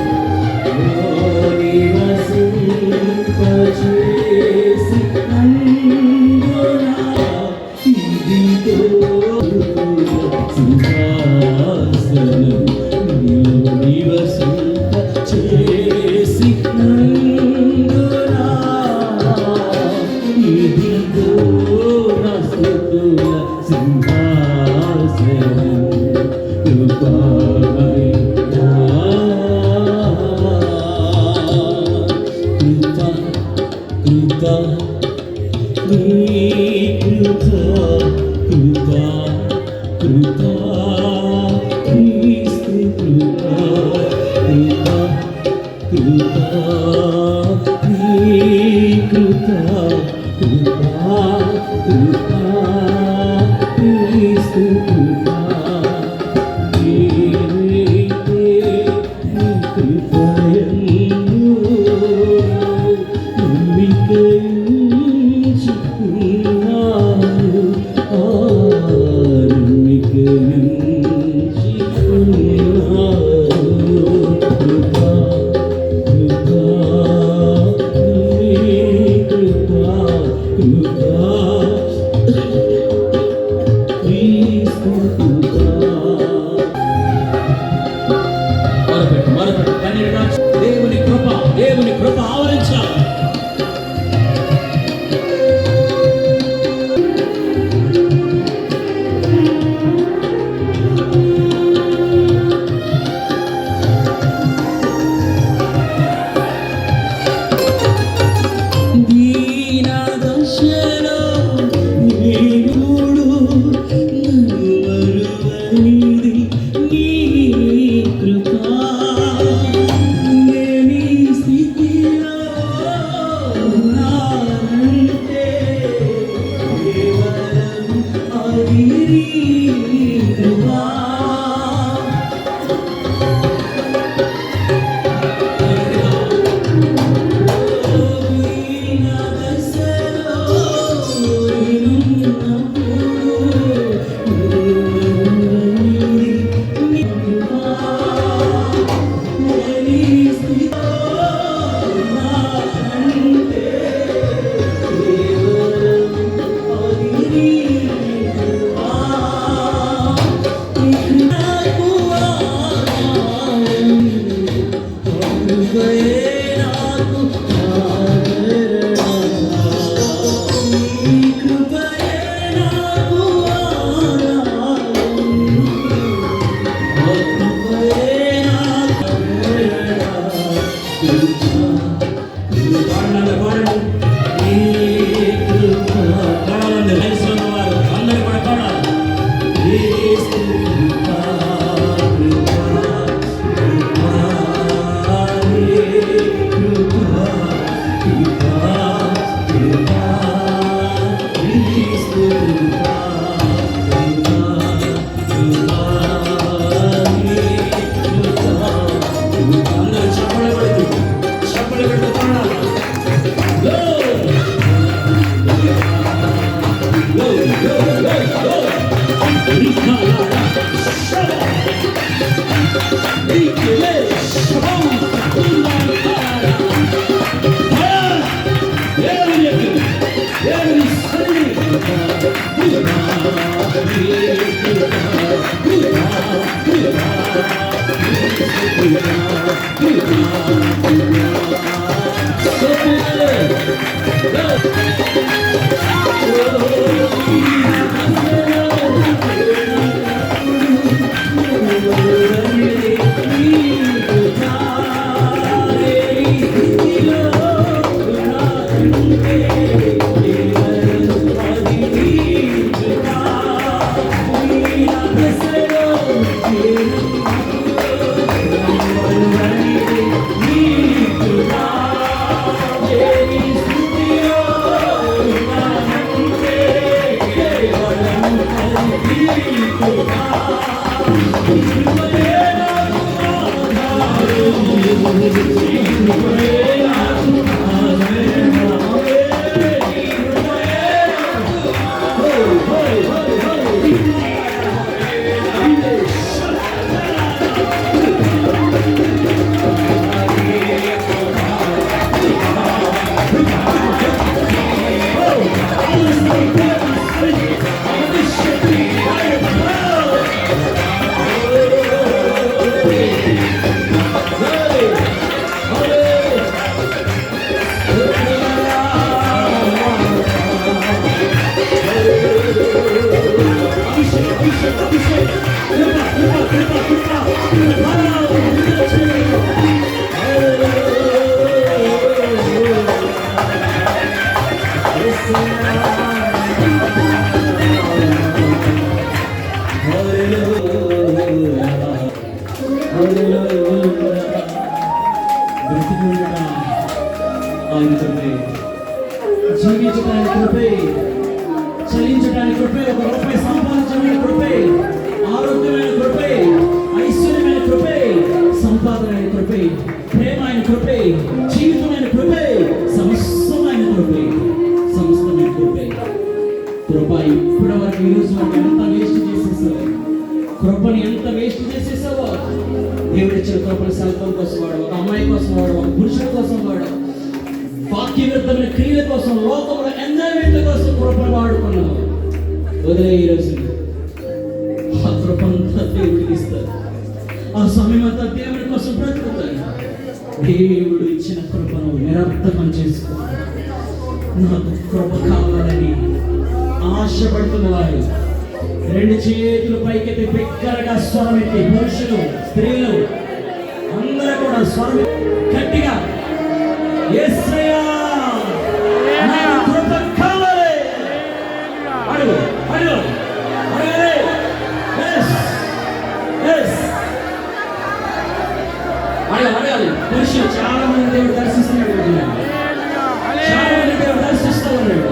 జీవించడానికి కృపే, చలించడానికి కృపే, ఒక రూపాయి సంపాదించడానికి కృపే, ఆరోగ్యమైన కృపే, ఐశ్వర్యమైన కృపే, సంపాదన కృపే, ప్రేమ అయిన కృపే, జీవితమైన కృపే, సమస్తమైన కృపే, సమస్తమైన కృపే. కృప ఇప్పటి వరకు ఈరోజు ఎంత వేస్ట్ చేసేసావు, కృపని ఎంత వేస్ట్ చేసేసావో. దేవుడిచ్చిన కృపను సంకల్పం కోసం వాడు, ఒక అమ్మాయి కోసం వాడు, ఒక పురుషుల కోసం వాడు, వాక్య విరుద్ధమైన క్రియల కోసం, లోకంలో ఎంజాయ్మెంట్ కోసం కృపను వాడుకున్నావు. వదిలే ఈరోజు ఆ కృపంతా దేవుడికి ఇస్తారు. ఆ సమయం అంతా దేవుడి కోసం బ్రతుకుతాయి. దేవుడు ఇచ్చిన కృపను నిరర్థకం చేసుకో. నాకు కృప కావాలని ఆశపడుతున్న వారు రెండు చేతులు పైకెత్తి బిగ్గరగా స్వరం ఎత్తి, పురుషులు స్త్రీలు అందరూ కూడా స్వరం గట్టిగా, యేసయ్యా నాకు కృప కావాలి అడుగు అడుగు అడగలే. అడగాలి. పురుషులు చాలా మంది దేవుడు దర్శిస్తున్నాడు, చాలా మంది దేవుడు దర్శిస్తూ ఉన్నాడు.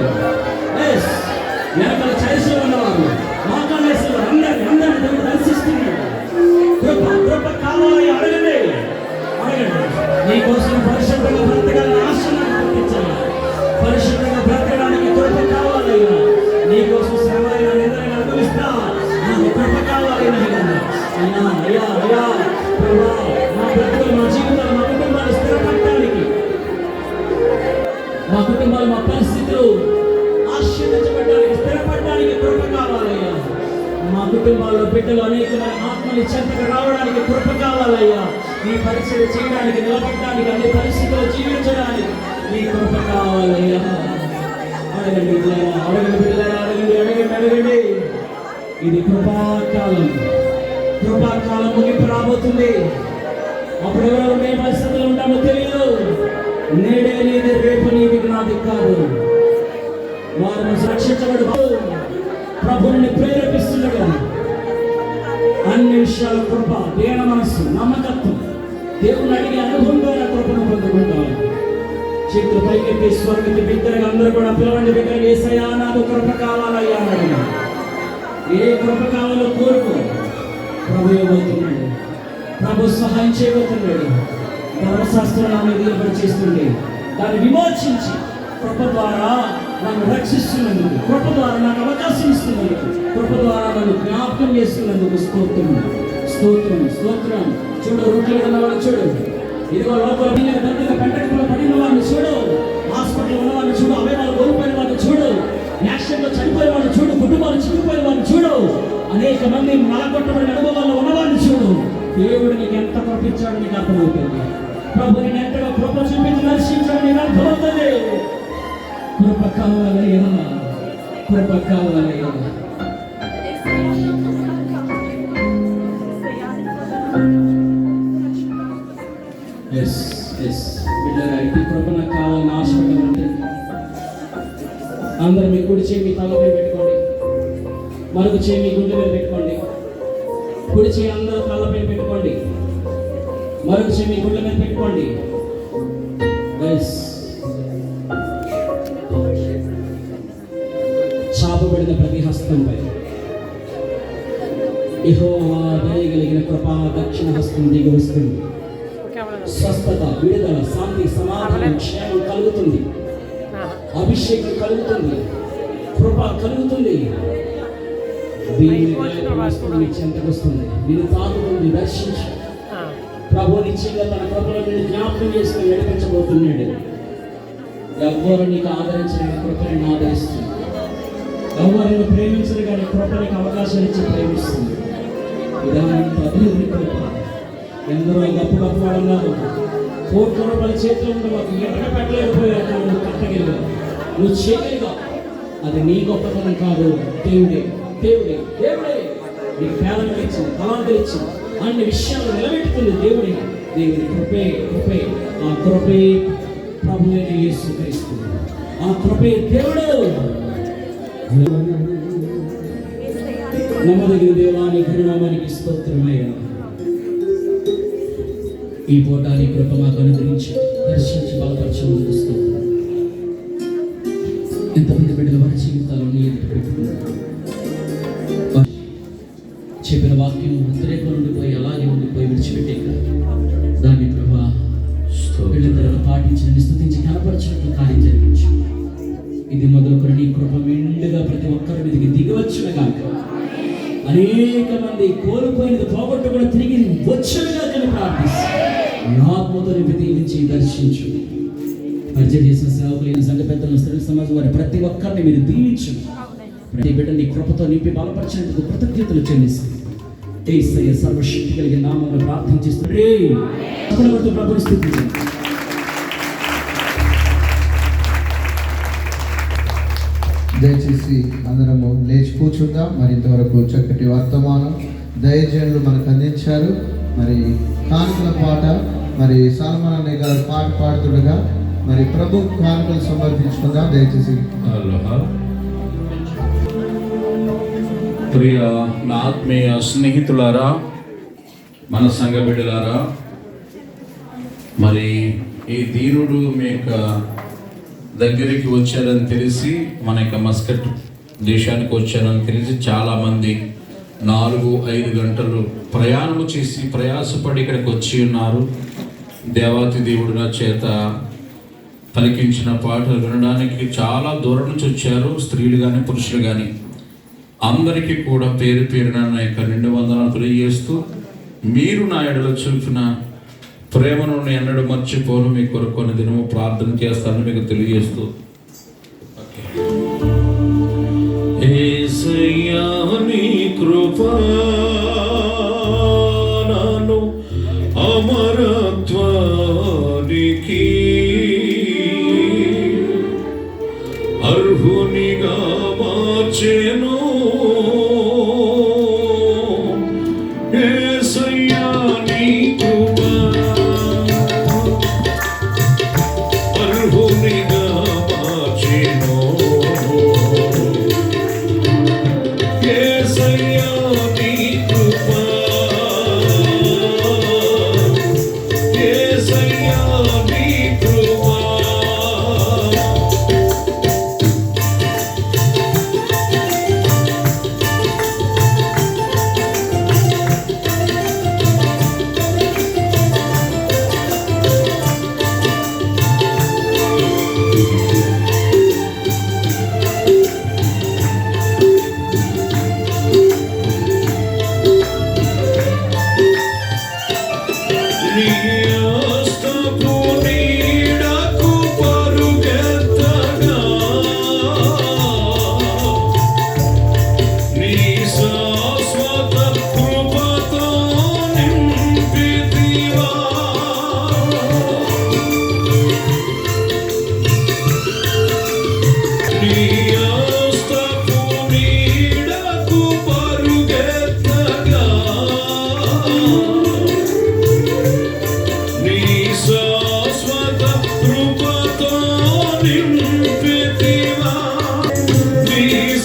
వెనకాల చైస్లో ఉన్నవారు, మోకాలేశ్వరు, అందరినీ దేవుడు దర్శిస్తున్నాడు. కృప కావాలి, అడగండి అడగండి. నీకోసం పరిశుభ్రంగా బ్రతకాలని ఆశ పుట్టించాలి. పరిశుభ్రంగా బ్రతకడానికి కృప కావాలి. నీకోసం శ్రమ అయినా నిద్రగా అనుభవిస్తా, నాకు కృప కావాలి. అయ్యా అయ్యా అయ్యా ప్రభా, మా బ్రతుకులు, మా జీవితాలు, మా కుటుంబాలు స్థిరపడటానికి, మా కుటుంబాలు, మా పరిస్థితులు ఆశీర్వదించబడడానికి, స్థిరపడడానికి కృప కావాలయ్యా. మా కుటుంబాల్లో బిడ్డలు అనేకమైన ఆత్మని చెంతకు రావడానికి కృప కావాలయ్యా. నీ పరిచయం చేయడానికి, నిలబడడానికి, అన్ని పరిస్థితుల్లో జీవించడానికి నీ కృప కావాలయ్యా. అడగండి బిడ్డలారా, అడగండి బిడ్డలారా, అడగండి అడగండి అడగండి. ఇది కృపాకాలం. కృపాకాలం ముగింపు రాబోతుంది. అప్పుడు ఎవరెవరు ఏ పరిస్థితులు ఉంటామో తెలియదు. నేడే నీది, రేపు నీది, నాది కాదు. వారిని రక్షించబడు ప్రభువుని ప్రేరేపిస్తుండగా అన్ని విషయాల కృప, దేన మనస్సు, నమ్మకత్వం, దేవుని అడిగే అనుభవం ద్వారా కృపను పొందుకుంటాం. చేతులు పైకెత్తి స్వర్గతి బిగ్గరగా అందరూ కూడా పిలవండి. బిగ్గరగా యేసయ్యా నాకు కృప కావాలయ్యా. ఏ కృప కావాలో కోరుకో. ప్రభు ఇవ్వబోతున్నాడు. ప్రభు సహాయం చేయబోతున్నాడు. ధర్మశాస్త్రం నా మీద నిలబడి చేస్తుండే దాన్ని విమోచించి కృప ద్వారా నన్ను రక్షిస్తున్నందుకు, కృప ద్వారా నాకు అవకాశం ఇస్తున్నందుకు, కృప ద్వారా నన్ను జ్ఞాపకం చేసుకున్నందుకు స్తోత్రం, స్తోత్రం, స్తోత్రం. చూడు, రొట్టెలు ఉన్నవాళ్ళు చూడు, ఇదిగో లోపల దండగా పెంటకులో పడిన వాడిని చూడు, హాస్పిటల్ ఉన్న వాడిని చూడు, అవయవాలు కోల్పోయిన వాడిని చూడు, యాక్సిడెంట్లో చనిపోయిన వాడిని చూడు, కుటుంబాలు చిక్కుపోయిన వాడిని చూడు, అనేక మంది నలగొట్టబడిన అనుభవాల్లో ఉన్నవాడిని చూడు. దేవుడు నీకు ఎంత కృపించాడో నీకు అర్థమవుతుంది. ప్రభు నేను ఎంతగా కృప చూపించి దర్శించాడు నీకు అర్థమవుతుంది. కృప కావాలయ్యా, కృప కావాలయ్యా. ఇటు కృప నాకు కావాలని ఆశపడాలంటే అందరూ మీ కుడి చేయి మీ తలపై పెట్టుకోండి, మరొక చేయి మీ గుండె మీద పెట్టుకోండి. కుడి చేయి అందరూ తలపై పెట్టుకోండి, మరొక చేయి మీ గుండె మీద పెట్టుకోండి. చాపబడిన ప్రతి హస్తంపై యెహోవా దయగలిగిన కృపా దక్షిణ హస్తం దిగి వస్తుంది. స్వస్థత, విడుదల, శాంతి, సమాధానం, క్షేమం కలుగుతుంది. అభిషేకం కలుగుతుంది, కృప కలుగుతుంది. చెంతకు వస్తుంది, నేను తాగుతుంది. దర్శించు. ప్రభు నిశ్చయంగా తన కృపలో నేను జ్ఞాపకం చేసుకుని నడిపించబోతున్నాడు. ఎవ్వరు నీకు ఆదరించిన కృపని ఆదరిస్తుంది. ఎవరిని ప్రేమించరు కానీ కృపనికి అవకాశం ఇచ్చి ప్రేమిస్తుంది. ఇదంతా దేవుని కృప. ఎందరో గొప్ప వాడున్నారు, కోట్ల రూపాయల చేతిలో ఉండి మాకు ఎక్కడ పెట్టలేకపోయారు. నువ్వు కట్టగలిగా, నువ్వు చేయగలిగా. అది నీ గొప్పతనం కాదు, దేవుడే, దేవుడే, దేవుడే నీకు పేదలు ఇచ్చింది, తలాంతులు ఇచ్చింది, అన్ని విషయాలు నిలబెట్టుకుంది దేవుడి. దేవుని కృపే, కృపే. ఆ కృపే ప్రభువైన యేసుక్రీస్తు. ఆ కృపే దేవుడు. నమ్మదగిన దేవాని కరుణామానికి స్తోత్రమయ్యా. ఈ పూట నీ కృప మాకు అనుగ్రహించి దర్శించి బలపరచమని స్తోత్రం. ఎంతమంది బిడ్డల వారి జీవితాలు నీ ఎదుట పెట్టుకున్నారు. చెప్పిన వాక్యం ఉద్రేకం ఉండిపోయి అలాగే ఉండిపోయి విడిచిపెట్టే దాన్ని ప్రభా బిడ్డలను పాటించిన నిస్తుతించి కనపరచినట్లు కార్యం జరిగించు. ఇది మొదలుకొని నీ కృప మెండుగా ప్రతి ఒక్కరి మీదకి దిగవచ్చును కాక. అనేక మంది కోల్పోయినది పోగొట్టుకుని తిరిగి వచ్చునుగా కానీ ప్రార్థిస్తాను. ఆత్మతో దీవించి దర్శించు. పరిచయం చేసిన సేవకులు, సంఘ పెద్దలను, స్త్రీ సమాజం వారి ప్రతి ఒక్కరిని మీరు దీవించు. ప్రతి బిడ్డ నీ కృపతో నింపి బలపరిచినందుకు కృతజ్ఞతలు చెల్లిస్తాను. యేసయ్య సర్వశక్తి కలిగిన నామములో ప్రార్థించిస్తున్నాడు. ప్రభుని స్తుతించండి. దయచేసి అందరము లేచి కూర్చుందాం. మరి ఇంతవరకు చక్కటి వర్తమానం దైవజనులు మనకు అందించారు. మరి కానుకల పాట, మరి సల్మాన్ అన్నయ్య గారు పాట పాడుతుండగా మరి ప్రభు కానుకలు సమర్పించుకుందాం. దయచేసి. ప్రియ నా ఆత్మీయ స్నేహితులారా, మన సంఘ బిడ్డలారా, మరి ఈ దీనుడు మీ యొక్క దగ్గరికి వచ్చారని తెలిసి, మన యొక్క మస్కట్ దేశానికి వచ్చారని తెలిసి చాలామంది 4-5 గంటలు ప్రయాణము చేసి ప్రయాసపడి ఇక్కడికి వచ్చి ఉన్నారు. దేవాతి దేవుడు నా చేత పలికించిన పాటలు వినడానికి చాలా దూరం నుంచి వచ్చారు. స్త్రీలు కానీ పురుషులు కానీ అందరికీ కూడా పేరు పేరున నా యొక్క 2 వందనాలు తెలియజేస్తూ, మీరు నా ఎడలో చూపిన ప్రేమను ఎన్నడూ మర్చిపోను, మీ కొరకు కొన్ని దినము ప్రార్థన చేస్తానని మీకు తెలియజేస్తూ, యేసయ్యా నీ కృపా నాను అమరత్వానికి అర్హునిగా మార్చెను. యేసయ్యా నీ కృపా అర్హునిగా మార్చెను. యేసయ్యా నీ కృపా, యేసయ్యా నీ కృపా.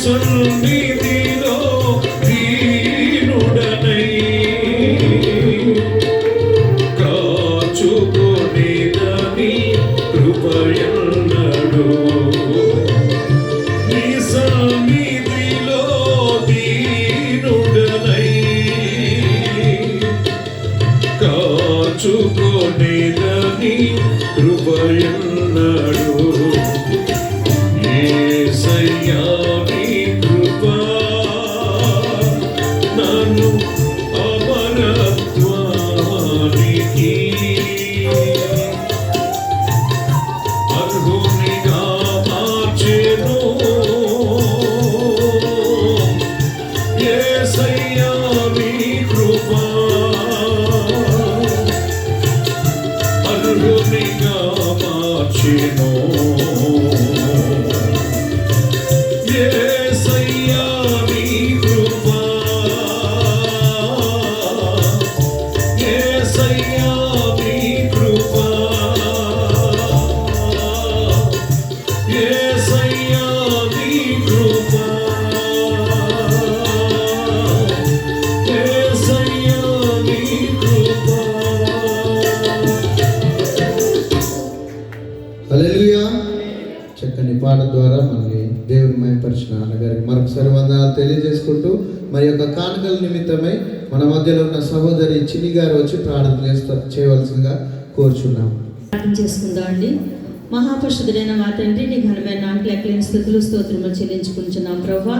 సన్నిధిలో దీనుడనై కాచుకొనిదని కృపయన్నడు. నీ సన్నిధిలో దీనుడనై కాచుకొనిదని కృపయన్నడు. యేసయ్యా నీ కృప నన్ను అమరత్వానికి అర్హునిగా మార్చెను. యేసయ్యా నీ కృప అర్హునిగా మార్చెను. యేసయ్యా నీ కృప యేసయ్యా నీ కృప యేసయ్యా నీ కృప యేసయ్యా నీ కృప. హల్లెలూయా. చక్కని పాట ద్వారా మనల్ని దేవుని మహిమపరిచిన అన్నగారికి మరొకసారి వందనాలు తెలియజేసుకుంటూ మరి యొక్క కానుకల నిమిత్తమై మన మధ్యలో ఉన్న సహోదరి చిన్ని గారు వచ్చి ప్రార్థన చేయవలసిందిగా కోరుచున్నాం. ప్రార్థన చేసుకుందాం అండి. మహాపరిశుద్ధుడైన మా తండ్రి, నీ ఘనమైన నాటి లెక్కలేని స్థుతులు స్తోత్రములు చెల్లించుకుంటున్నాం ప్రభా.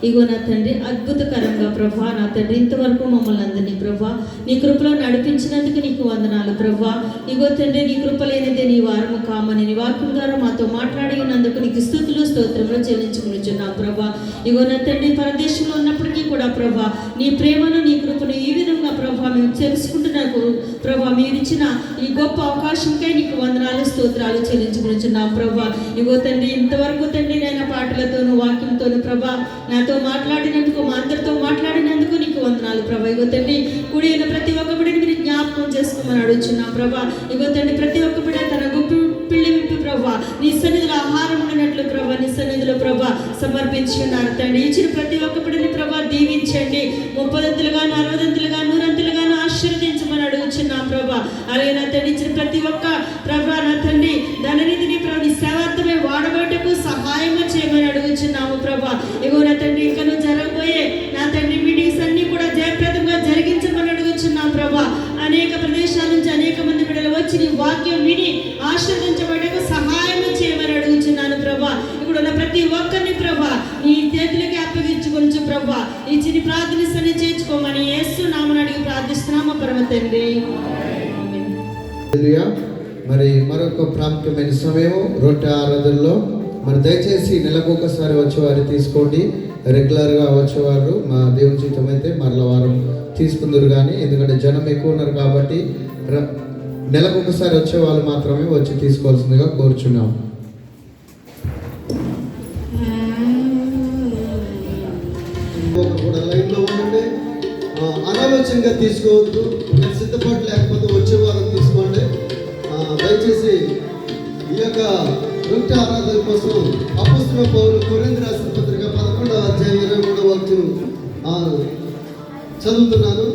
ఇగో నా తండ్రి, అద్భుతకరంగా ప్రభా నా తండ్రి ఇంతవరకు మమ్మల్ని అందరినీ ప్రభా నీ కృపలో నడిపించినందుకు నీకు వందనాలు ప్రభా. ఇగో తండ్రి, నీ కృప లేనిదే నీ వారము కామని నీ వాక్యం ద్వారా మాతో మాట్లాడి ఉన్నందుకు నీకు స్థుతులు స్తోత్రములు చెల్లించుకుంటున్నాం ప్రభా. ఇగో నా తండ్రి, పరదేశంలో ఉన్నప్పటికీ కూడా ప్రభా నీ ప్రేమను నీ కృపను ఈ విధంగా ప్రభా మేము తెలుసుకుంటున్నాకు ప్రభా మీరిచ్చిన ఈ గొప్ప అవకాశంకై నీకు వందనాలు స్తోత్రాలు చెల్లించుకుంటున్నాం ప్రభా. ఇగో తండ్రి, ఇంతవరకు తండ్రి నేను పాటలతోనూ వాక్యంతోనూ ప్రభా నాతో మాట్లాడినందుకు, మా అందరితో మాట్లాడినందుకు నీకు వందనాలు ప్రభా. ఇగో తండ్రి, కూడి అయిన ప్రతి ఒక్క బిడ్డని మీరు జ్ఞాపకం చేసుకోమని అడుగుచున్నాం ప్రభా. ఇగో తండ్రి, ప్రతి ఒక్క బిడ్డ తన గుప్పు పిల్లి విప్పి ప్రభా నీ సన్నిధిలో ఆహారం ఉండినట్లు ప్రభా నీ సన్నిధిలో ప్రభా సమర్పించి ఉన్నారు తండ్రి. ఇచ్చిన ప్రతి ఒక్క బిడ్డని ప్రభా దీవించండి. 30 60 100 ఆశీర్వదించమని అడుగుచున్నాం ప్రభా. అలాగే నా తండ్రి, ఇచ్చిన ప్రతి ఒక్క ప్రభా నా తండ్రి ధననిధిని ప్రభు నీ సేవార్థమే వాడబట్టకు సహాయం చేయమని అడుగుచున్నాము ప్రభా. ఇగో నా తండ్రి, ఇంకను జరగబోయే నా తండ్రి మీటింగ్స్ అన్ని కూడా జయప్రదంగా జరిగించమని అడుగుచున్నాం ప్రభా. అనేక ప్రదేశాల నుంచి అనేక మంది బిడ్డలు వచ్చి నీ వాక్యం విని ఆశీర్వదించబడకు సహాయం చేయమని అడుగుచున్నాను ప్రభా. ఇప్పుడు ఉన్న ప్రతి ఒక్కరిని ప్రభా నీ చేతులకి అప్పగించుకొంచు ప్రభా. ఈ చిన్ని ప్రార్థన సన్ని చేర్చుకోమని యేసు నామమున అడిగి ప్రార్థిస్తున్నాము పరమ తండ్రి. హల్లెలూయా. మరి మరొక ప్రాముఖ్యమైన సమయం రొట్టె ఆరాధనలో మరి దయచేసి నెలకు ఒకసారి వచ్చేవారు తీసుకోండి. రెగ్యులర్గా వచ్చేవారు మా దేవుని జీతం అయితే మరల వారం తీసుకుందరు కానీ, ఎందుకంటే జనం ఎక్కువ ఉన్నారు కాబట్టి నెలకు ఒకసారి వచ్చే వాళ్ళు మాత్రమే వచ్చి తీసుకోవాల్సిందిగా కోరుచున్నాం. కూడా లైన్లో ఉండండి. అనాలోచనగా తీసుకోవద్దు. సిద్ధపాటు లేకపోతే వచ్చే వారం తీసుకోండి. దయచేసి ఈ యొక్క రొట్టె ఆరాధన కోసం అపొస్తలుడైన పౌలు కొరింథీ రాసిన పత్రిక 11వ అధ్యాయం 23వ వాక్యం చదువుతున్నాను.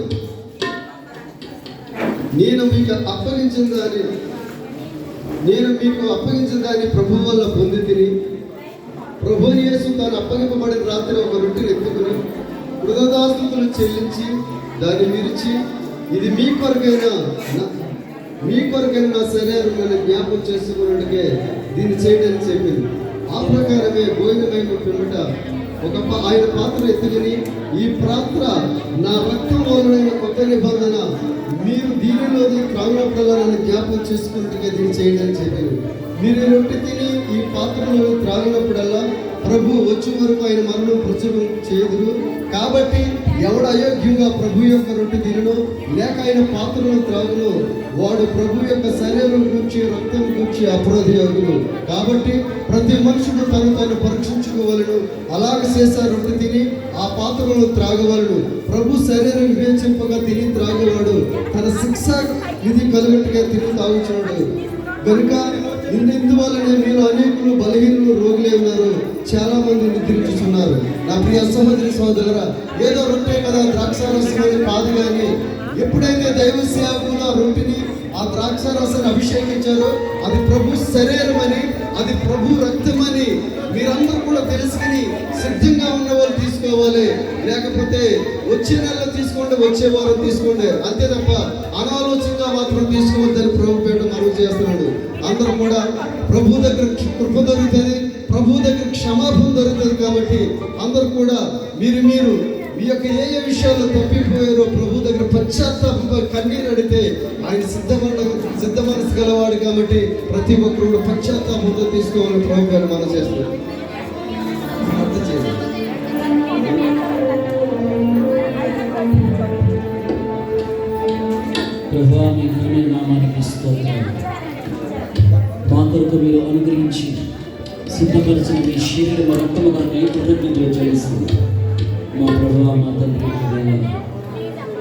నేను మీకు అప్పగించిన దాన్ని ప్రభువు వల్ల పొంది తిని, ప్రభువు యేసు తాను అప్పగింపబడిన రాత్రి ఒక రొట్టెను ఎత్తుకుని కృతజ్ఞతాస్తుతులు చెల్లించి దాన్ని విరిచి, ఇది మీ కొరకైన నా శరీరం నన్ను జ్ఞాపకం చేసుకున్నట్టుగా దీన్ని చేయడానికి చెప్పింది. ఆ ప్రకారమే భోజనమైన పిమ్మట ఆయన పాత్ర ఎత్తుకుని, ఈ పాత్ర నా రక్తం వలన కొత్త నిబంధన, మీరు దీనిలోని త్రాగినప్పుడల్లా నన్ను జ్ఞాపకం చేసుకున్నట్టుగా దీన్ని చేయడానికి చెప్పింది. మీరు రొట్టె తిని ఈ పాత్రలో త్రాగినప్పుడల్లా ప్రభు వచ్చే వరకు ఆయన మరణం ప్రచురం చేయదురు. కాబట్టి ఎవడు అయోగ్యంగా ప్రభు యొక్క రొట్టె తినను లేక ఆయన పాత్రలో త్రాగును వాడు ప్రభు యొక్క శరీరం గురించి రక్తం గురించి అపరాధియాగును. కాబట్టి ప్రతి మనుషుడు తను పరీక్షించుకోవలను. అలాగ చేసా రొట్టె తిని ఆ పాత్రలో త్రాగవలను. ప్రభు శరీరం వివేచింపగా తిని త్రాగేవాడు తన శిక్ష విధి కలుగట్టుగా తిని తాగుచున్నాడు. కనుక ఇందువల్లనే మీరు అనేకులు బలహీనులు రోగులే ఉన్నారు, చాలా మంది నిద్రించుతున్నారు. నా ప్రియ సహోదరి సహోదరురా, ఏదో రొట్టె కదా ద్రాక్షారసం అని కాదు, కానీ ఎప్పుడైతే దైవ సేవకులు ఆ రొట్టెని ఆ ద్రాక్షారసాన్ని అభిషేకించారో అది ప్రభు శరీరమని, అది ప్రభు రక్తమని మీరందరూ కూడా తెలుసుకుని సిద్ధంగా ఉన్న వాళ్ళు తీసుకోవాలి. లేకపోతే వచ్చే నెలలో తీసుకోండి, వచ్చే వారం తీసుకోండి, అంతే తప్ప అనాలోచనగా మాత్రం తీసుకోవద్దని ప్రభు పేట మనవి చేస్తున్నాడు. అందరూ కూడా ప్రభు దగ్గర కృప దొరుకుతుంది, ప్రభు దగ్గర క్షమాపణ దొరుకుతుంది. కాబట్టి అందరూ కూడా మీరు మీ యొక్క ఏ విషయాల్లో తప్పిపోయారో ప్రభు దగ్గర పశ్చాత్తాపంగా కన్నీరు అడిగితే ఆయన సిద్ధ మనసు గలవాడు. కాబట్టి ప్రతి ఒక్కరు కూడా పశ్చాత్తాపంతో తీసుకోవాలని ప్రభు గారు మనం చేస్తున్నాం. అర్థం చేయాలి. ప్రభువా, మీ ఘనమైన నామానికి స్తోత్రాలు. మా కొరకు మీరు అనుగ్రహించి సిద్ధపరిచిన మీ శరీరం రక్తముగా కృతజ్ఞతలు చెల్లిస్తుంది. మా ప్రభువా, మా తండ్రి,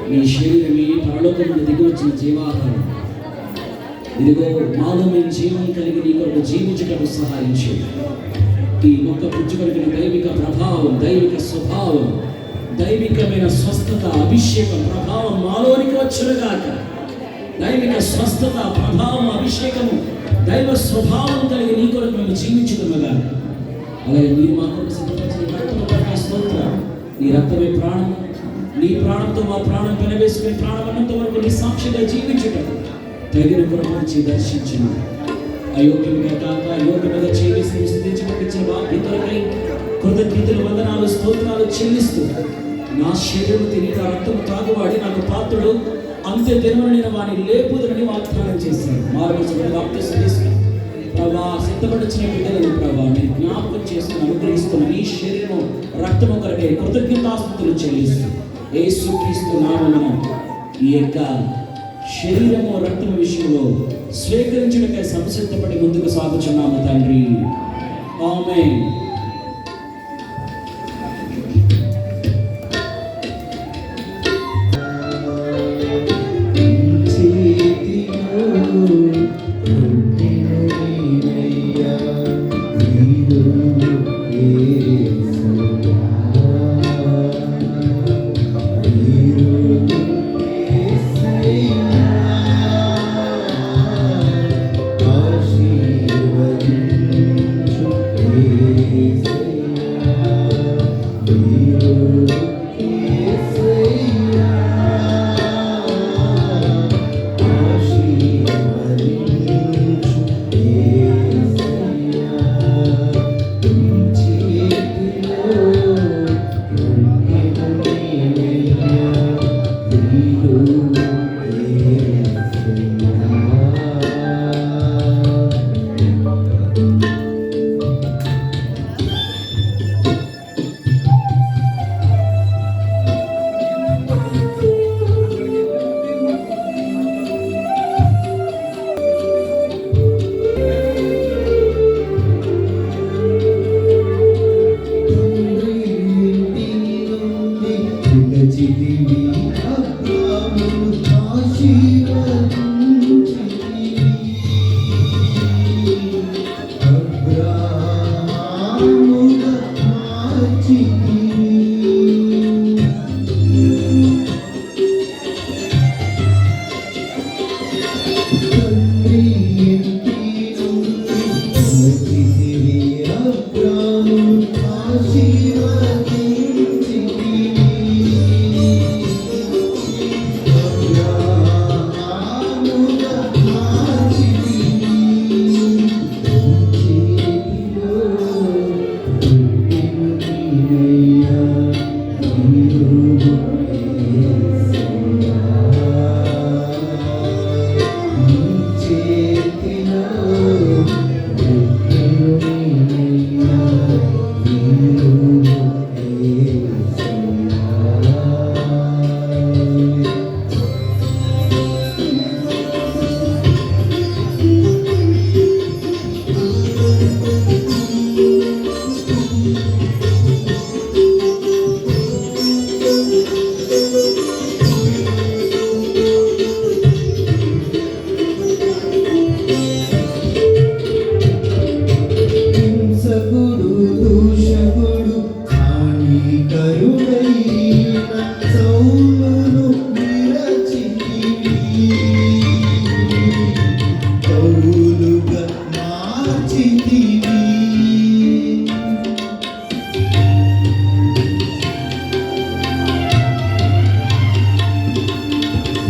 మీ శరీరమే పరలోకం నుండి దిగి వచ్చిన జీవాహారం. ఇదిగో మాలో మేము జీవం కలిగి నీ కొరకు జీవించటకు సహాయం చేయండి. ఈ మొక్క పుచ్చుకొలిగిన దైవిక ప్రభావం, దైవిక స్వభావం, దైవికమైన స్వస్థత, అభిషేకం, ప్రభావం మాలోనికి వచ్చునుగాక. దైవిక స్వస్థత, ప్రభావం, అభిషేకము, దైవ స్వభావం కలిగి నీ కొరకు మేము జీవించుకున్నగా. అలాగే మీరు మా కొరకు సిద్ధపరిచిన రక్తము కొరకు స్తోత్రం. నీ రక్తమే ప్రాణం, నీ ప్రాణంతో మా ప్రాణం పెనవేసుకుని ప్రాణం అన్నంత వరకు నీ సాక్షిగా జీవించుటకు తగిన కృపను దర్శించిన అయోగ్యముగా కాక అయోగ్యముగా చేసి స్థితించబడిన బాధ్యతలకై కృతజ్ఞతలు, వందనాలు, స్తోత్రాలు చెల్లిస్తూ నా శరీరం తిని నా రక్తము తాగువాడి నాకు పాత్రుడు, అంత్య దినమున నేను వాడిని లేపుదనని వాగ్దానం చేశాను. మారుమూల బాప్తిసం తీసుకుని ప్రభా సిద్ధపడిచిన బిడ్డలను ప్రభా నేను జ్ఞాపకం చేసుకుని అనుగ్రహిస్తున్న నీ శరీరము రక్తము కొరకే కృతజ్ఞతాస్తుతులు చెల్లిస్తూ యేసుక్రీస్తు నామమున ఈ యొక్క శరీరము రక్తము విషయంలో స్వీకరించడానికై సంసిద్ధపడి ముందుకు సాగుచున్నాము తండ్రి. ఆమేన్. కరుడైన సౌలును విరచితివి, పౌలుగా మార్చితివి.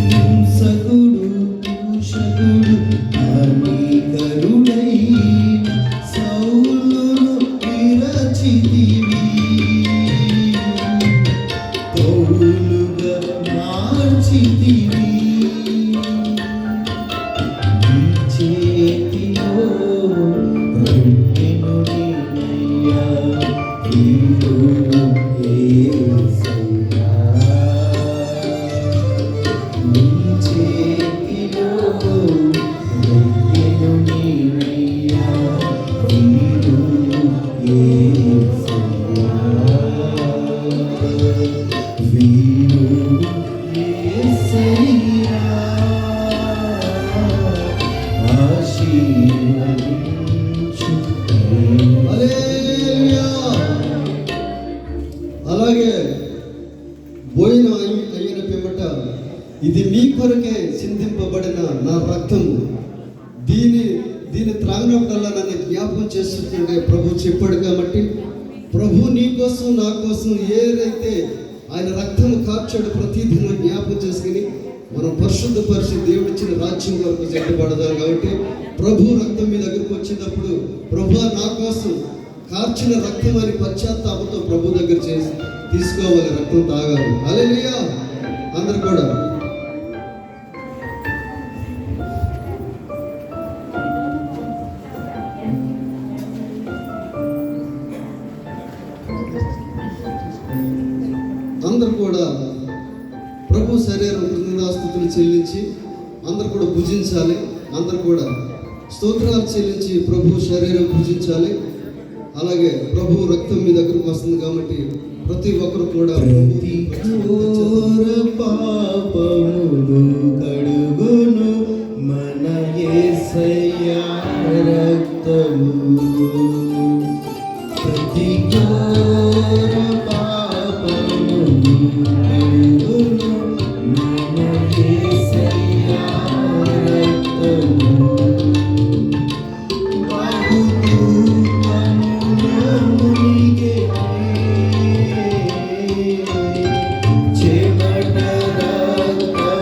హింసకుడు దూషకుడు హానికరుడైన సౌలును విరచితివి, పౌలుగా మార్చితివి. నీ చేతిలో రొట్టెను నేనయ్యా, నీవు యేసయ్యా. నీ చేతిలో రొట్టెను నేనయ్యా, నీవు యేసయ్యా. నీవు యేసయ్యా. ఆశీర్వదించు హల్లెలూయా. అలాగే భోజనం అయిన పిమ్మట ఇది మీ కొరకే చిందింపబడిన నా రక్తము, దీని త్రాగినప్పుడల్లా నన్ను జ్ఞాపకం చేస్తుంటే ప్రభు చెప్పాడు. కాబట్టి ప్రభు నీ కోసం నా కోసం ఏదైతే ఆయన రక్తం కార్చాడు ప్రతిదినం జ్ఞాపకం చేసుకుని మనం పరిశుద్ధపరిచి దేవుడిచ్చిన రాజ్యం కొరకు చెడ్డపడదాం. కాబట్టి ప్రభు రక్తం మీ దగ్గరకు వచ్చినప్పుడు ప్రభు నా కోసం కార్చిన రక్తం అని పశ్చాత్తాపంతో ప్రభు దగ్గర చేసి తీసుకోవాలి, రక్తం తాగాలి. హల్లెలూయా. అందరు కూడా అందరు కూడా ప్రభు శరీరం కృతజ్ఞతాస్తుతులు చెల్లించి అందరు కూడా భుజించాలి. అందరు కూడా స్తోత్రాలు చెల్లించి ప్రభు శరీరం భుజించాలి. అలాగే ప్రభు రక్తం మీ దగ్గరకు వస్తుంది కాబట్టి ప్రతి ఒక్కరు కూడా ప్రతి ఘోర పాపమును కడుగును మన యేసయ్యా రక్తము. ప్రతి ఘోర పాపమును కడుగును మన యేసయ్యా రక్తము. బహుదూతములో మునిగెనే చెమట రక్తము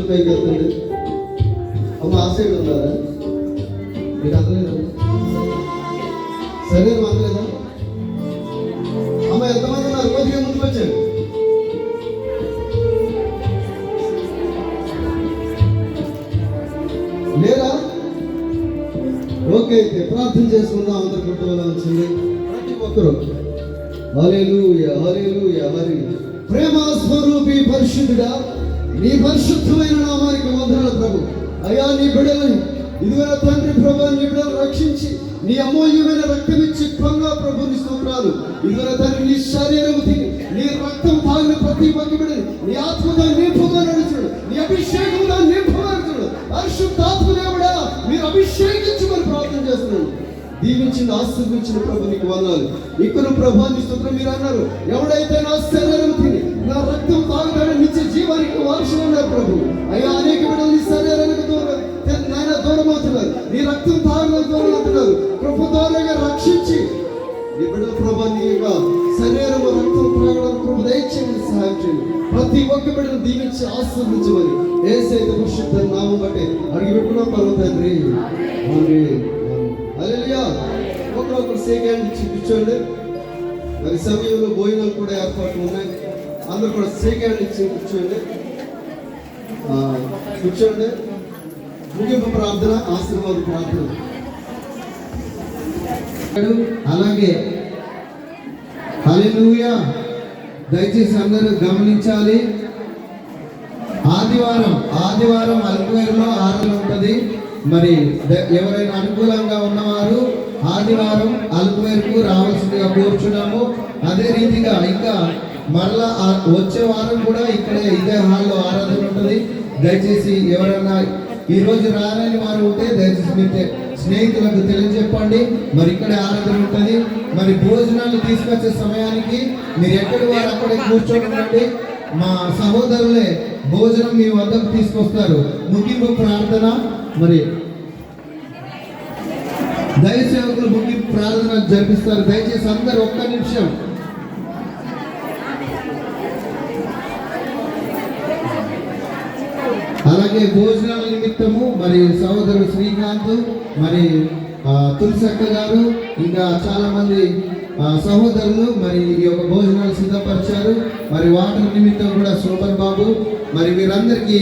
పైకి వెళ్తుంది. అమ్మ ఆ సైడ్ ఉన్నారా? మీకు అందలేదా? శరీరం అందలేదా? అమ్మ ఎంతమంది ఉన్నారు? కొద్దిగా ముందుకు వచ్చారు. లేరా? ఓకే, అయితే ప్రార్థన చేసుకుందాం. అందరు కుటుంబాలు వచ్చింది ప్రతి ఒక్కరు. హల్లెలూయా, హల్లెలూయా, హల్లెలూయా. ప్రేమ స్వరూపి పరిశుద్ధుడా, నీ పరిశుద్ధమైన నామానికి వందనాలు ప్రభు. అయ్యా, నీ బిడ్డలని ఇదిగో తండ్రి ప్రభు, నీ బిడ్డలు రక్షించి నీ అమూల్యమైన రక్తం ఇచ్చి కొన్నా ప్రభు, నీ స్తోత్రాలు. ఇదిగో తండ్రి, నీ శరీరం తిని నీ రక్తం తాగిన ప్రతి ఒక్క బిడ్డని నీ ఆత్మగా నింపుగా నడుచుడు, నీ అభిషేకంగా నింపుగా నడుచుడు. పరిశుద్ధాత్మ దేవుడా, మీరు అభిషేకించమని ప్రార్థన చేస్తున్నాను. దీవించింది, ఆశీర్వించిన ప్రభు నీకు వందనాలు. ఇక్కడ ప్రభు నీ స్తోత్రం. మీరు అన్నారు, ఎవడైతే నా శరీరం తిని నా రక్తం తాగుతాడని నిత్య జీవానికి వారసులు ఉన్నారు ప్రభు. అయ్యా, అనేక బిడ్డలు నీ శరీరానికి దూరం అవుతున్నారు, నీ రక్తం తాగడానికి దూరం అవుతున్నారు. ప్రభు ద్వారా రక్షించి నీ బిడ్డల ప్రభు నీ యొక్క శరీరం రక్తం తాగడానికి ప్రభు దయచేయండి, సహాయం చేయండి. ప్రతి ఒక్క బిడ్డను దీవించి ఆశీర్వించమని యేసయ్య పరిశుద్ధ నామం బట్టి అడిగి పెట్టుకున్నాం పరమ తండ్రి. హల్లెలూయా. ఒకరొకరు షేక్ హ్యాండ్ ఇచ్చి కూర్చోండి. మరి సమయంలో భోజనాలు కూడా ఏర్పాట్లు ఉన్నాయి. అందరూ కూడా షేక్ హ్యాండ్ ఇచ్చి కూర్చోండి. కూర్చోండి. ముగింపు ప్రార్థన, ఆశీర్వాద ప్రార్థన. అలాగే హల్లెలూయా. దయచేసి అందరూ గమనించాలి. ఆదివారం అల్పవేరులో ఆరాధన ఉంటుంది. మరి ఎవరైనా అనుకూలంగా ఉన్నవారు ఆదివారం అల్పవేరుకు రావాల్సిందిగా కోరుచున్నాము. అదే రీతిగా ఇంకా మరలా వచ్చే వారం కూడా ఇక్కడే ఇదే హాల్లో ఆరాధన ఉంటుంది. దయచేసి ఎవరైనా ఈ రోజు రాలేని వారు ఉంటే దయచేసి మీ స్నేహితులకు తెలియజెప్పండి. మరి ఇక్కడే ఆరాధన ఉంటుంది. మరి భోజనాలు తీసుకొచ్చే సమయానికి మీరు ఎక్కడి వారు అక్కడే కూర్చోండి. మా సహోదరులే భోజనం మీ వద్దకు తీసుకొస్తారు. ముగింపు ప్రార్థన. మరి దైవ సేవకులు ముగింపు ప్రార్థన జరిపిస్తారు. దయచేసి అందరు ఒక్క నిమిషం. అలాగే భోజనాల నిమిత్తము మరి సహోదరుడు శ్రీకాంత్, మరి తులసక్క గారు, ఇంకా చాలా మంది సహోదరులు మరి ఈ యొక్క భోజనాలు సిద్ధపరిచారు. మరి వాటర్ నిమిత్తం కూడా శోభన్ బాబు, మరి వీరందరికీ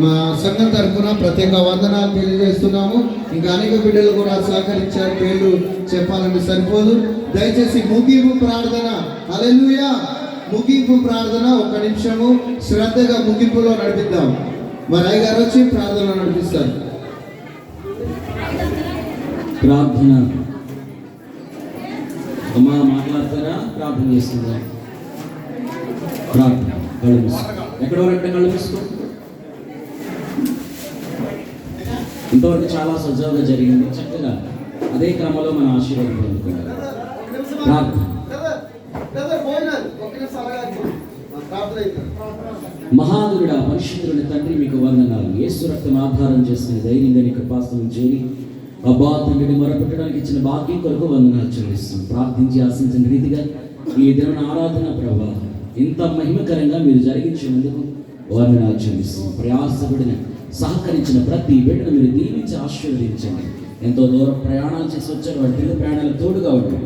మా సంఘం తరఫున ప్రత్యేక వందనాలు తెలియజేస్తున్నాము. ఇంకా అనేక బిడ్డలు కూడా సహకరించారు. పేర్లు చెప్పాలని సరిపోదు. దయచేసి ముగింపు ప్రార్థన. హల్లెలూయా. ముగింపు ప్రార్థన ఒక్క నిమిషము శ్రద్ధగా ముగింపులో నడిపిద్దాం. మరి అయ్యగారు వచ్చి ప్రార్థన నడిపిస్తారు. ప్రార్థన. అమ్మా మాట్లాడతారా? ప్రార్థన చేస్తుందా? ప్రార్థన. కళ్ళు మూసుకో. ఎక్కడ వరకు కళ్ళు మూసుకో. ఇంతవరకు చాలా సజావుగా జరిగింది. చక్కగా అదే క్రమంలో మన ఆశీర్వాదం పొందుకున్నారు. ప్రార్థన. మహాదురుడా, పరిశుద్ధుని తండ్రి, మీకు వందనాలు. యేసు రక్తం ఆధారం చేసుకుని ధైర్యంగా నీ కృపాసనం చేరి అబ్బా తండ్రిని మొరపెట్టడానికి ఇచ్చిన భాగ్యం కొరకు వందనాలు చెల్లిస్తాం. ప్రార్థించి ఆశించిన రీతిగా ఈ దిన ఆరాధన ప్రభావ ఇంత మహిమకరంగా మీరు జరిగించినందుకు వందనాలు చెల్లిస్తాం. ప్రయాసపడిన సహకరించిన ప్రతి బిడ్డను మీరు దీవించి ఆశీర్వదించండి. ఎంతో దూరం ప్రయాణాలు చేసి వచ్చారు. వారి పిల్లల ప్రయాణాలు తోడుగా ఉంటాయి.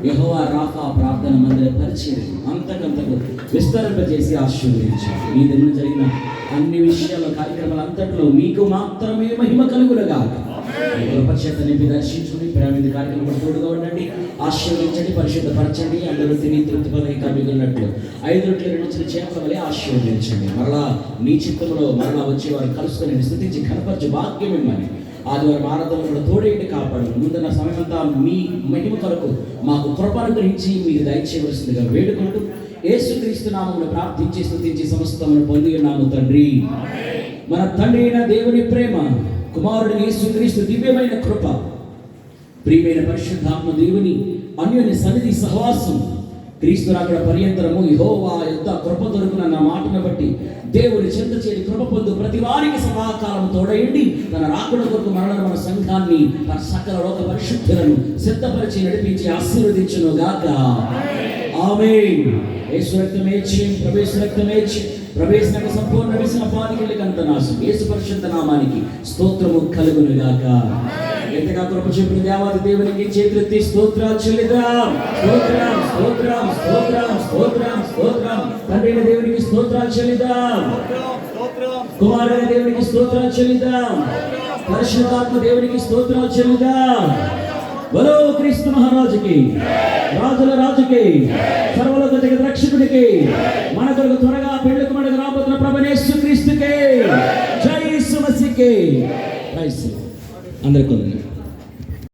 యెహోవా రాఫా ప్రార్థన మందిర పరిచయం అంతకంతకు విస్తరింపజేసి ఆశీర్వదించారు. ఈ దిన జరిగిన అన్ని విషయాల కార్యక్రమాలు అంతట్లో మీకు మాత్రమే మహిమ కలుగునగా పరిశుద్ధ నింపి దర్శించుకుని ప్రేమిది కార్యక్రమం తోడుగా ఉండండి. ఆశీర్వదించండి, పరిశుద్ధపరచండి. అందరూ తిని తృప్తి పదవిగా మిగిలినట్లు 5 రొట్టెలు 2 చిన్న చేపల వలె ఆశీర్వదించండి. మరలా మీ చిత్తంలో మరలా వచ్చి వారు కలుసుకొని స్తుతించి కనపరచు భాగ్యం ఇమ్మని ఆదివారం ఆరాధన కూడా తోడేంటి కాపాడు. ముందున్న సమయమంతా మీ మహిమ కొరకు మాకు కృపను గ్రహించి మీరు దయచేయవలసిందిగా వేడుకుంటూ యేసుక్రీస్తు నామమును ప్రార్థించి స్తుతించి సమస్తమును పొంది ఉన్నాము తండ్రి. మన తండ్రి అయిన దేవుని ప్రేమ, కుమారుడు యేసుక్రీస్తు దివ్యమైన కృప, ప్రియమైన పరిశుద్ధాత్మ దేవుని అన్యోన్య సన్నిధి సహవాసం క్రీస్తు రాకడ పర్యంతరము యెహోవా యొద్ద కృప దొరుకునన్న మాటను బట్టి దేవుని చెంత చేరి కృప పొందు ప్రతి వారికి సమాకాలం తోడయండి తన రాకడ కొరకు మన సంఘాన్ని తన సకల లోక పరిశుద్ధులను సిద్ధపరిచి నడిపించి ఆశీర్వదించును గాక ఆమేన్. యేసు రక్తమే జయం, ప్రవేశ రక్తమే జయం, ప్రవేశనకు సంపూర్ణ విశ్వాసానికి కంత నాశం. యేసు పరిశుద్ధ నామానికి స్తోత్రము కలుగును గాక. ఎంతగా కృప చూపిన దేవాది దేవునికి చేతులెత్తి స్తోత్రాలు చెల్లిద్దాం. స్తోత్రం స్తోత్రం స్తోత్రం స్తోత్రం స్తోత్రం. తండ్రి దేవునికి స్తోత్రాలు చెల్లిద్దాం. కుమారుడైన దేవునికి స్తోత్రాలు చెల్లిద్దాం. పరిశుద్ధాత్మ దేవునికి స్తోత్రాలు చెల్లిద్దాం. బలో క్రీస్తు మహారాజుకి, రాజుల రాజుకి, సర్వలోక జగత్ రక్షకుడికి, మన కొరకు త్వరగా పెళ్లికి మనకు రాబోతున్న ప్రభువైన యేసు క్రీస్తుకి, జై యేసు మసీహ్కి. అందరికీ